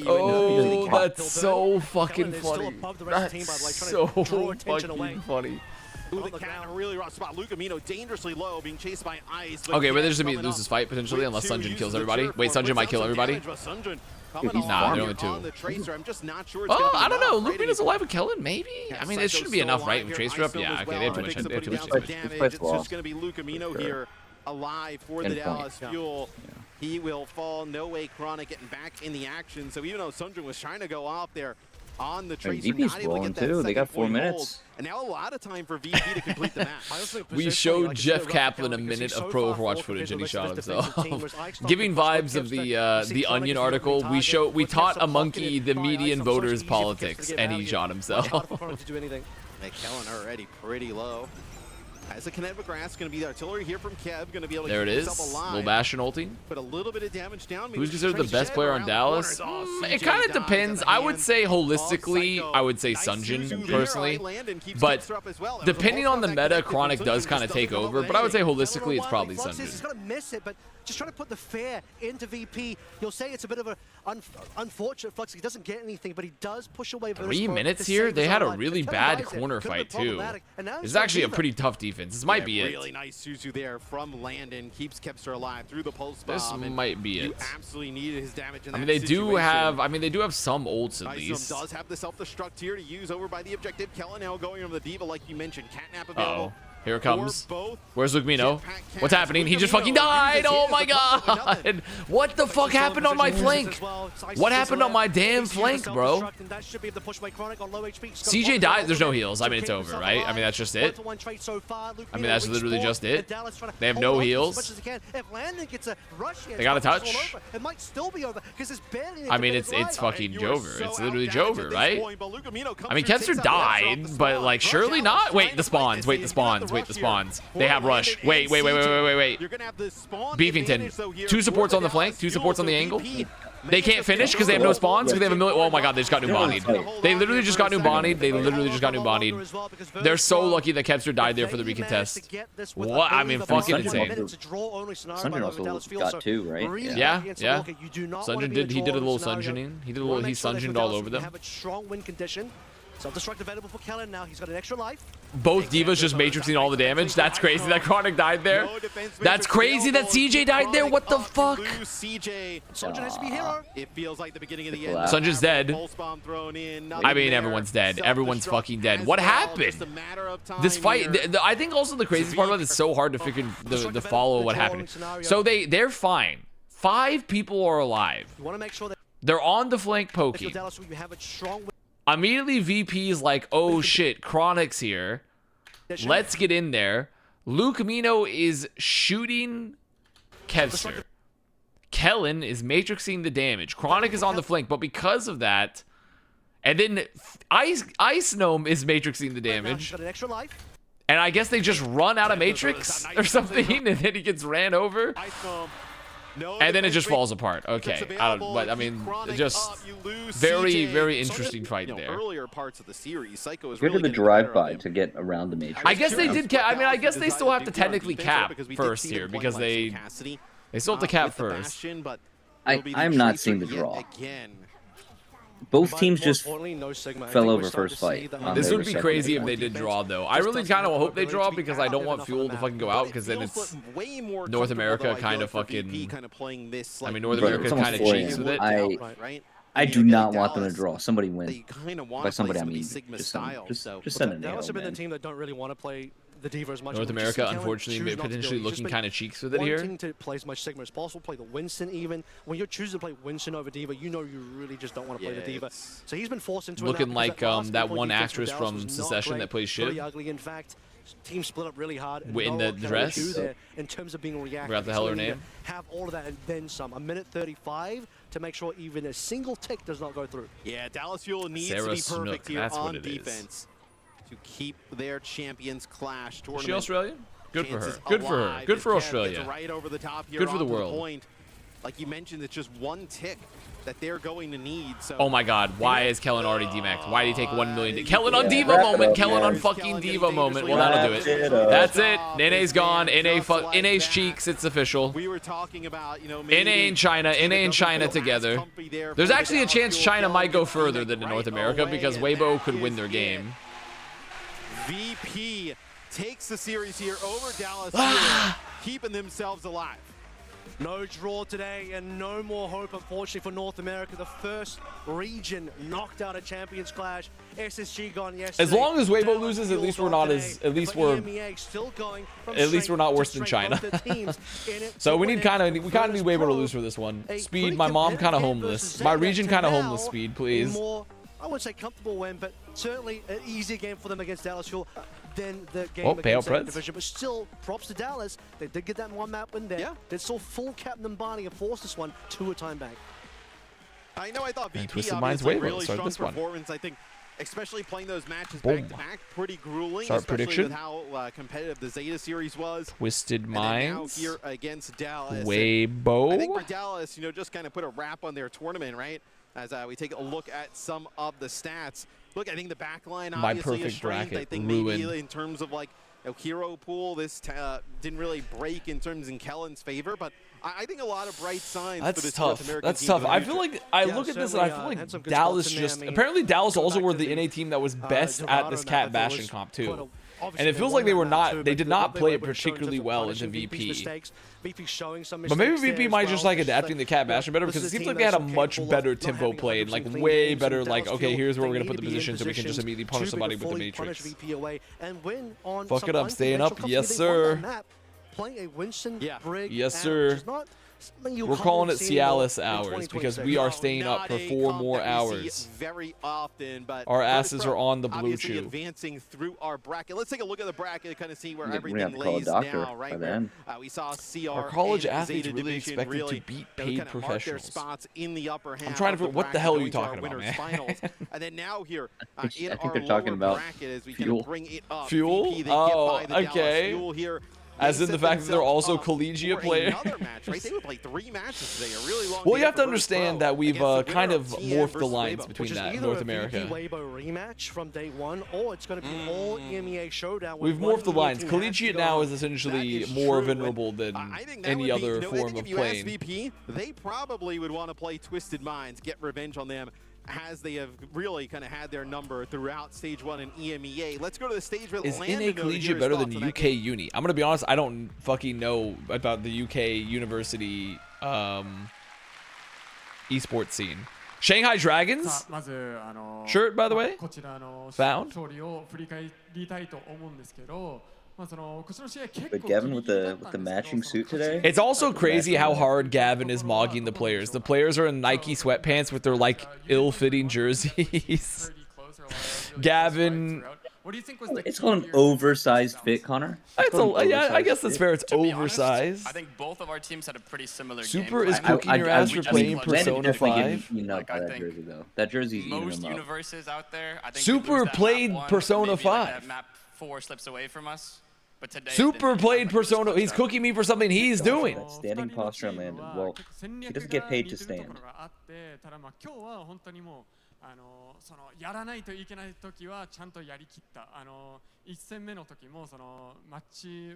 Oh, that's so fucking funny. That's so fucking funny. Really rough spot. Lukamino dangerously low, being chased by Ice. Okay, but they're just gonna lose this fight potentially unless Sunjun kills everybody. Wait, Sunjun might kill everybody. Nah, they're only 2. Oh, I don't know. Lukamino's alive with Kellen, maybe? I mean, it should be enough, right? With Tracer up? Yeah, okay, they have too much. They have too much. It's just gonna be Lukamino here. Alive for the Dallas Fuel. He will fall. No way Chronic getting back in the action. So even though Sunjun was trying to go off there, on the tracer. VP's rolling too. They got 4 minutes. And now a lot of time for VP to complete the match. We showed Jeff Kaplan a minute of pro Overwatch footage and he shot himself. Giving vibes of the Onion article, we taught a monkey the median voters politics and he shot himself. Kellen already pretty low. As a Kinetic McGrath going to be the artillery here from Kev, going to be able to there keep it himself is. alive. Little Bastion ulting. Put a little bit of damage down. Who's considered the best player on Dallas? It kind of depends. I would say holistically, I would say Sunjin personally. But depending on the meta, Chronic does kind of take over. But I would say holistically, it's probably Sunjin. He's going to miss it, but just trying to put the fear into VP. You'll say it's a bit of an unfortunate flux. He doesn't get anything, but he does push away. 3 minutes here? They had a really bad corner fight, too. It's actually a pretty tough defense. This might be it. Really nice Suzu there from Landon. Keeps Kepster alive through the pulse bomb. This might be it. You absolutely needed his damage in that I mean, they do have some ults at least. does have the self-destruct here to use over by the objective. Kellen now going over the Diva, like you mentioned. Catnap available. Here it comes. Where's Lukemino? What's happening? He just fucking died! Oh my god! What the fuck happened on my flank? What happened on my damn flank, bro? CJ died. There's no heals. I mean, it's over, right? I mean, that's just it. I mean, that's literally just it. They have no heals. They got a touch. I mean, it's fucking Jover. It's literally Jover, right? I mean, Kepster died, but like, surely not. Wait, the spawns. Wait, the spawns. Wait, the spawns. They have rush. Wait. Beefington. 2 supports on the flank. 2 supports on the angle. They can't finish because they have no spawns because they have a million. Oh my god, they just got new bodied. They literally just got new bodied. They're so lucky that Kepster died there for the recontest. What? I mean, fucking insane. Sunjin also got 2, right? Yeah. Sunjin did. He did a little Sunjining. He Sunjined all over them. Self-destruct available for Kellen now. He's got an extra life. Both Divas just matrixing all the damage. That's crazy that Chronic died there. That's crazy that CJ died there. What the fuck? Sunjin has to be hero. It feels like the beginning of the end. Sunjin's dead. I mean, everyone's dead. Everyone's fucking dead. What happened? This fight, I think also the craziest part about it is so hard to figure to follow what happened. So they're fine. 5 people are alive. They're on the flank poking. Immediately VP's like, oh shit, Chronic's here. Let's get in there. Lukemino is shooting Kevster. Kellen is matrixing the damage. Chronic is on the flank, but because of that, and then Ice Gnome is matrixing the damage. And I guess they just run out of matrix or something, and then he gets ran over. And then it just falls apart. Okay, but I mean, just very interesting fight there. Earlier parts of the series, Psycho is really good to the drive-by to get around the matrix. I guess they did. I mean, I guess they still have to technically cap first here because they still have to cap first. I'm not seeing the draw. Both teams just fell over first fight. This would be crazy if they did draw, though. I really kind of hope they draw because I don't want Fuel to fucking go out because then it's North America kind of fucking... I mean, North America kind of cheats with it. I do not want them to draw. Somebody win. By somebody, I mean just send a nail, Dallas have been the team that don't really want to play the Diva as much. North America, unfortunately, potentially looking kind of cheeks with it here. Wanting to play as much Sigma as possible, play the Winston even. When you're choosing to play Winston over Diva, you know you really just don't want to play the Diva. So he's been forced into looking like that one actress from Secession that plays shit. Very ugly, in fact. Team split up really hard. In the dress. In terms of being reactive. Forgot the hell her name. Have all of that and then some. A minute 35 to make sure even a single tick does not go through. Yeah, Dallas Fuel needs to be perfect here on defense to keep their champions clash tournament. Is she Australian? Good for her. Good for her. Good for Australia. Right over the top here. Good for the world. Like you mentioned, it's just one tick that they're going to need. So oh my god, why is Kellen already DMAxed? Why did he take 1 million? Kellen on Diva moment. Kellen on fucking Diva moment. Well, that'll do it. That's it. NA's gone. NA's cheeks. It's official. We were talking about, you know, NA and China together. There's actually a chance China might go further than North America because Weibo could win their game. VP takes the series here over Dallas, keeping themselves alive. No draw today and no more hope, unfortunately, for North America. The first region knocked out of Champions Clash. SSG gone yesterday. As long as Weibo loses, at least we're not worse than China. So we kind of need Weibo to lose for this one. Speed, my mom kind of homeless. My region kind of homeless. Speed, please. I wouldn't say comfortable win, but certainly an easier game for them against Dallas Fuel than the game against the division. But still, props to Dallas. They did get that one map win there. Yeah. They still full Captain Barney and forced this one to a time back. I know I thought VP Twisted obviously Mind's really strong performance. I think especially playing those matches back-to-back, pretty grueling, especially with how competitive the Zeta series was. Twisted Minds. Now here against Dallas. Weibo. I think for Dallas, you know, just kind of put a wrap on their tournament, right? As we take a look at some of the stats. Look, I think the backline obviously is strength. I think maybe in terms of like a hero pool, this didn't really break in terms in Kellen's favor, but I think a lot of bright signs for this North American team. That's tough. I feel like I look at this and I feel like Dallas just apparently Dallas also were the NA team that was best at this cat bashing comp too. And it feels like they did not play it particularly well into VP. But maybe VP might just like adapting the cat bashing better because it seems like they had a much better tempo play and like way better like, okay, here's where we're going to put the position so we can just immediately punish somebody with the Matrix. Fuck it up, staying up, yes sir. Yes sir. We're calling it Cialis hours because we are staying up for 4 more hours. Very often, but our asses are on the blue chew. Advancing through our bracket. Let's take a look at the bracket to kind of see where everything lays now. Right there, we saw CR. Our college athletes really expected to beat paid professionals. I'm trying to figure what the hell are you talking about, man? And then now here I think they're talking about fuel. Fuel? Oh, okay. As in the fact that they're also collegiate players. Well, you have to understand that we've kind of morphed the lines between that in North America. We've morphed the lines. Collegiate now is essentially more vulnerable than any other form of playing. They probably would want to play Twisted Minds, get revenge on them, as they have really kind of had their number throughout Stage 1 and EMEA. Let's go to the stage with Is NA Collegiate better than UK Uni? I'm going to be honest, I don't fucking know about the UK University esports scene. Shanghai Dragons? Shirt, by the way? Found? But Gavin with the matching suit today. It's also crazy how hard Gavin is mogging the players. The players are in Nike sweatpants with their like ill-fitting jerseys. Gavin. What do you think was it's called an oversized fit, Connor. Yeah, I guess that's fair. It's oversized. I think both of our teams had a pretty similar Super is cooking your ass for playing Persona 5. Like, that jersey though. That jersey's most universes out there. I think Super played Persona 5. That map 4 slips away from us. But today, Super played Persona. He's cooking me for something he's doing. That standing posture on Landon. Well, he doesn't get paid to stand.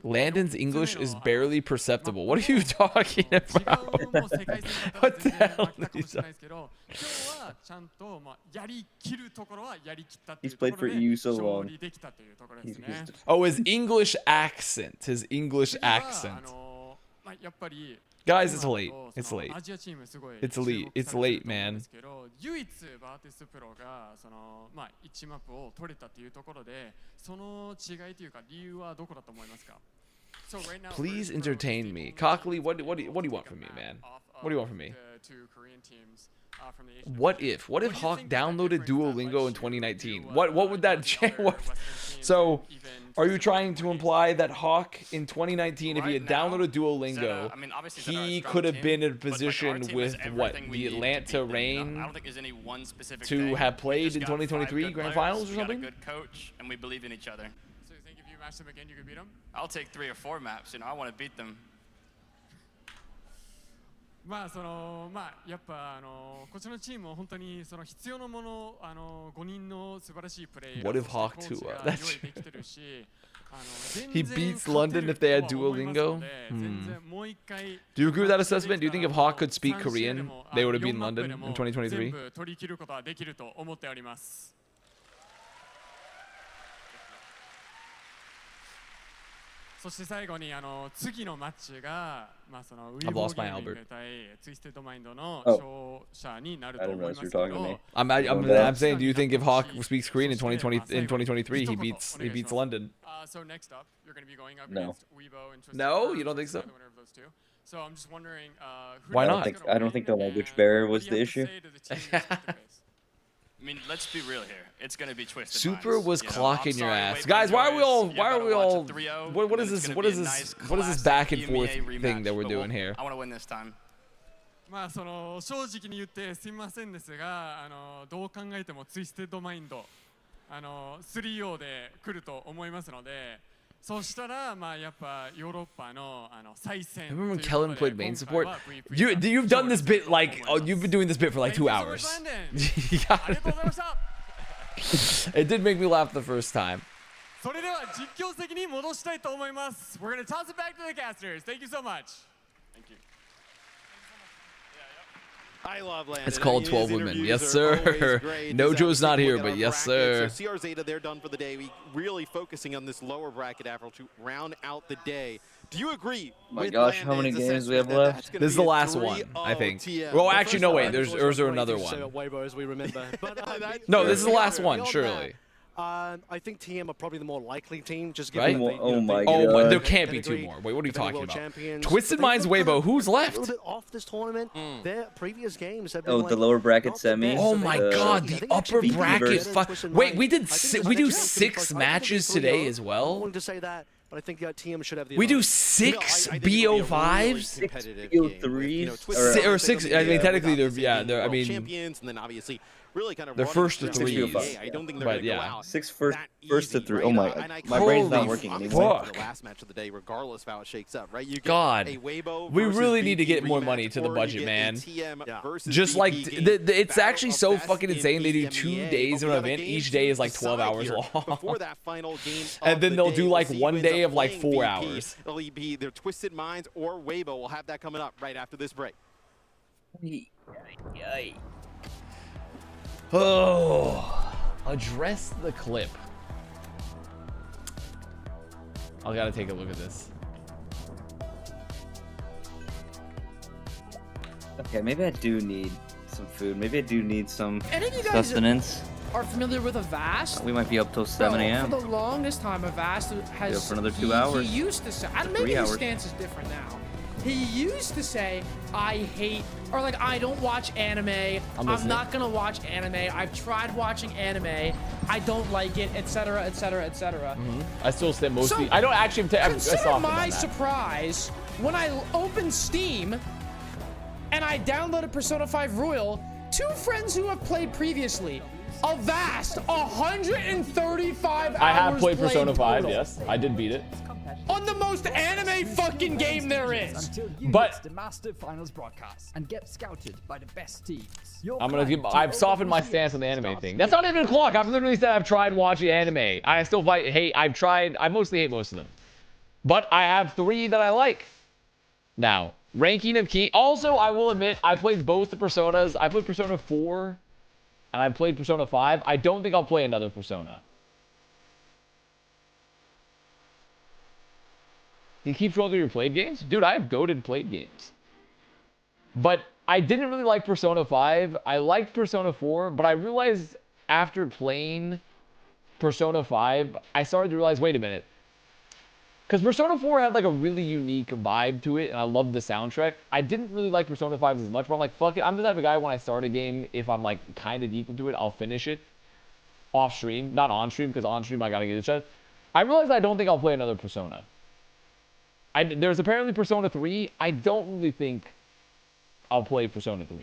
Landon's English is barely perceptible. What are you talking about? What the hell is that? He's played for EU so long. Oh, his English accent. His English accent. Guys, it's late. It's late. It's late. It's late, man. Please entertain me. Cockley, what do you want from me, man? What do you want from me? What if Hawk downloaded Duolingo in 2019? What would that change? So, are you trying to imply that Hawk in 2019, if he had downloaded Duolingo, he could have been in a position with what, the Atlanta Reign to have played in 2023 Grand Finals or something? Good coach, and we believe in each other. So you think if you match them again, you could beat them? I'll take 3 or 4 maps. You know, I want to beat them. What if Hawk 2? He beats London if they had Duolingo? Do you agree with that assessment? Do you think if Hawk could speak Korean, they would have beaten London in 2023? I've lost my Albert. Oh. I don't know if you're talking to me. I'm saying, do you think if Hawk speaks Korean in 2023, he beats London? So next up, you're going to be going up against Weibo and No, you don't think so? So I'm just wondering, why not? I don't think the language barrier was the issue. I mean, let's be real here. It's gonna be Twisted Super Minds. was You know, clocking I'm your sorry, ass, Wade guys. Why are we all? Boys, Why are we watch all? a 3-0, What and is then it's this? gonna What be is a this? nice, What is this classic back and EMEA forth rematch. thing that we're But doing here? I want to win this time. まあその正直に言ってすみませんですが、どう考えてもツイステッドマインド3-0で来ると思いますので、そしたらまあやっぱヨーロッパの再戦。 Remember when Kellen played main support? You've done this bit like you've been doing this bit for like 2 hours. Yeah. It did make me laugh the first time. それでは実況席に戻したいと思います。We're gonna toss it back to the casters. Thank you so much. Thank you. I love Landon. It's called 12 Women. Yes, sir. Nojo's not here, but yes, sir. So CR Zeta, they're done for the day. We really focusing on this lower bracket, Avril, to round out the day. Do you agree? My gosh, how many games we have left? This is the last one, I think. Well, actually, no, wait. There's another one. As we remember. But, No, this is the last one, surely. I think TM are probably the more likely team, just Right? given that they, Oh my Oh, God. there can't be two more. Wait, what are you talking world about? champions. Twisted But Minds they've Weibo, looked who's a left? little bit off this tournament. Their previous games have been Oh, like, the lower bracket not the semi? best, Oh so my they- God, I the think they upper actually beat bracket. Twisted Minds. Wait, we I did think we do it's actually 6 pretty matches close. today as I'm well. willing to say that, but I think TM should have the We do advantage. 6 I think it'll be a really BO5s. competitive BO3s, game with, Twisted or Minds, 6. they're I mean, gonna be, technically, without they're being I world mean, champions, and then obviously really kind of they're running first to through the threes. NBA. I don't think they're But gonna yeah. go out 6 that first to easy, 3. right? Oh my, And I my brain's not Holy working I'm anymore. excited for the last match of the day, regardless of how it shakes up, right? You get God, a Weibo we versus really need to BP get more rematch, money to the or you budget, get a man. TM Yeah. versus Just like BP game. it's Battle actually of so best fucking in insane. They do the 2 NBA, days but of we an have a event. game Each to day is like decide 12 hours here long. Before that final game And of then the they'll day, do we'll like see one who ends day up of like playing 4 BP. hours. It'll be either Twisted Minds or Weibo. We'll have that coming up right after this break. Oh, address the clip. I gotta take a look at this. Okay, maybe I do need some food. Maybe I do need some Any of you guys sustenance. are familiar with Avast? We might be up till 7 a.m. For the longest time, Avast has. Go for another 2 hours. He used to say, maybe 3 his hours. stance is different now. He used to say, I hate, or like, I don't watch anime. I'm not gonna watch anime. I've tried watching anime. I don't like it, etc., etc., etc. I still stay mostly. So, I don't actually. I'm Consider softened on my that. surprise when I opened Steam and I downloaded Persona 5 Royal. 2 friends who have played previously. Avast, 135 hours I have played Persona 5. total. Yes, I did beat it. On the most anime fucking game there is. But the Master Finals broadcast and get scouted by the best teams. I'm gonna give. I've softened my stance on the anime thing. That's not even a clock. I've literally said I've tried watching anime. I still hate. I've tried. I mostly hate most of them, but I have 3 that I like. Now, ranking of key. Also, I will admit I played both the Personas. I played Persona 4, and I played Persona 5. I don't think I'll play another Persona. You keep scrolling through your played games? Dude, I have goated played games. But I didn't really like Persona 5. I liked Persona 4, but I realized after playing Persona 5, I started to realize, wait a minute. Because Persona 4 had like a really unique vibe to it, and I loved the soundtrack. I didn't really like Persona 5 as much, but I'm like, fuck it. I'm the type of guy when I start a game, if I'm like kind of deep into it, I'll finish it off stream. Not on stream, because on stream I gotta get it shut. I realized I don't think I'll play another Persona. There's apparently Persona 3. I don't really think I'll play Persona 3.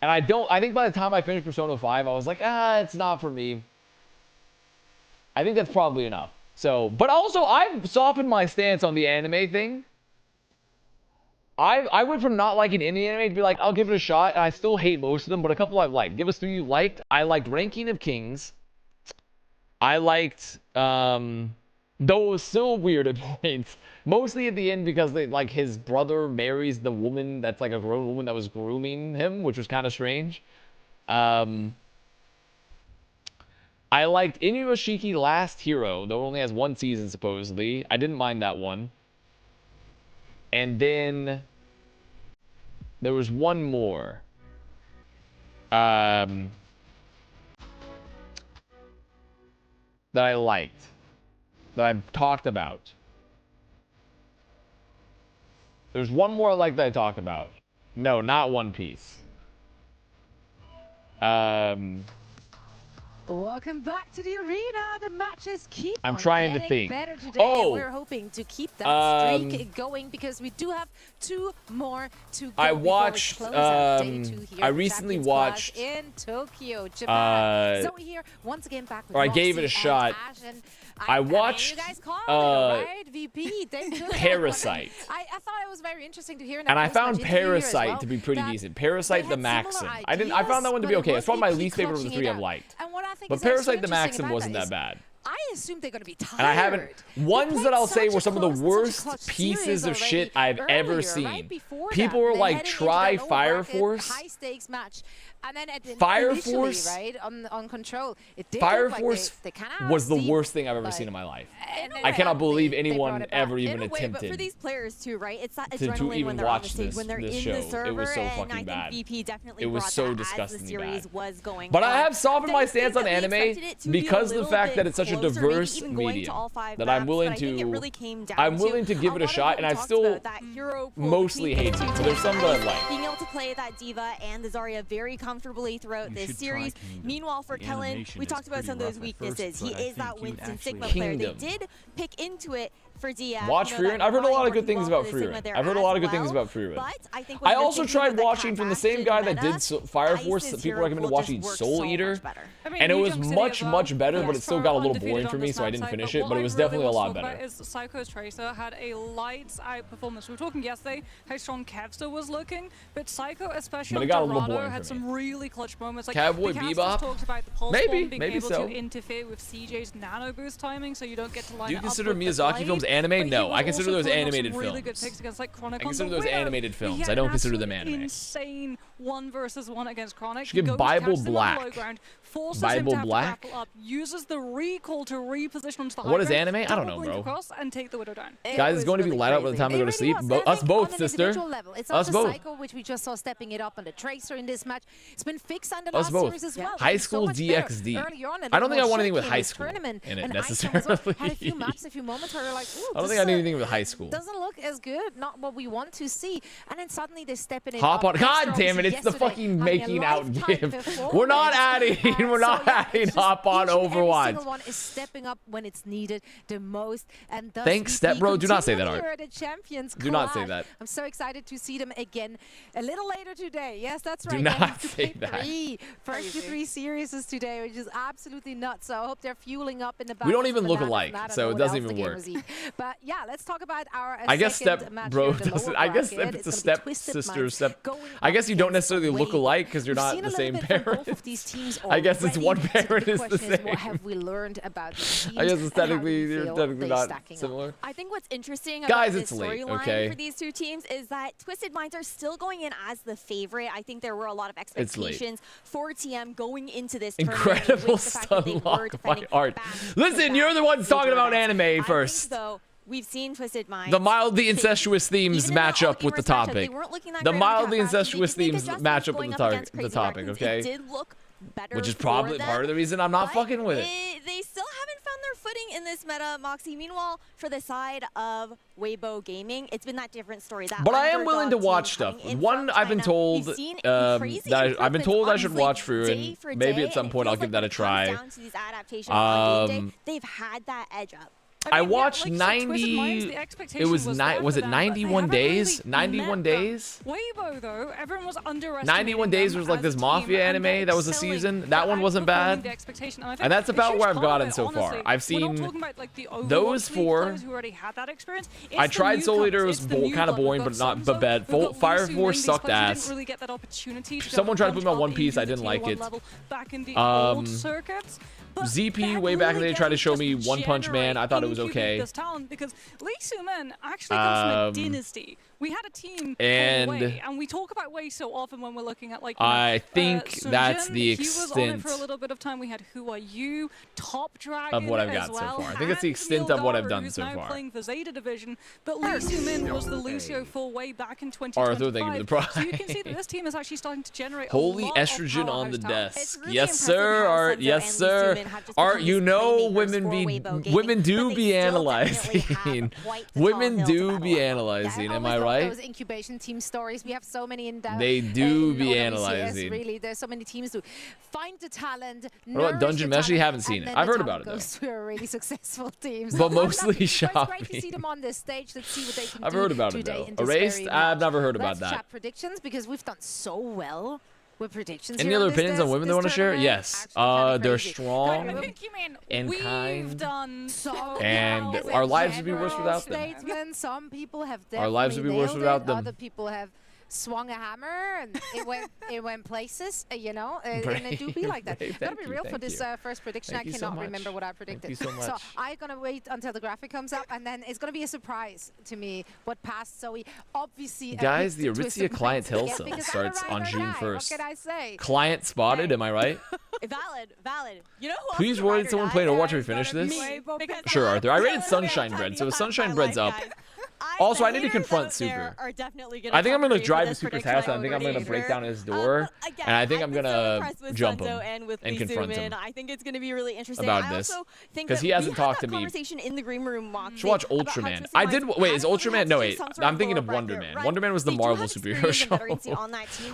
And I think by the time I finished Persona 5, I was like, it's not for me. I think that's probably enough. So, but also I've softened my stance on the anime thing. I went from not liking any anime to be like, I'll give it a shot, and I still hate most of them, but a couple I've liked. Give us 3 you liked. I liked Ranking of Kings. I liked, though it was so weird at points. Mostly at the end because like his brother marries the woman that's like a grown woman that was grooming him, which was kind of strange. I liked Inuyashiki Last Hero, though it only has 1 season supposedly. I didn't mind that one. And then there was one more. That I liked. That I've talked about. There's one more I like that I talked about. No, not One Piece. Welcome back to the arena. The matches keep I'm trying to think. Better today. Oh, we're hoping to keep that streak going because we do have 2 more to go. I watched. I recently watched in Tokyo, Japan. Zoe here once again back with I gave it a shot. I watched you guys called it, right? VP. Parasite. I thought it was very interesting to hear. And I found Parasite to be pretty decent. Parasite the Maxim. I found that one to be okay. It's probably my least favorite of the 3 I've liked. But Parasite the Maxim wasn't that bad. I assume they're going to be tired. And I haven't. Ones that I'll say were some of the worst pieces of shit I've ever seen. People were like, try Fire Force. High stakes match. And then Fire Force, right, on Control. Fire Force was the worst thing I've ever seen in my life. I cannot believe anyone ever even attempted. But for these players too, right? It's that to adrenaline even when they're watch on the stage, when they're in show. the server, It was so and fucking I bad. think VP definitely It was brought so that disgustingly as the series bad. was going But on. I have softened my stance on we anime expected it to be because a of the fact little that it's such a bit closer, diverse maybe even going to medium all 5 that I'm maps, willing but I think it to. really came down I'm willing to give a it a lot of shot, what and we I talked still about, that hero pool mostly between hate the it. two But there's some that I teams. like. Being able to play that Diva and the Zarya very comfortably throughout this series. Meanwhile, for Kellen, we talked about some of those weaknesses. He is that Winston Sigma player. They did pick into it for Dia. Watch Freerun. I've heard a lot of good things about Freerun. I've heard a lot of good things about Freerun. I also tried watching from the same guy that did Fire Force that people recommended watching Soul Eater, and it was much better, but it still got a little boring for me, so I didn't finish it. But it was definitely a lot better. Psycho's Tracer had a lights out performance. We were talking yesterday how strong Kevster was looking, but Psycho, especially on Dorado, had some really clutch moments. Like Cowboy Bebop. Talked about the pulse maybe being able so. to interfere with CJ's nano boost timing, so you don't get to line. Do you consider Miyazaki films anime? No, I consider those animated films. Like I consider those animated films. I don't consider them anime. Insane 1v1 against Chronic. Should give Bible Black. Bible Black uses the recall to reposition onto the high What is ground, anime? I don't know, bro. And take the Widow down. Guys, it's going to be light out by the time I go to sleep. Us both, sister. It's Us both. Psycho, which we just saw stepping it up on the Tracer in this match. It's been fixed on the last series as well. High School DxD. I don't think I want anything with high school in it necessarily. Had a few maps, a few moments where you're like, ooh, I don't think I need anything with high school. Doesn't look as good, not what we want to see. And then suddenly they're stepping it Hop up. on. God damn it, it's the fucking making out give. We're not adding Hop on Overwatch. Every single one is stepping up when it's needed the most. And thanks, Step Bro. Do not say that, Art. Do not say that. I'm so excited to see them again a little later today. Yes, that's right. Do not say that. First to 3 series is today, which is absolutely nuts. So I hope they're fueling up in the back. We don't even look alike, so it doesn't even work. But yeah, let's talk about our I guess Step Bro doesn't. I guess if it's a step sister, I guess you don't necessarily look alike because you're not the same parent. I guess it's one parent is the same. What have we learned about these teams? I guess it's technically not similar. I think what's interesting about this late, storyline for these two teams is that Twisted Minds are still going in as the favorite. I think there were a lot of expectations for TM going into this incredible stun lock by Art. Listen, you're the ones talking about anime first. We've seen Twisted Minds. The mildly incestuous themes match up with the topic. The mildly incestuous themes match up with the topic, okay? It did look better, which is probably part of the reason I'm not fucking with it. They still haven't found their footing in this meta, Moxie. Meanwhile, for the side of Weibo Gaming, it's been that different story. But I am willing to watch stuff. One, I've been told that I've been told I should watch Freerun. Maybe at some point I'll give that a try. They've had that edge up. I watched 90. It was was it 91 days? 91 days. Weibo though, everyone was underestimating. 91 days was like this mafia anime that was a season. That one wasn't bad. And that's about where I've gotten so far. I've seen those 4. I tried Soul Eater. It was kind of boring, but not bad. Fire Force sucked ass. Someone tried to put me on One Piece. I didn't like it. ZP way back in the day tried to show me One Punch Man. I thought it was okay. Because Lee Soo-min actually comes from a dynasty. We had a team and Wei, and we talk about Wei so often when we're looking at like. I think that's the extent. He was on it for a little bit of time. We had Who Are You, Top Dragon of what I've got so far. I think that's the extent of what I've done so far. Playing for Zeta Division, but Lee Soo-min was the Lucio for Wei back in 2025. Arthur, thank you for the prize. So you can see that this team is actually starting to generate. Holy estrogen on the desk. Really yes, sir, Art. Yes, sir. Art, you know women do be analyzing. Women do be analyzing. Am I right? right? Those incubation team stories. We have so many in that. They do be OWCS, analyzing. Really, there's so many teams to find the talent. What about Dungeon Mesh? You haven't seen it. I've heard about it, though. Goes to a really successful teams. But mostly It's great shopping. to see them on this stage. Let's see what they can do. I've heard about it, though. Erased? I've never heard about that. Let's chat predictions because we've done so well with predictions. Any other opinions on women they want to share? Yes. They're strong and kind. Done so and our lives would be worse without them. Some people have Our lives would be worse without them. Other people have swung a hammer and it went places, you know, and it do be like that. Gotta be real for this first prediction. I cannot remember what I predicted. Thank you so much. So I'm gonna wait until the graphic comes up, and then it's gonna be a surprise to me what passed Zoe. Obviously, guys, the Aritzia clientele sale starts on June 1st. What can I say? Client spotted, am I right? Valid. You know who Please rate someone playing Overwatch when we finish this. Sure, Arthur. I rated Sunshine Bread, so if Sunshine Bread's up. Also, I need to confront Super. I think I'm going to drive to Super's house, and I think I'm going to break down his door, and I think I'm going to jump him and confront him. I think it's going to be really interesting about this, because he hasn't talked to me. Conversation in the green room. Should watch Ultraman. I did. Wait, is Ultraman? No, wait. I'm thinking of Wonder Man. Wonder Man was the Marvel superhero show,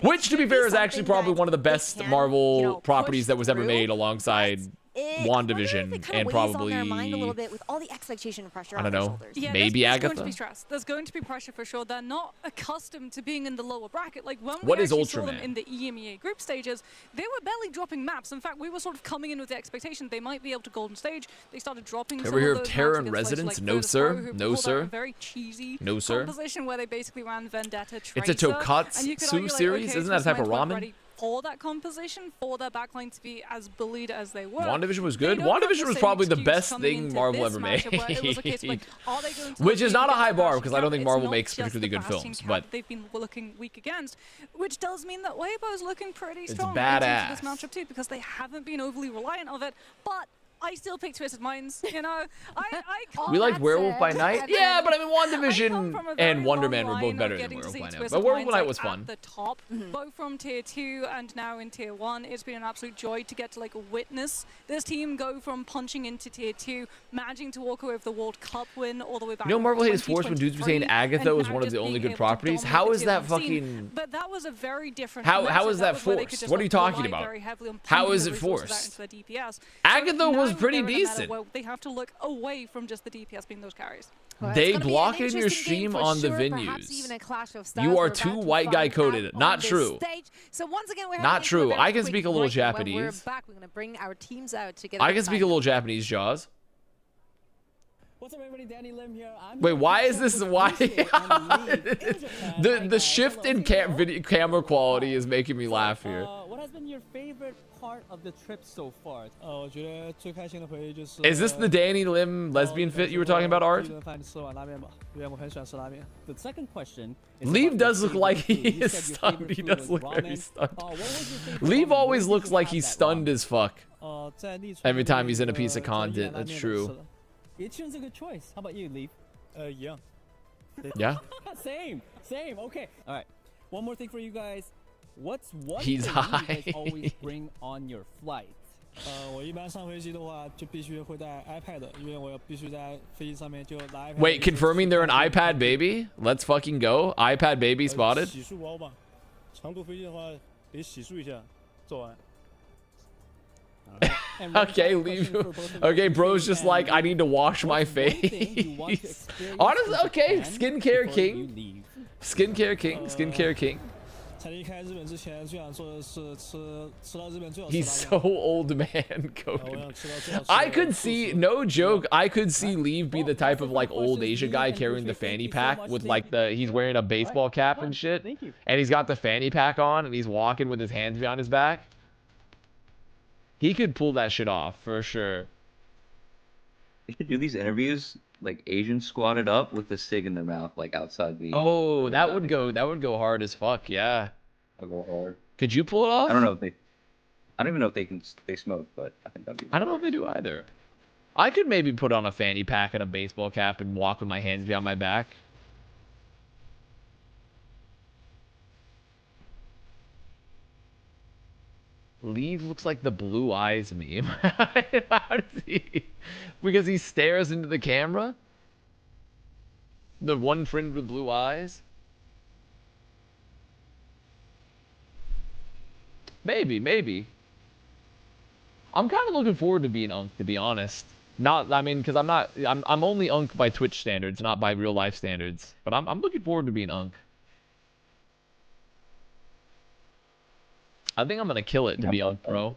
which, to be fair, is actually probably one of the best Marvel properties that was ever made, alongside WandaVision and probably a little bit with all the expectation and pressure. I don't know. Yeah, maybe there's Agatha. Going to be stress. There's going to be pressure for sure. They're not accustomed to being in the lower bracket. Like when we actually saw them in the EMEA group stages, they were barely dropping maps. In fact, we were sort of coming in with the expectation they might be able to golden stage. They started dropping. Ever hear of Terror and Residence? No, sir. No, sir. Very cheesy. No, sir. Composition where they basically ran Vendetta. It's a Tokatsu series. Isn't that a type of ramen? For that composition, for their backline to be as bullied as they were. WandaVision was good. WandaVision was probably the best thing Marvel ever made. Which is not a high bar, because I don't think Marvel makes particularly good films. But they've been looking weak against, which does mean that Weibo is looking pretty strong. It's badass. This matchup too, because they haven't been overly reliant of it. But I still pick Twisted Minds, you know. We liked Werewolf by Night. Yeah, but I mean, WandaVision and Wonder Man were both better than Werewolf by Night. But Werewolf by Night was fun. At the top, both from Tier 2 and now in Tier 1. It's been an absolute joy to get to like witness this team go from punching into Tier 2, managing to walk away with the World Cup win all the way back. You know, Marvel hates force when dudes were saying Agatha was one of the only good properties. How is that fucking? But that was a very different. How is that forced? What are you talking about? How is it forced? Agatha was pretty decent. They have to look away from just the DPS being those carries. Well, they block in your stream on the venues. You are too white guy coded. Not true. So once again, not true. I can speak a little Japanese. We're back. We're gonna bring our teams out together. I can speak a little Japanese, Jaws. What's up, everybody? Danny Lim here. Wait, why is this? Why? the shift in camera quality is making me laugh here. What has been your favorite part of the trip so far? Is this the Danny Lim lesbian fit you were talking about, Art? The second question is Leave does look like he is stunned. He does look very stunned. Leave always looks like he's stunned as fuck. Every time he's in a piece of content. That's true. Ichun's a good choice. How about you, Leaf? Yeah. Same. Okay. All right. One more thing for you guys. What's one He's thing high. you guys always bring on your flight? Wait, confirming they're an iPad baby? Let's fucking go. iPad baby spotted. Okay, leave. Okay, bro's just like, I need to wash my face. Honestly, okay, skincare king. Skincare king. He's so old man coded. I could see, no joke, I could see Leave be the type of like old Asian guy carrying the fanny pack with like he's wearing a baseball cap and shit. And he's got the fanny pack on and he's walking with his hands behind his back. He could pull that shit off for sure. They should do these interviews like Asian squatted up with the cig in their mouth, like outside the. Oh, that would go hard as fuck. Yeah. I'll go hard. Could you pull it off? I don't know if they. I don't even know if they smoke, but I think that'd be. I don't know if they do either. I could maybe put on a fanny pack and a baseball cap and walk with my hands behind my back. Leave looks like the blue eyes meme. How does he? Because he stares into the camera? The one friend with blue eyes? Maybe. I'm kind of looking forward to being Unk, to be honest. I mean, because I'm only Unk by Twitch standards, not by real life standards. But I'm looking forward to being Unk. I think I'm gonna kill it to be Unk, bro.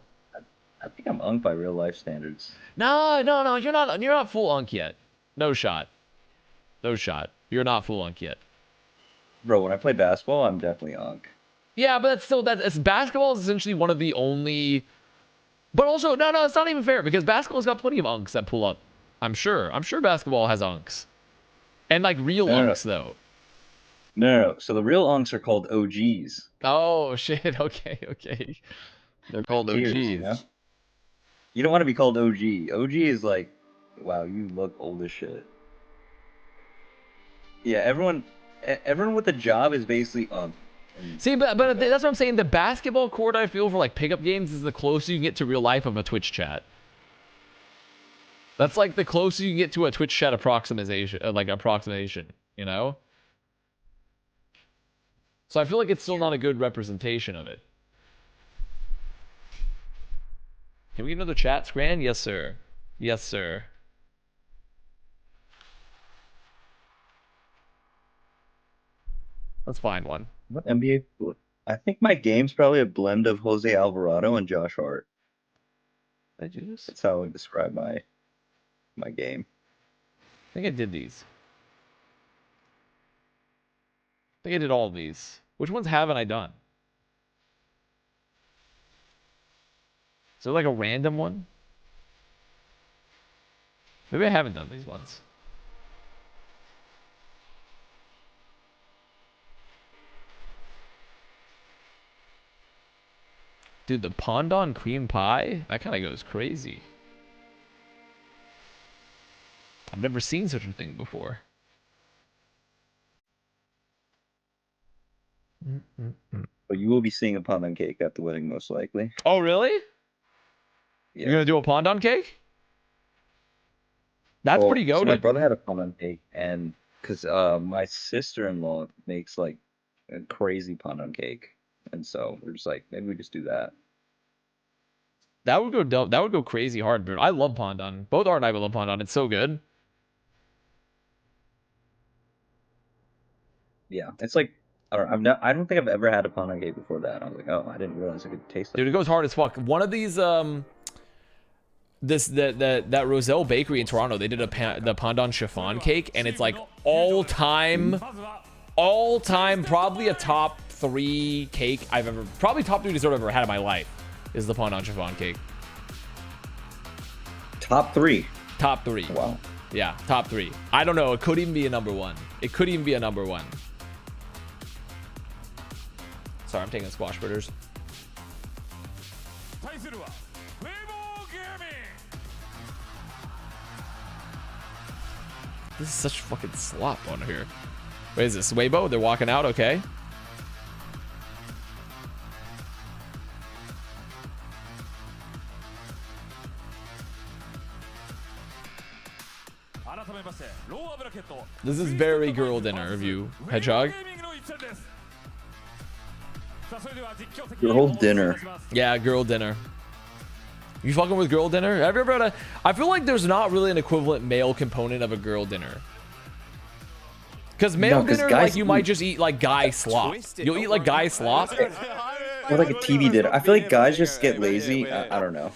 I think I'm Unk by real life standards. No, you're not full Unk yet. No shot. You're not full Unk yet. Bro, when I play basketball, I'm definitely Unk. Yeah, but basketball is essentially one of the only. But also, no, it's not even fair because basketball's got plenty of Unks that pull up. I'm sure basketball has Unks, and like real Unks though. No. So the real Unks are called OGs. Oh shit. Okay. They're called OGs. You know? You don't want to be called OG. OG is like, wow, you look old as shit. Yeah, everyone with a job is basically Unk. See, but that's what I'm saying. The basketball court, I feel, for like pickup games is the closer you get to real life of a Twitch chat. That's like the closer you get to a Twitch chat approximation, you know? So I feel like it's still not a good representation of it. Can we get another chat scran? Yes, sir. Let's find one. What NBA? I think my game's probably a blend of Jose Alvarado and Josh Hart. Did I do this? That's how I would describe my game. I think I did these. I think I did all of these. Which ones haven't I done? Is there like a random one? Maybe I haven't done these ones. Dude, the Pondon cream pie? That kind of goes crazy. I've never seen such a thing before. But you will be seeing a Pondon cake at the wedding, most likely. Oh, really? Yeah. You're gonna do a Pondon cake? That's pretty goated. So my brother had a Pondon cake, and because my sister-in-law makes like a crazy Pondon cake. And so we're just like, maybe we just do that. That would go dope. That would go crazy hard, bro. I love Pondon. Both Art and I love Pondon. It's so good. Yeah, it's like I don't think I've ever had a Pondon cake before that. I was like, oh, I didn't realize I could taste it. Dude, it goes hard as fuck. One of these that Roselle Bakery in Toronto, they did the Pondon chiffon cake, and it's like all time, probably a top 3 cake I've ever, probably top 3 dessert I've ever had in my life is the Pondon chiffon cake. Top 3. Wow. Yeah, top 3. I don't know. It could even be a number 1. Sorry, I'm taking squash bitters. This is such fucking slop on here. Wait, is this Weibo? They're walking out, okay. This is very girl dinner review, Hedgehog. Girl dinner. Yeah, girl dinner. You fucking with girl dinner? Have you ever had a... I feel like there's not really an equivalent male component of a girl dinner. Because male dinner, like, you might just eat, like, guy slop. You'll eat, like, guy slop. Or like a TV dinner. I feel like guys just get lazy. I don't know.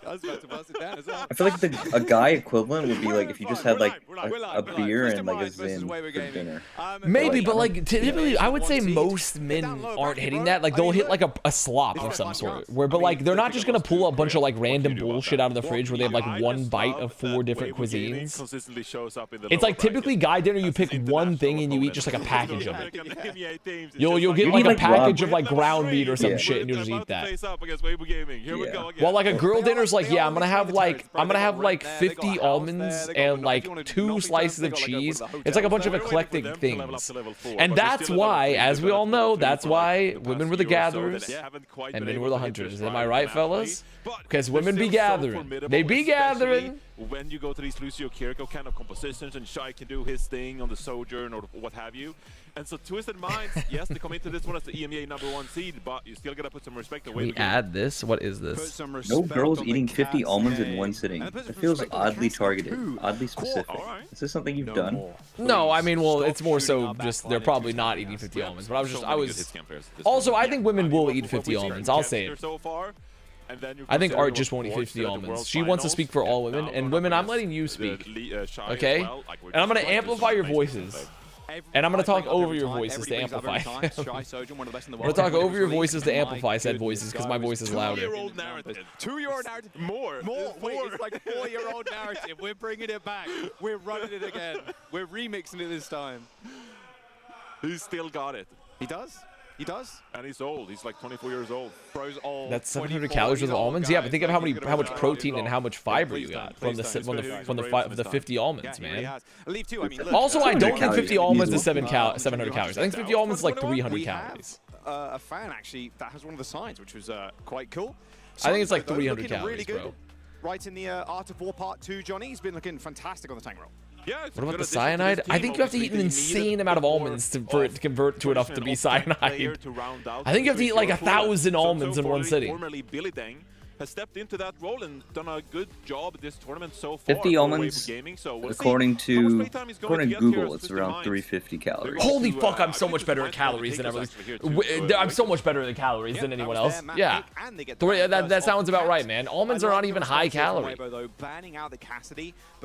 I was about to bust it down as well. I feel like a guy equivalent would be like if you just had like a beer and like a Zin for dinner. Maybe, but like typically, I would say most men aren't hitting that. Like they'll hit like a slop of some sort. But like they're not just gonna pull a bunch of like random bullshit out of the fridge where they have like one bite of 4 different cuisines. It's like typically guy dinner, you pick one thing and you eat just like a package of it. You'll get like a package of like ground meat or some shit and you'll just eat that. Well, like a girl dinner's like, yeah, I'm gonna have like 50 almonds and like 2 slices of cheese. It's like a bunch of eclectic things. And that's why, as we all know, that's why women were the gatherers and men were the hunters. Am I right, fellas? Because women be gathering. They be gathering. when you go to these Lucio Kiriko kind of compositions and Shai can do his thing on the Sojourn or what have you. And so Twisted Minds, yes, they come into this one as the EMEA #1 seed, but you still gotta put some respect away. Can we add this? What is this? No girls eating 50 almonds in one sitting. It feels oddly targeted, oddly specific. Is this something you've done? No, I mean, well, it's more so just they're probably not eating 50 almonds. But I was. Also, I think women will eat 50 almonds. I'll say it. I think Art just won't eat 50 almonds. She wants to speak for all women, and women, I'm letting you speak. Okay? And I'm gonna amplify your voices. And I'm going to talk over your voices to amplify. I'm going to talk over your voices to amplify said voices because my voice is louder. 2-year-old narrative. 2-year-old narrative. More. It's like 4-year-old narrative. We're bringing it back. We're running it again. We're remixing it this time. He's still got it. He does. He does. And he's old. He's like 24 years old. Bro's old. That's 700 calories with almonds. Yeah, but think of how much protein and how much fiber you got from the 50 almonds, man. Also, I don't think 50 almonds is 700 calories. I think 50 almonds is like 300 calories. A fan actually that has one of the signs, which was quite cool. I think it's like 300 calories, bro. Right in the Art of War Part 2, Johnny. He's been looking fantastic on the tank roll. Yeah, what about the cyanide? I think you have to eat an insane amount of almonds for it to convert to enough to be cyanide. I think you have to eat like 1,000 almonds in one sitting. Has stepped into that role and done a good job this tournament so far. 50 almonds, according to Google, it's around 350 calories. Holy fuck, I'm so much better at calories than everything. I'm so much better at calories than anyone else. Yeah, that sounds about right, man. Almonds are not even high calorie.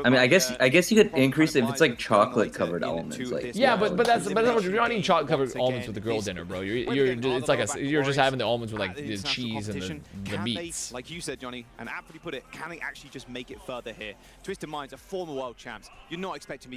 I mean, I guess you could increase it if it's like chocolate covered almonds. Like, yeah, but that's you're not eating chocolate covered almonds with the girl dinner, bro. You're just having the almonds with like the cheese and the meats. Like you said, Johnny, and aptly put it, can they actually just make it further here? Twisted Minds are former world champs. You're not expecting me